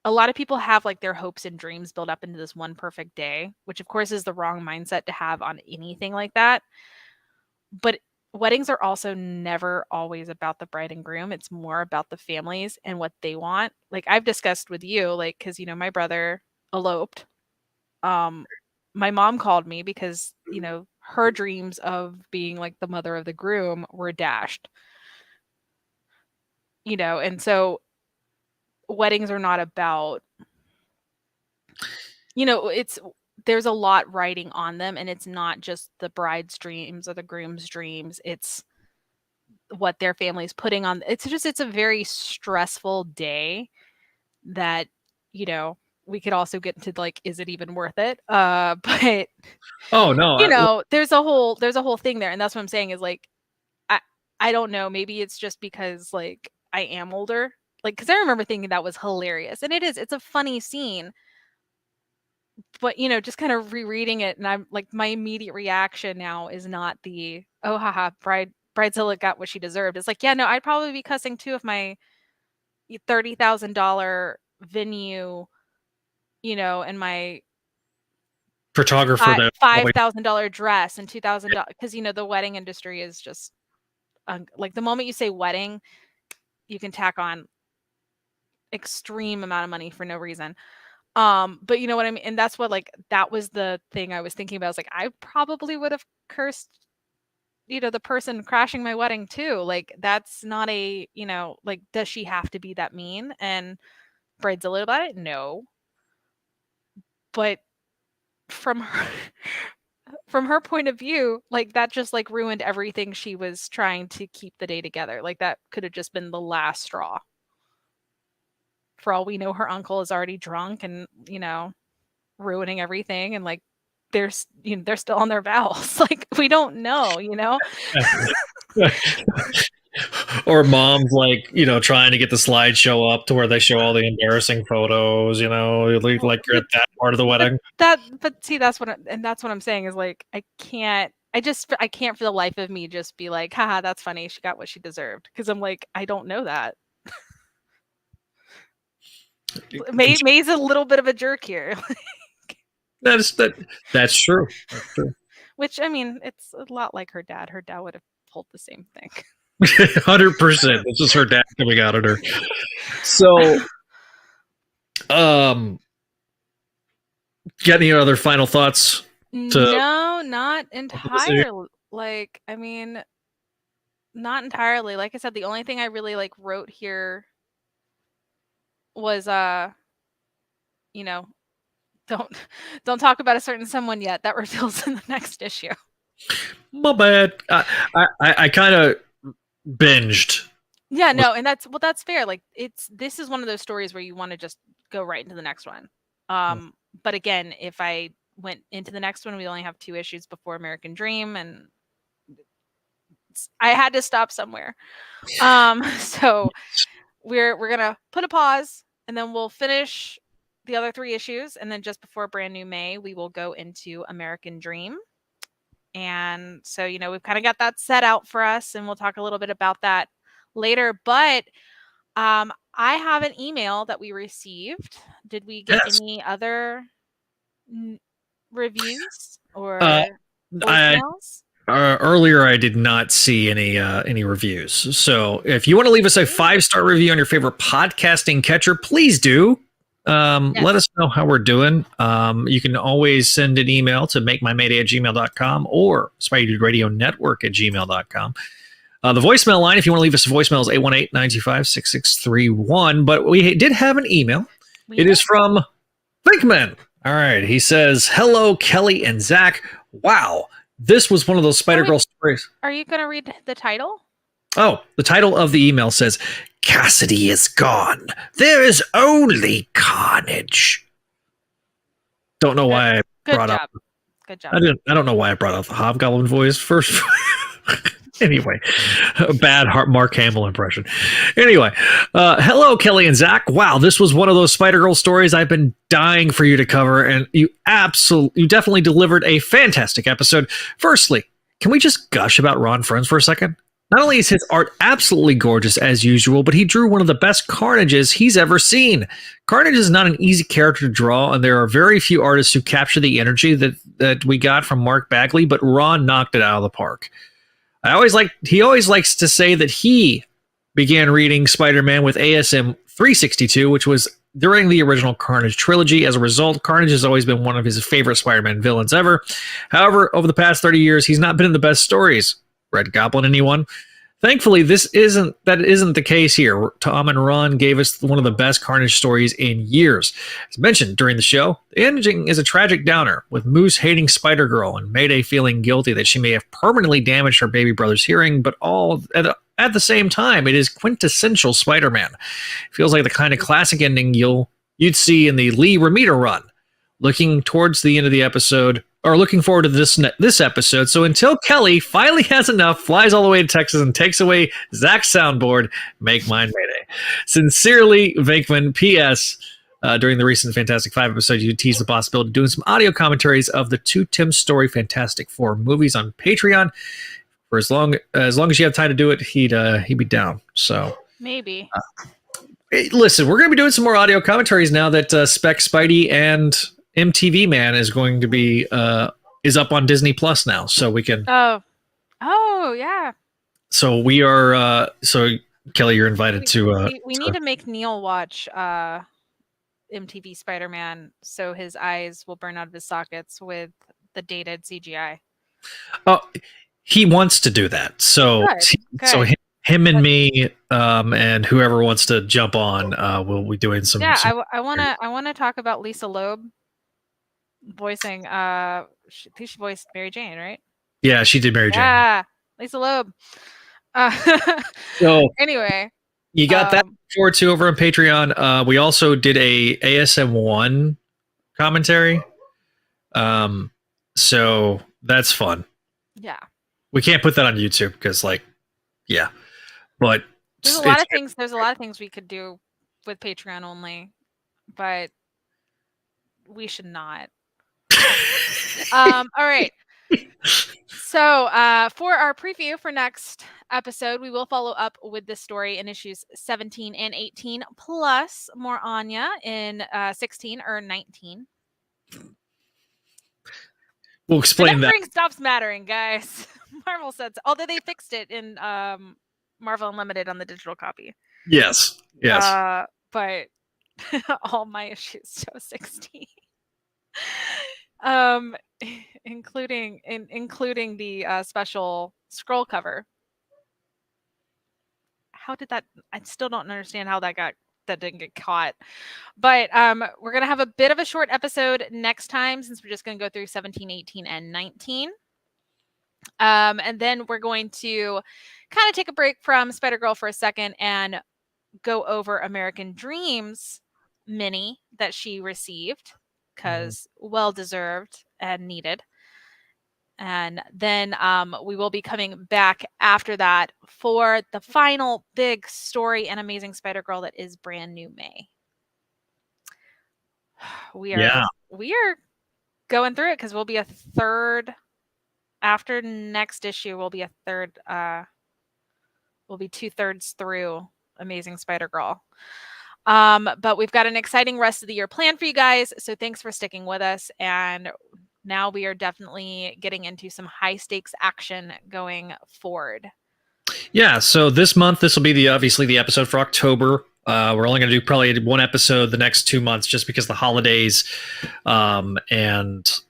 a lot of people have like their hopes and dreams built up into this one perfect day, which of course is the wrong mindset to have on anything like that. But weddings are also never always about the bride and groom. It's more about the families and what they want. Like, I've discussed with you, like, because my brother eloped. Um, my mom called me because her dreams of being like the mother of the groom were dashed. And so weddings are not about, it's, there's a lot riding on them, and it's not just the bride's dreams or the groom's dreams. It's what their family's putting on. It's a very stressful day that, we could also get into, like, is it even worth it? But Oh no. there's a whole thing there, and that's what I'm saying is, like, I I don't know, maybe it's just because, like, I am older, like, because I remember thinking that was hilarious, and it's a funny scene, but, just kind of rereading it, and I'm like, my immediate reaction now is not the, "Oh, haha, Bridezilla got what she deserved." It's like, yeah, no, I'd probably be cussing too if my $30,000 venue, and my Photographer that always. $5,000 dress and $2,000, because the wedding industry is just like, the moment you say wedding, you can tack on extreme amount of money for no reason. But you know what I mean? And that's what, like, that was the thing I was thinking about. I was like, I probably would have cursed, the person crashing my wedding too. Like, that's not like, does she have to be that mean and bridezilla about it? No. But from her from her point of view, like, that just, like, ruined everything she was trying to keep the day together. Like, that could have just been the last straw. For all we know, her uncle is already drunk and, ruining everything, and, like, they're still on their vows. Like, we don't know. Or mom's like trying to get the slideshow up to where they show all the embarrassing photos, Well, like you're at that part of the wedding. but see, that's what I'm saying is, like, I can't for the life of me just be like, haha, that's funny, she got what she deserved, because I'm like, I don't know that. May's a little bit of a jerk here. That's true. That's true. Which, I mean, it's a lot like her dad. Her dad would have pulled the same thing. 100%. This is her dad coming out at her. So, got any other final thoughts? No, not entirely. Like, I mean, not entirely. Like I said, the only thing I really, like, wrote here was, you know, don't talk about a certain someone yet. That reveals in the next issue. My bad. I kind of binged. Yeah, no, and that's fair. Like this is one of those stories where you want to just go right into the next one. But again, if I went into the next one, we only have 2 issues before American Dream, and I had to stop somewhere. So we're gonna put a pause, and then we'll finish the other 3 issues, and then just before Brand New May, we will go into American Dream. And so, we've kind of got that set out for us, and we'll talk a little bit about that later. But I have an email that we received. Did we get any other reviews or voicemails? Earlier, I did not see any reviews. So if you want to leave us a 5-star review on your favorite podcasting catcher, please do. Yes. Let us know how we're doing. You can always send an email to makemymayday@gmail.com or SpideyDudeRadioNetwork@gmail.com. The voicemail line, if you want to leave us a voicemail, is 818-925-6631. But we did have an email. It is from Thinkman. All right. He says, "Hello, Kelly and Zach. Wow. This was one of those Spider-Girl stories." Are you going to read the title? Oh, the title of the email says, "Cassidy is gone. There is only carnage." Don't know why I brought up. Good job. I don't know why I brought up the Hobgoblin voice first. Anyway, a bad Mark Hamill impression. Anyway, hello, Kelly and Zach. Wow, this was one of those Spider-Girl stories I've been dying for you to cover, and you definitely delivered a fantastic episode. Firstly, can we just gush about Ron Frenz for a second? Not only is his art absolutely gorgeous as usual, but he drew one of the best Carnages he's ever seen. Carnage is not an easy character to draw, and there are very few artists who capture the energy that we got from Mark Bagley, but Ron knocked it out of the park. He always likes to say that he began reading Spider-Man with ASM 362, which was during the original Carnage trilogy. As a result, Carnage has always been one of his favorite Spider-Man villains ever. However, over the past 30 years, he's not been in the best stories. Red Goblin, anyone? Thankfully, that isn't the case here. Tom and Ron gave us one of the best Carnage stories in years. As mentioned during the show, the ending is a tragic downer, with Moose hating Spider-Girl and Mayday feeling guilty that she may have permanently damaged her baby brother's hearing, but all at the same time, it is quintessential Spider-Man. It feels like the kind of classic ending you'd see in the Lee Romita run. Looking towards the end of the episode, or looking forward to this episode. So until Kelly finally has enough, flies all the way to Texas and takes away Zach's soundboard, make mine Mayday. Sincerely, Vinkman. P.S. During the recent Fantastic Five episode, you teased the possibility of doing some audio commentaries of the 2 Tim Story Fantastic Four movies on Patreon. For as long as you have time to do it, he'd be down. So maybe. Listen, we're going to be doing some more audio commentaries now that Spec Spidey and MTV Man is going to be is up on Disney Plus now, so we can. Oh yeah. So we are. So Kelly, you're invited to. We need to make Neil watch MTV Spider-Man, so his eyes will burn out of his sockets with the dated CGI. Oh, he wants to do that. So Good. So him and me, and whoever wants to jump on, we'll be doing some. Yeah, I want to talk about Lisa Loeb voicing. She voiced Mary Jane, right? Yeah, she did Mary Jane. Yeah, Lisa Loeb. So anyway, you got that forward to over on Patreon. We also did a ASM1 commentary. So that's fun. Yeah. We can't put that on YouTube because, but there's a lot of things. There's a lot of things we could do with Patreon only, but we should not. All right. So for our preview for next episode, we will follow up with this story in issues 17 and 18, plus more Anya in 16 or 19. We'll explain that. Stops mattering, guys. Marvel said so. Although they fixed it in Marvel Unlimited on the digital copy. Yes. But all my issues show 16. Including the special scroll cover. How did that? I still don't understand how that got that didn't get caught. But we're going to have a bit of a short episode next time, since we're just going to go through 17, 18, and 19. And then we're going to kind of take a break from Spider-Girl for a second and go over American Dreams mini that she received, because well-deserved and needed. And then we will be coming back after that for the final big story and Amazing Spider-Girl that is Brand New May. We are going through it, because we'll be a third after next issue. We'll be a third. We'll be 2/3 through Amazing Spider-Girl. But we've got an exciting rest of the year planned for you guys. So thanks for sticking with us. And now we are definitely getting into some high stakes action going forward. Yeah. So this month, this will be obviously the episode for October. We're only going to do probably one episode the next 2 months, just because the holidays and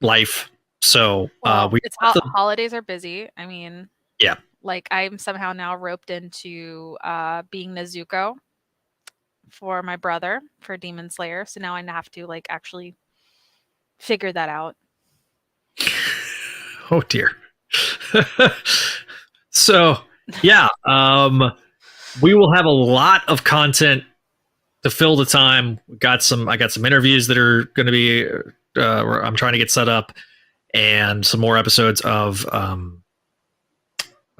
life. So holidays are busy. I mean, yeah, like I'm somehow now roped into being Nezuko for my brother for Demon Slayer. So now I have to like actually figure that out. Oh dear. So yeah, we will have a lot of content to fill the time. I got some interviews that are going to be I'm trying to get set up, and some more episodes of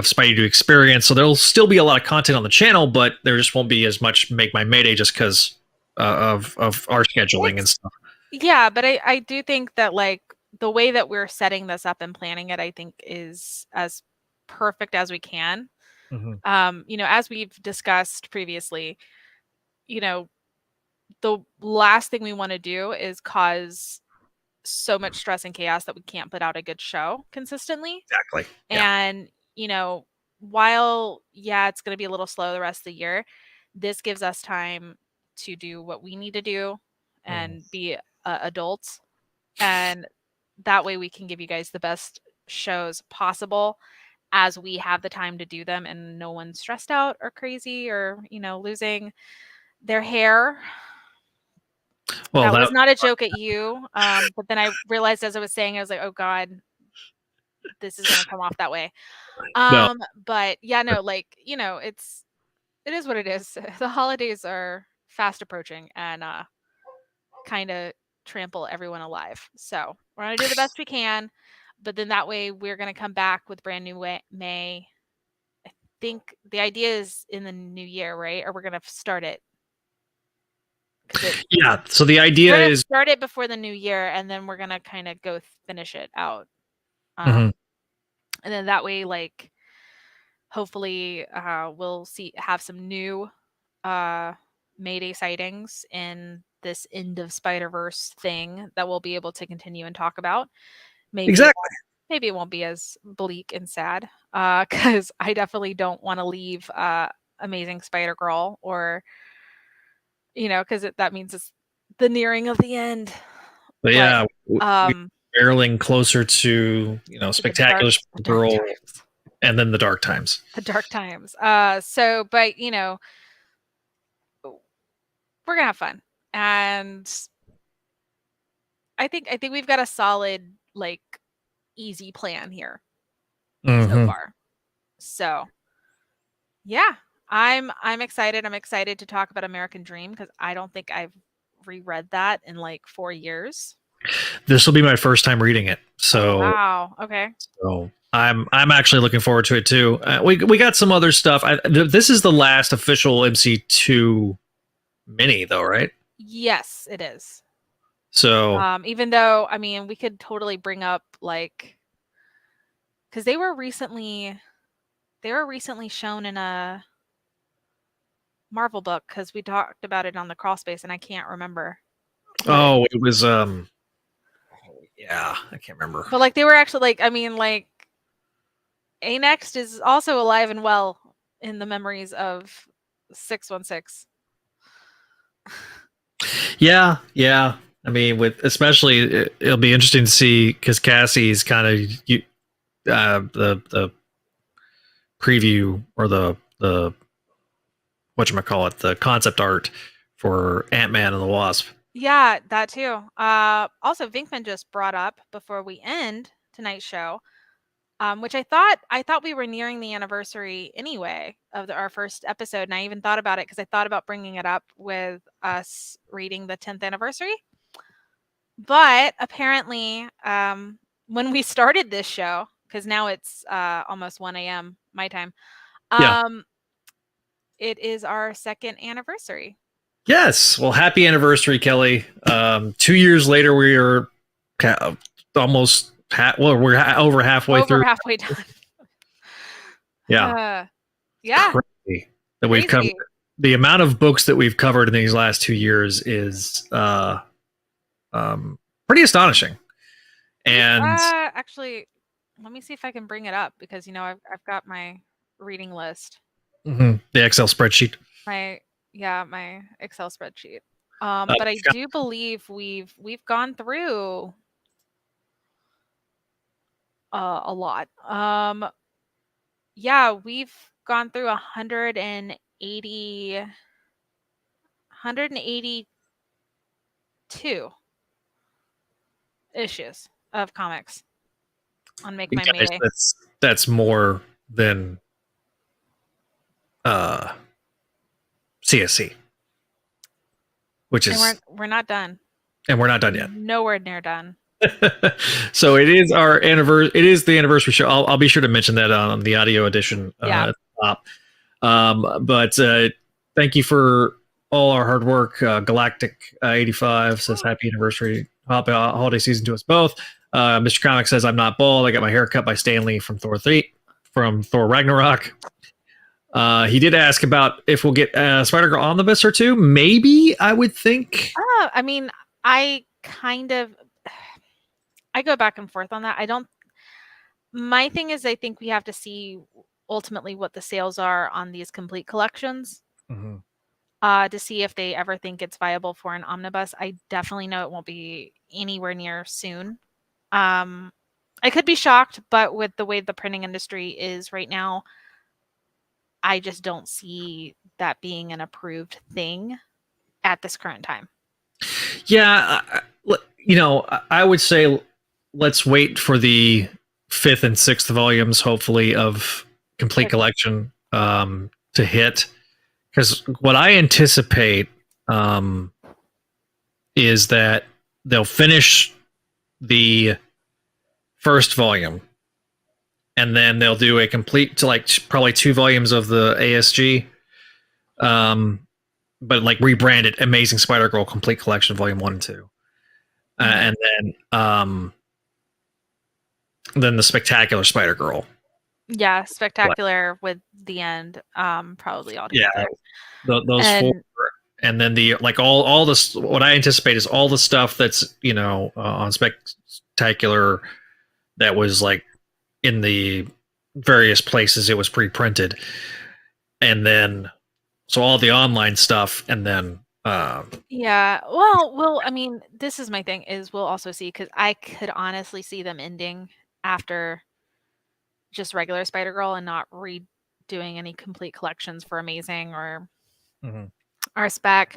Spidey Do Experience. So there'll still be a lot of content on the channel, but there just won't be as much Make My Mayday, just because of our scheduling and stuff. Yeah, but I do think that like the way that we're setting this up and planning it, I think is as perfect as we can. As we've discussed previously, the last thing we want to do is cause so much stress and chaos that we can't put out a good show consistently. Exactly. And, while, it's going to be a little slow the rest of the year, this gives us time to do what we need to do and be adults. And that way we can give you guys the best shows possible as we have the time to do them, and no one's stressed out or crazy or, losing their hair. Well, that was not a joke at you. But then I realized as I was saying, I was like, oh God, this is going to come off that way. No. But yeah, no, like, it is what it is. The holidays are fast approaching and kind of trample everyone alive. So we're going to do the best we can. But then that way we're going to come back with Brand New May. I think the idea is in the new year, right? Or we're going to start it. Yeah. So the idea is start it before the new year, and then we're going to kind of go finish it out. And then that way, like, hopefully we'll have some new Mayday sightings in this end of Spider-Verse thing that we'll be able to continue and talk about. Maybe it won't be as bleak and sad, because I definitely don't want to leave Amazing Spider-Girl, or because that means it's the nearing of the end. But yeah, we're barreling closer to Spectacular Spider-Girl, and then the dark times. But we're gonna have fun, and I think we've got a solid, like, easy plan here so far. So yeah, I'm excited. I'm excited to talk about American Dream, because I don't think I've reread that in like 4 years. This will be my first time reading it. So wow. Okay. So I'm actually looking forward to it too. We got some other stuff. This is the last official MC2 mini, though, right? Yes, it is. So even though, I mean, we could totally bring up, like, because they were recently shown in a Marvel book, because we talked about it on the crawl space, and I can't remember. Oh, it was yeah, I can't remember. But like, they were actually, like, I mean, like, A-Next is also alive and well in the memories of 616. Yeah. I mean, especially it'll be interesting to see, because Cassie's kind of the preview, or the whatchamacallit, the concept art for Ant-Man and the Wasp. Yeah, that too. Also, Vinkman just brought up before we end tonight's show, which I thought we were nearing the anniversary anyway of our first episode, and I even thought about it because I thought about bringing it up with us reading the 10th anniversary. But apparently, when we started this show, because now it's almost 1 a.m. my time, Yeah. it is our second anniversary. Yes. Well, happy anniversary, Kelly. 2 years later, we are almost we're over halfway through. Halfway done. Yeah. Yeah. Crazy that we've covered. The amount of books that we've covered in these last 2 years is pretty astonishing. And actually, let me see if I can bring it up because I've got my reading list. The Excel spreadsheet. My Excel spreadsheet. But I do believe we've gone through a lot. Yeah, we've gone through 182 issues of comics on Make My Mayday. That's more than CSC, which is we're not done, and we're not done yet. Nowhere near done. So it is our anniversary. It is the anniversary show. I'll be sure to mention that on the audio edition at the top. But thank you for all our hard work. Galactic 85 says happy anniversary, holiday season to us both. Mr. Comic says I'm not bald. I got my hair cut by Stanley from Thor Ragnarok. He did ask about if we'll get Spider-Girl Omnibus or two. Maybe, I would think. I mean, I go back and forth on that. My thing is, I think we have to see ultimately what the sales are on these complete collections to see if they ever think it's viable for an omnibus. I definitely know it won't be anywhere near soon. I could be shocked, but with the way the printing industry is right now, I just don't see that being an approved thing at this current time. Yeah, I would say let's wait for the 5th and 6th volumes, hopefully, of Complete Collection to hit. Because what I anticipate is that they'll finish the first volume and then they'll do a complete to probably 2 volumes of the ASG, but rebrand it Amazing Spider-Girl Complete Collection Volume 1 and 2. And then the Spectacular Spider-Girl. Yeah, Spectacular with the end, probably all together. Yeah, those 4, and then the all this. What I anticipate is all the stuff that's on Spectacular that was in the various places it was pre-printed, and then so all the online stuff, and then yeah. Well, I mean, this is my thing is we'll also see, because I could honestly see them ending after just regular Spider-Girl and not redoing any complete collections for Amazing or Spec.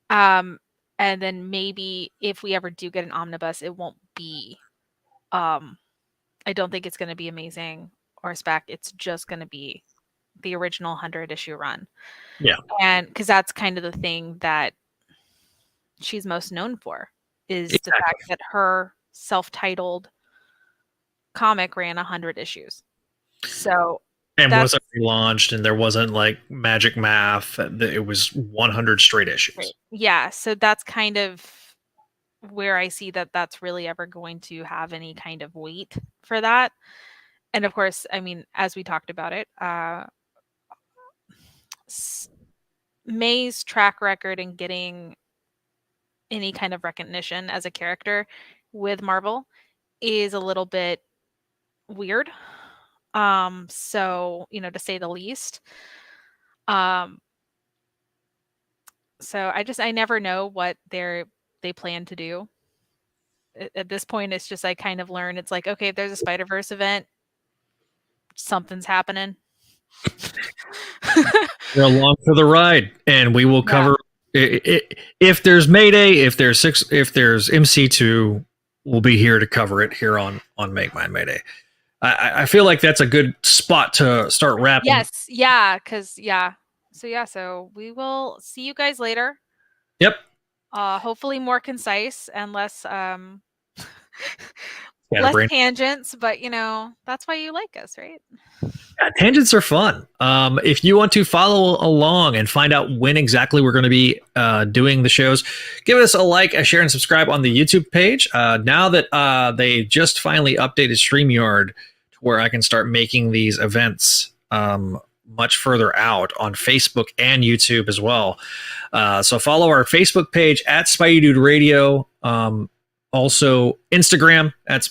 And then maybe if we ever do get an omnibus, it won't be I don't think it's going to be Amazing or Spec. It's just going to be the original 100 issue run. Yeah. And because that's kind of the thing that she's most known for is the fact that her self-titled comic ran 100 issues. So and wasn't relaunched, and there wasn't magic math. It was 100 straight issues. Right. Yeah, so that's kind of where I see that that's really ever going to have any kind of weight for that. And of course, I mean, as we talked about it, May's track record in getting any kind of recognition as a character with Marvel is a little bit weird. So, to say the least. So I never know what they plan to do. At this point, it's just I kind of learn it's okay, if there's a Spider-Verse event, something's happening. You're along for the ride, and we will cover if there's Mayday, if there's MC2, we'll be here to cover it here on Make My Mayday. I feel like that's a good spot to start wrapping. Yes, yeah, because so we will see you guys later. Yep. Hopefully more concise and less Brain. tangents, but that's why you like us, right? Yeah, tangents are fun. If you want to follow along and find out when exactly we're going to be doing the shows, give us a like, a share, and subscribe on the YouTube page. Now that they just finally updated StreamYard to where I can start making these events much further out on Facebook and YouTube as well. So follow our Facebook page at Spidey Dude Radio. Also Instagram at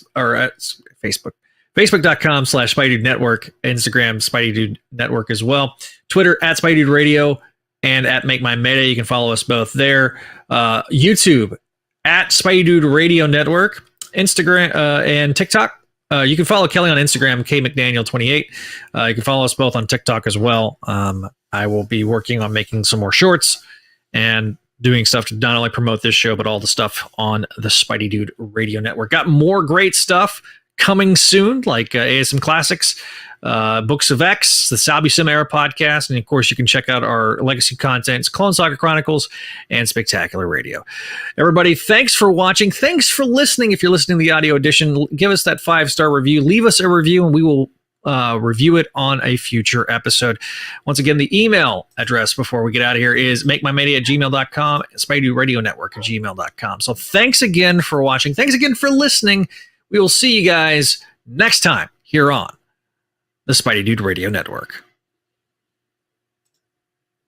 Facebook. Facebook.com/Spidey Dude Network, Instagram Spidey Dude Network as well, Twitter at Spidey Dude Radio, and at Make My Mayday. You can follow us both there. YouTube at Spidey Dude Radio Network, Instagram and TikTok. You can follow Kelly on Instagram, KMcDaniel28. You can follow us both on TikTok as well. I will be working on making some more shorts and doing stuff to not only promote this show, but all the stuff on the Spidey Dude Radio Network. Got more great stuff coming soon, like ASM Classics, Books of X, the Salby Sim Era podcast, and of course you can check out our legacy contents, Clone Saga Chronicles, and Spectacular Radio. Everybody, thanks for watching. Thanks for listening. If you're listening to the audio edition, give us that 5-star review. Leave us a review, and we will review it on a future episode. Once again, the email address before we get out of here is makemymayday@gmail.com, SpideyRadio@gmail.com. So thanks again for watching. Thanks again for listening. We will see you guys next time here on the Spidey Dude Radio Network.